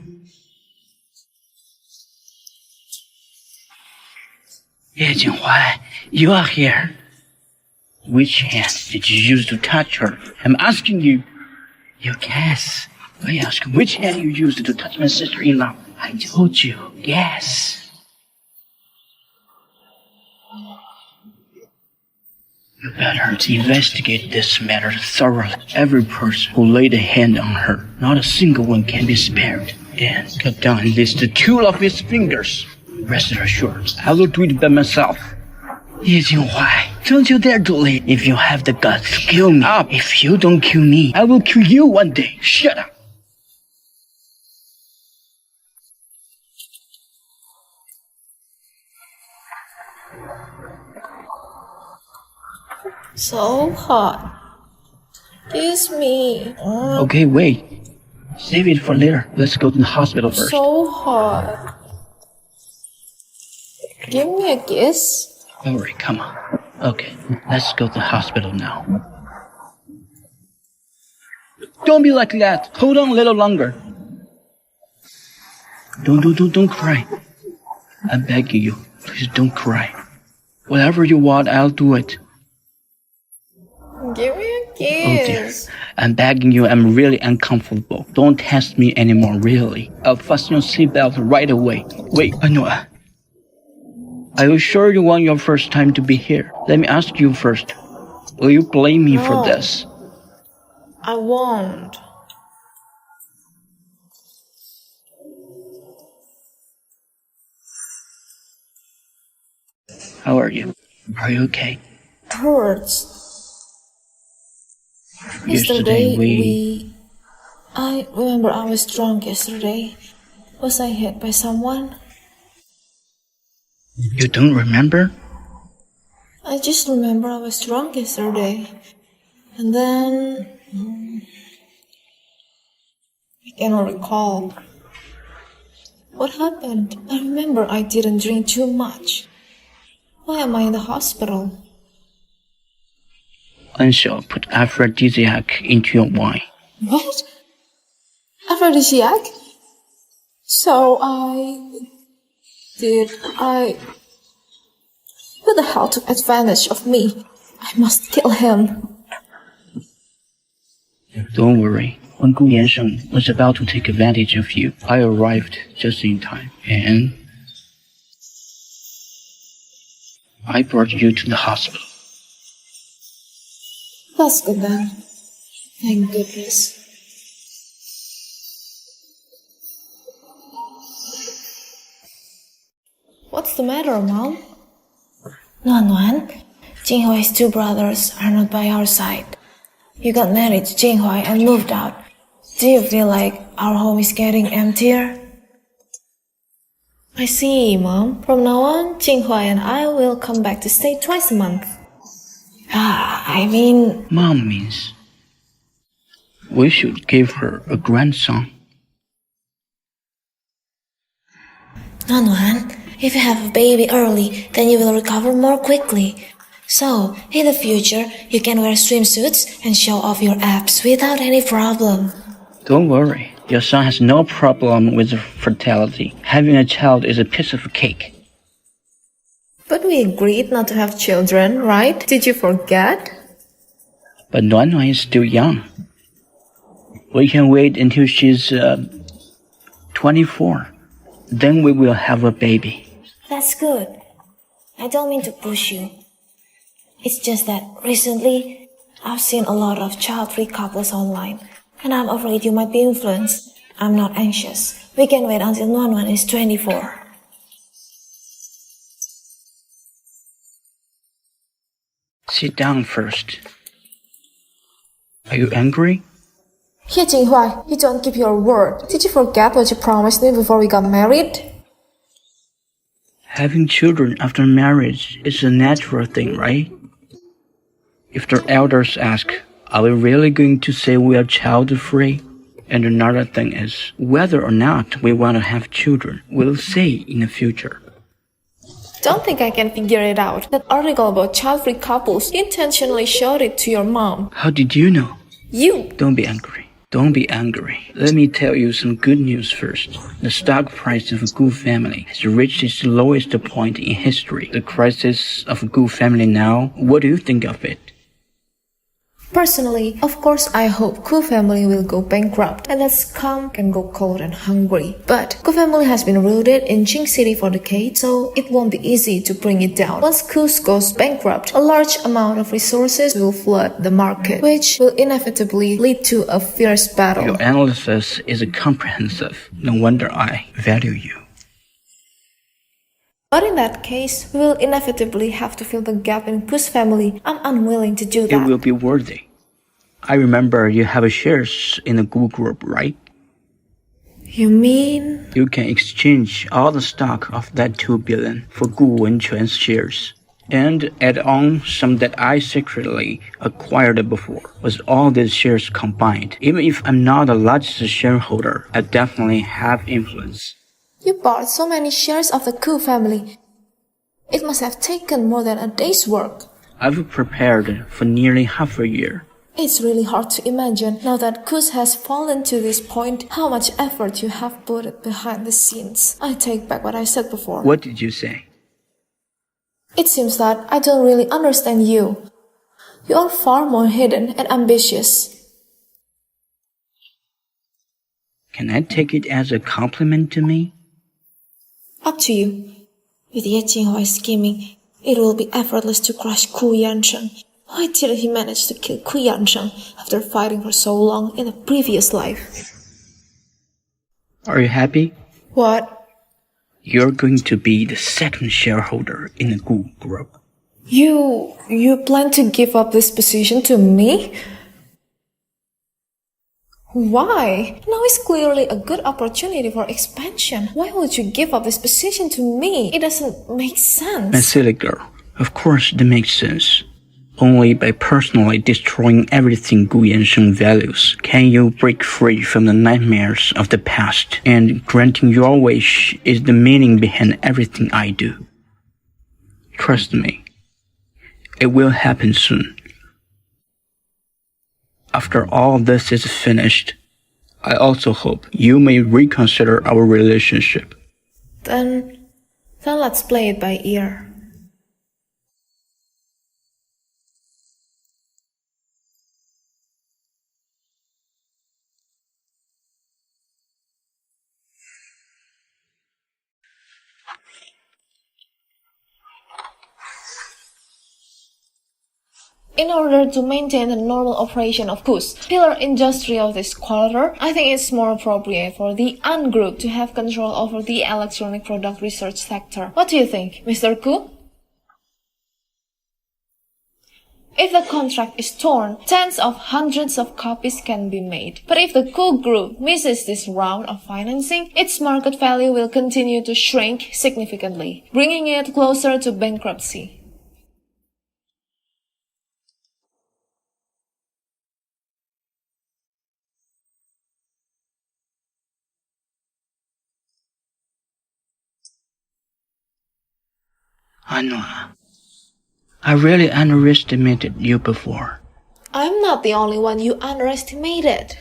Ye Jinghuai, you are here. Which hand did you use to touch her? I'm asking you. You guess. I ask which hand you used to touch my sister-in-law. I told you, guess. You better investigate this matter thoroughly. Every person who laid a hand on her, not a single one can be spared. And cut down at least 2 of his fingers. Rest assured, I will do it by myself. Ye Jinghuai, don't you dare to leave. If you have the guts, kill me. If you don't kill me, I will kill you one day. Shut up. So hot. Kiss me. Okay, wait. Save it for later. Let's go to the hospital first. So hot. Give me a kiss. Alright, come on. Okay, let's go to the hospital now. Don't be like that. Hold on a little longer. Don't cry. I'm begging you. Please don't cry. Whatever you want, I'll do it. Give me a Oh dear. kiss. I'm begging you, I'm really uncomfortable. Don't test me anymore, really. I'll fasten your seatbelt right away. Wait, Anua. Are you sure you want your first time to be here? Let me ask you first. Will you blame me for this? I won't. How are you? Are you okay? Hurts. Yesterday I remember I was drunk yesterday. Was I hit by someone? You don't remember? I just remember I was drunk yesterday. And then I cannot recall. What happened? I remember I didn't drink too much. Why am I in the hospital? Unshell put aphrodisiac into your wine. What? Aphrodisiac? So Who the hell took advantage of me? I must kill him. Don't worry. When Gu Yansheng was about to take advantage of you, I arrived just in time, and I brought you to the hospital. That's good then. Thank goodness. What's the matter, Mom? Nuan, Jinghui's 2 brothers are not by our side. You got married to Jinghui and moved out. Do you feel like our home is getting emptier? I see, Mom. From now on, Jinghui and I will come back to stay twice a month. I mean... Mom means we should give her a grandson. Nuan, if you have a baby early, then you will recover more quickly. So, in the future, you can wear swimsuits and show off your abs without any problem. Don't worry, your son has no problem with fertility. Having a child is a piece of cake. But we agreed not to have children, right? Did you forget? But Nuan is still young. We can wait until she's 24. Then we will have a baby. That's good. I don't mean to push you. It's just that recently, I've seen a lot of child-free couples online, and I'm afraid you might be influenced. I'm not anxious. We can wait until Nuan is 24. Sit down first. Are you angry? Ye Jinghuai, you don't keep your word. Did you forget what you promised me before we got married? Having children after marriage is a natural thing, right? If the elders ask, are we really going to say we are child-free? And another thing is, whether or not we want to have children, we'll say in the future. Don't think I can figure it out. That article about child-free couples, you intentionally showed it to your mom. How did you know? You! Don't be angry. Don't be angry. Let me tell you some good news first. The stock price of a Gu family has reached its lowest point in history. The crisis of a Gu family now, what do you think of it? Personally, of course I hope Ku family will go bankrupt and that scum can go cold and hungry. But Ku family has been rooted in Qing City for decades, so it won't be easy to bring it down. Once Ku goes bankrupt, a large amount of resources will flood the market, which will inevitably lead to a fierce battle. Your analysis is comprehensive. No wonder I value you. But in that case, we will inevitably have to fill the gap in Ku's family. I'm unwilling to do that. It will be worthy. I remember you have shares in the Gu group, right? You mean? You can exchange all the stock of that 2 billion for Gu Wenquan's shares. And add on some that I secretly acquired before. With all these shares combined, even if I'm not the largest shareholder, I definitely have influence. You bought so many shares of the Ku family. It must have taken more than a day's work. I've prepared for nearly half a year. It's really hard to imagine, now that Kus has fallen to this point, how much effort you have put behind the scenes. I take back what I said before. What did you say? It seems that I don't really understand you. You are far more hidden and ambitious. Can I take it as a compliment to me? Up to you. With Ye Jinghuai scheming, it will be effortless to crush Ku Yansheng. Why didn't he manage to kill Ku Yansheng after fighting for so long in a previous life? Are you happy? What? You're going to be the second shareholder in the Gu group. You plan to give up this position to me? Why? Now is clearly a good opportunity for expansion. Why would you give up this position to me? It doesn't make sense. My silly girl, of course it makes sense. Only by personally destroying everything Gu Yansheng values can you break free from the nightmares of the past, and granting your wish is the meaning behind everything I do. Trust me, it will happen soon. After all this is finished, I also hope you may reconsider our relationship. Then let's play it by ear. In order to maintain the normal operation of Ku's pillar industry of this quarter, I think it's more appropriate for the An Group to have control over the electronic product research sector. What do you think, Mr. Ku? If the contract is torn, tens of hundreds of copies can be made. But if the Ku Group misses this round of financing, its market value will continue to shrink significantly, bringing it closer to bankruptcy. Anna, I really underestimated you before. I'm not the only one you underestimated.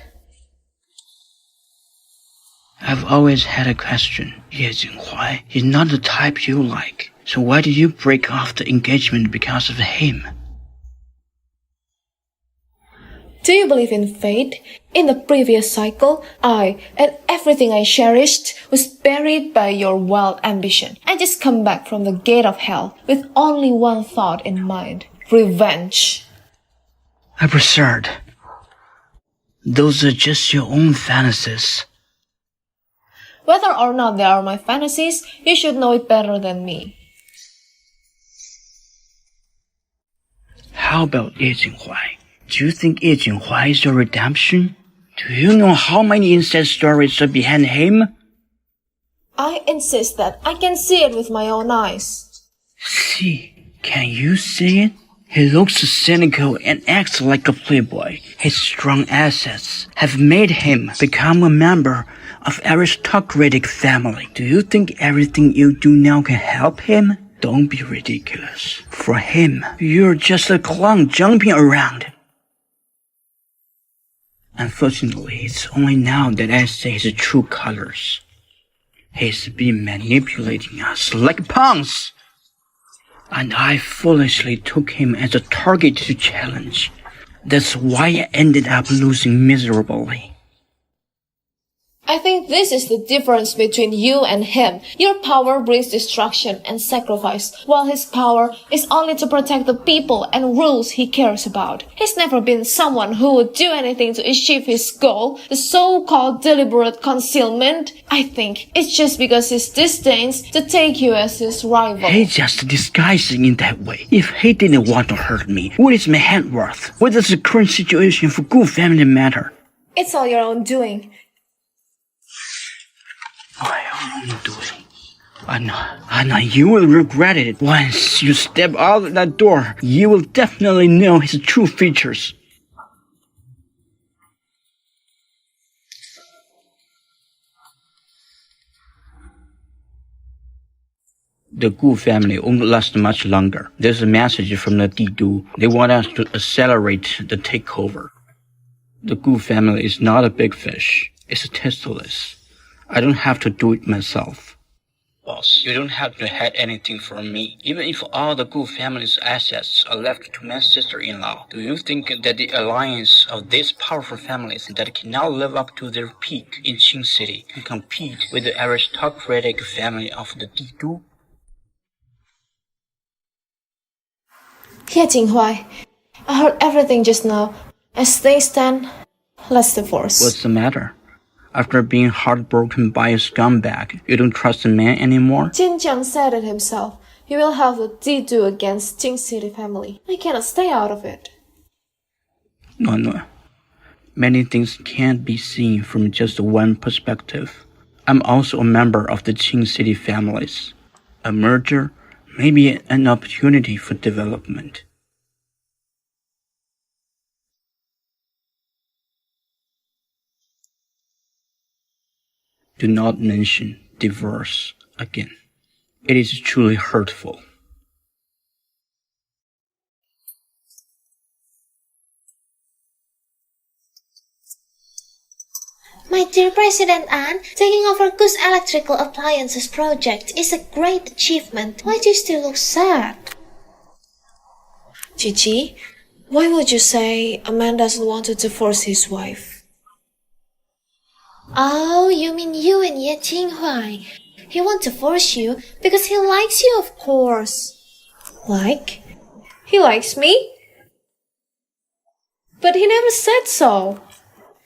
I've always had a question. Ye Jinghuai is not the type you like. So why did you break off the engagement because of him? Do you believe in fate? In the previous cycle, I and everything I cherished was buried by your wild ambition. I just come back from the gate of hell with only one thought in mind: revenge. Absurd. Those are just your own fantasies. Whether or not they are my fantasies, you should know it better than me. How about Ye Jinghuai? Do you think Ye Jinghuai is your redemption? Do you know how many incest stories are behind him? I insist that I can see it with my own eyes. See, can you see it? He looks cynical and acts like a playboy. His strong assets have made him become a member of aristocratic family. Do you think everything you do now can help him? Don't be ridiculous. For him, you're just a clown jumping around. Unfortunately, it's only now that I see his true colors. He's been manipulating us like pawns. And I foolishly took him as a target to challenge. That's why I ended up losing miserably. I think this is the difference between you and him. Your power brings destruction and sacrifice, while his power is only to protect the people and rules he cares about. He's never been someone who would do anything to achieve his goal, the so-called deliberate concealment. I think it's just because he disdains to take you as his rival. He's just disguising in that way. If he didn't want to hurt me, what is my hand worth? What does the current situation for good family matter? It's all your own doing. My own doing. Anna, you will regret it. Once you step out of that door, you will definitely know his true features. The Gu family won't last much longer. There's a message from the Didu. They want us to accelerate the takeover. The Gu family is not a big fish. It's tasteless. I don't have to do it myself. Boss, you don't have to hide anything from me. Even if all the Gu family's assets are left to my sister-in-law, do you think that the alliance of these powerful families that can now live up to their peak in Qing City can compete with the aristocratic family of the Didu? Ye Jinghuai, I heard everything just now. As things stand, let's divorce. What's the matter? After being heartbroken by a scumbag, you don't trust a man anymore? Jin Jiang said it himself. He will have the Didu against Qing City family. I cannot stay out of it. No. Many things can't be seen from just one perspective. I'm also a member of the Qing City families. A merger may be an opportunity for development. Do not mention divorce again. It is truly hurtful. My dear President Anne, taking over Goose Electrical Appliances project is a great achievement. Why do you still look sad? Gigi, why would you say a man doesn't want to divorce his wife? Oh, you mean you and Ye Jinghuai. He won't divorce you because he likes you, of course. Like? He likes me? But he never said so.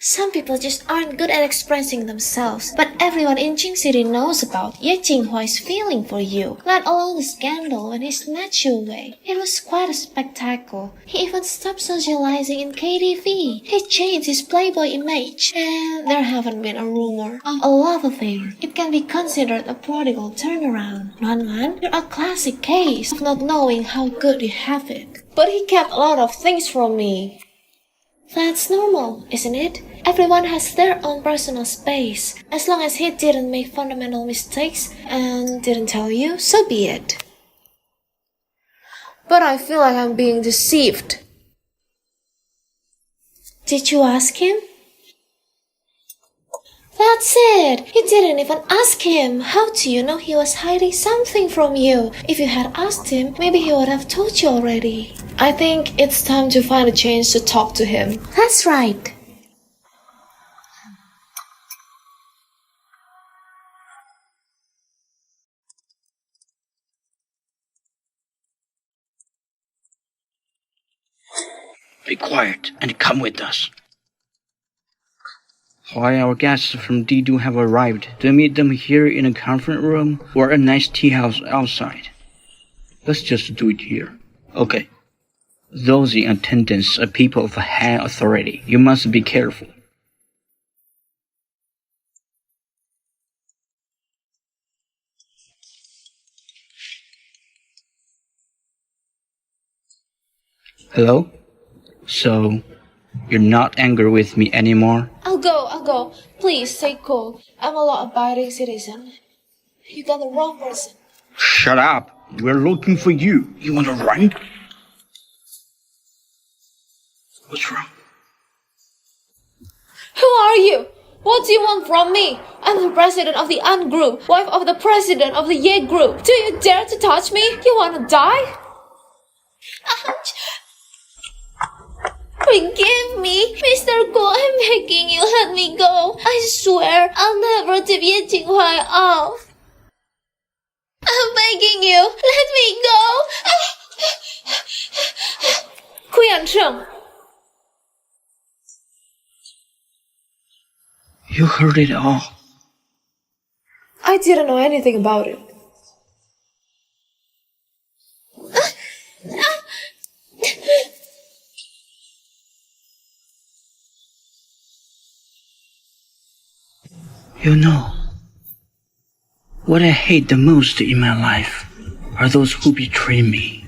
Some people just aren't good at expressing themselves, but everyone in Qing City knows about Ye Jinghuai's feeling for you, let alone the scandal when he snatched you away. It was quite a spectacle. He even stopped socializing in KTV. He changed his playboy image, and there haven't been a rumor of a love affair. It can be considered a prodigal turnaround. Nuan, you're a classic case of not knowing how good you have it. But he kept a lot of things from me. That's normal, isn't it? Everyone has their own personal space. As long as he didn't make fundamental mistakes and didn't tell you, so be it. but I feel like I'm being deceived. Did you ask him? That's it! You didn't even ask him! How do you know he was hiding something from you? If you had asked him, maybe he would have told you already. I think it's time to find a chance to talk to him. That's right. Be quiet and come with us. Why our guests from D2 have arrived, do we meet them here in a conference room or a nice tea house outside? Let's just do it here. Okay. Those in attendance are people of high authority. You must be careful. Hello? So, you're not angry with me anymore? I'll go. Please, stay cool. I'm a law-abiding citizen. You got the wrong person. Shut up! We're looking for you. You wanna run? What's wrong? Who are you? What do you want from me? I'm the president of the An group, wife of the president of the Ye group. Do you dare to touch me? You wanna die? Ouch! Forgive me, Mr. Guo, I'm begging you, let me go. I swear I'll never tip Ye Jinghuai off. I'm begging you, let me go. Kuyan-sheng, You heard it all. I didn't know anything about it. You know, what I hate the most in my life are those who betray me.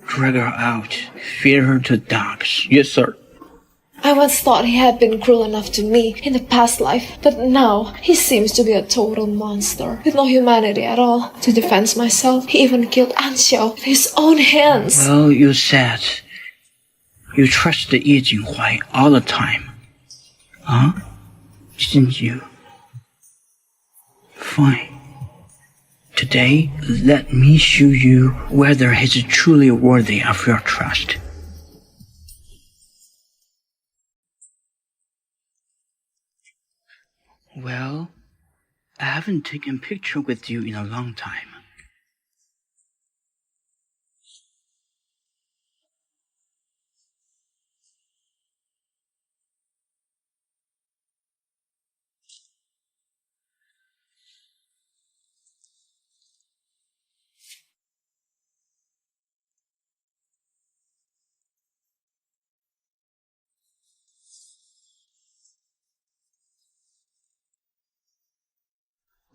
Drag her out, feed her to dogs. Yes, sir. I once thought he had been cruel enough to me in the past life, but now he seems to be a total monster, with no humanity at all. To defend myself, he even killed Anxiao with his own hands. Well, you said you trusted Ye Jinghuai all the time. Huh? Didn't you? Fine. Today, let me show you whether he's truly worthy of your trust. Well, I haven't taken a picture with you in a long time.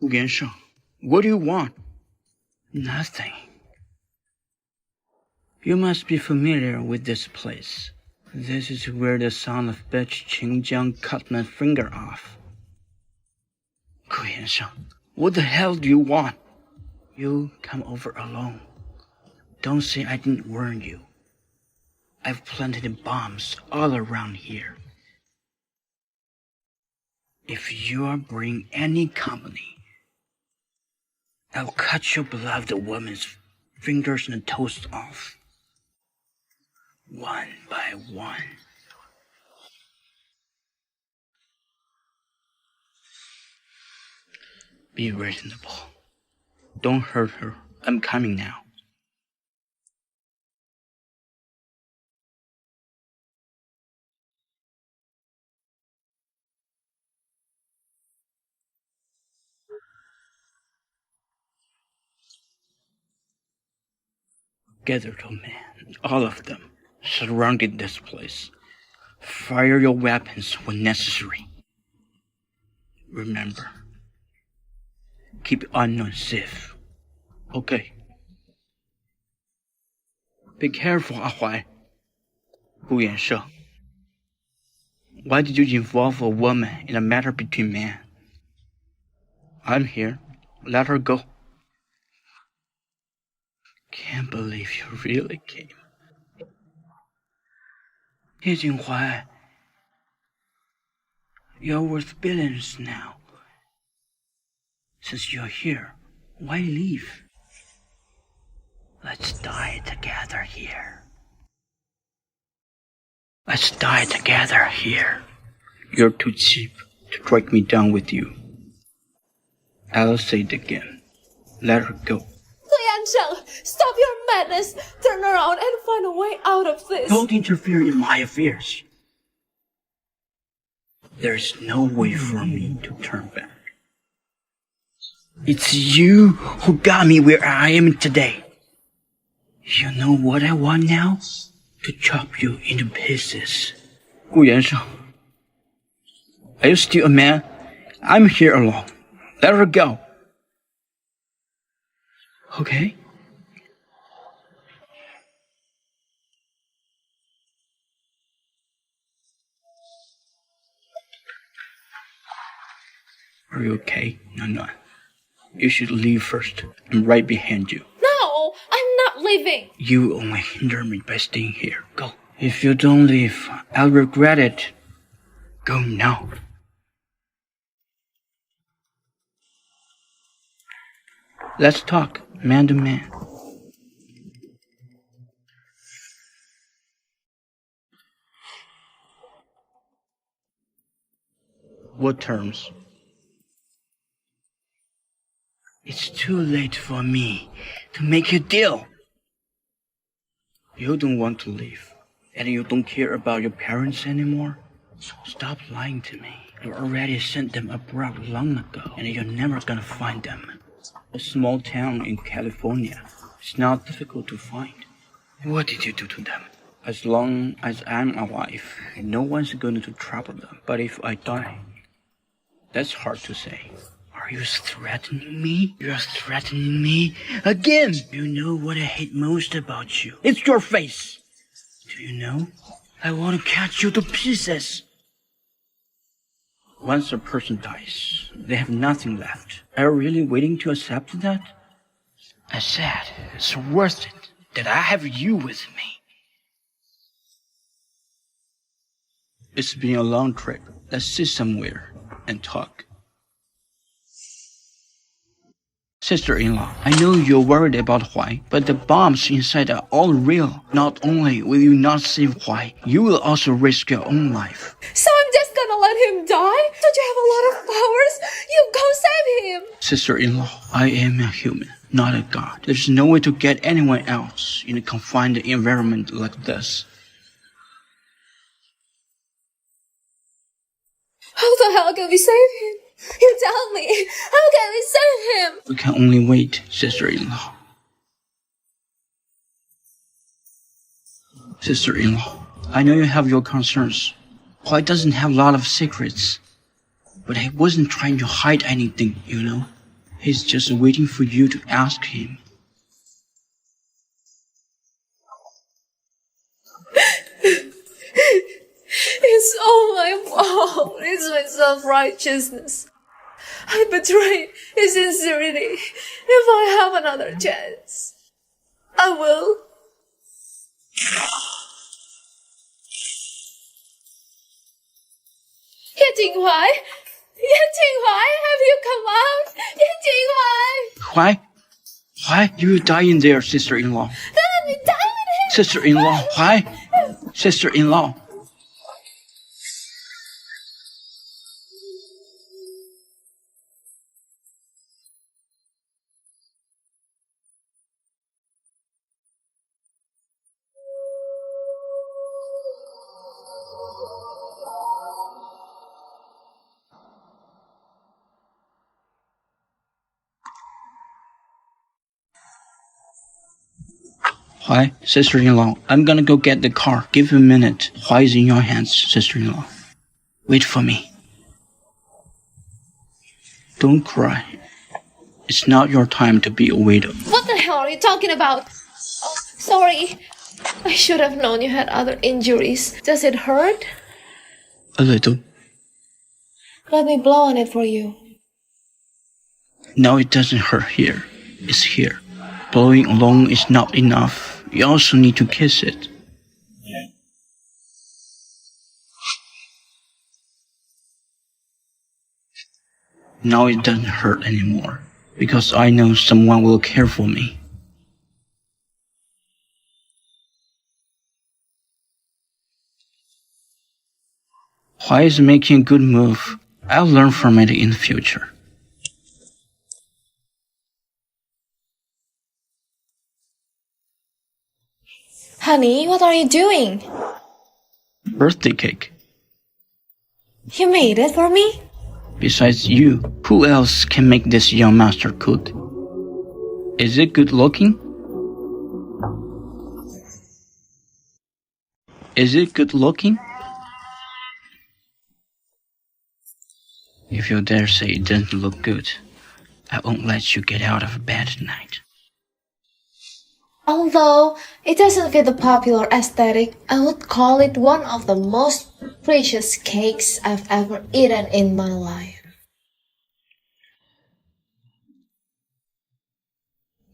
Yansheng, what do you want? Nothing. You must be familiar with this place. This is where the son of bitch Qingjiang cut my finger off. Yansheng, what the hell do you want? You come over alone. Don't say I didn't warn you. I've planted bombs all around here. If you bring any company, I'll cut your beloved woman's fingers and toes off, one by one. Be reasonable. Don't hurt her. I'm coming now. Gather the men, all of them, surrounded this place. Fire your weapons when necessary. Remember, keep unknown safe. Okay. Be careful, Ahuai. Hu Yansheng. Why did you involve a woman in a matter between men? I'm here. Let her go. Can't believe you really came. 叶景怀, you're worth billions now. Since you're here, why leave? Let's die together here. Let's die together here. You're too cheap to drag me down with you. I'll say it again. Let her go. Stop your madness. Turn around and find a way out of this. Don't interfere in my affairs. There's no way for me to turn back. It's you who got me where I am today. You know what I want now? To chop you into pieces. 顾元盛, are you still a man? I'm here alone. Let her go. Okay? Are you okay? No. You should leave first. I'm right behind you. No, I'm not leaving. You only hinder me by staying here. Go. If you don't leave, I'll regret it. Go now. Let's talk, man to man. What terms? It's too late for me to make a deal. You don't want to leave, and you don't care about your parents anymore? So stop lying to me. You already sent them abroad long ago, and you're never gonna find them. A small town in California. It's not difficult to find. What did you do to them? As long as I'm alive, no one's going to trouble them. But if I die, that's hard to say. Are you threatening me? You're threatening me again! You know what I hate most about you? It's your face! Do you know? I want to cut you to pieces! Once a person dies, they have nothing left. Are you really waiting to accept that? I said, it's worth it that I have you with me. It's been a long trip. Let's sit somewhere and talk. Sister-in-law, I know you're worried about Huai, but the bombs inside are all real. Not only will you not save Huai, you will also risk your own life. So I'm just gonna let him die? Don't you have a lot of powers? You go save him! Sister-in-law, I am a human, not a god. There's no way to get anyone else in a confined environment like this. How the hell can we save him? You tell me, how can we save him? We can only wait, sister-in-law. Sister-in-law, I know you have your concerns. Huai doesn't have a lot of secrets. But he wasn't trying to hide anything, you know. He's just waiting for you to ask him. It's all my fault. It's my self-righteousness. I betrayed his sincerity. If I have another chance, I will. Ye Jinghuai, have you come out? Ye Jinghuai! Huai, you will die in there, sister-in-law. Then let me die with him! Sister-in-law, Huai! Sister-in-law. Huai, sister-in-law, I'm gonna go get the car. Give a minute. Huai is in your hands, sister-in-law. Wait for me. Don't cry. It's not your time to be a widow. What the hell are you talking about? Oh, sorry. I should have known you had other injuries. Does it hurt? A little. Let me blow on it for you. Now it doesn't hurt here. It's here. Blowing alone is not enough. You also need to kiss it. Now it doesn't hurt anymore, because I know someone will care for me. Why is making a good move? I'll learn from it in the future. Honey, what are you doing? Birthday cake. You made it for me? Besides you, who else can make this young master cook? Is it good looking? Is it good looking? If you dare say it doesn't look good, I won't let you get out of bed tonight. Although it doesn't fit the popular aesthetic, I would call it one of the most precious cakes I've ever eaten in my life.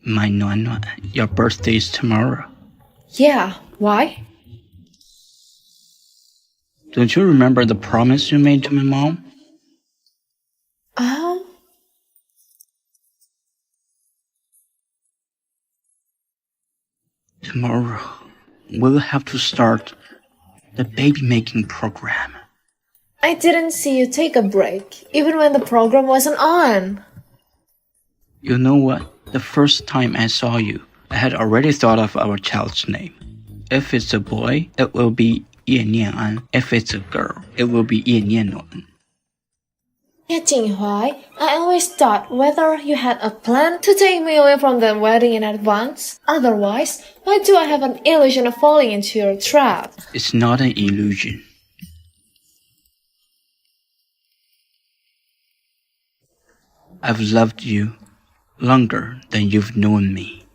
My Nuan, your birthday is tomorrow. Yeah, why? Don't you remember the promise you made to my mom? Tomorrow, we'll have to start the baby-making program. I didn't see you take a break, even when the program wasn't on. You know what? The first time I saw you, I had already thought of our child's name. If it's a boy, it will be Ye Nian. If it's a girl, it will be Ye Nian. Yeah, Jinghuai, I always thought whether you had a plan to take me away from the wedding in advance. Otherwise, why do I have an illusion of falling into your trap? It's not an illusion. I've loved you longer than you've known me.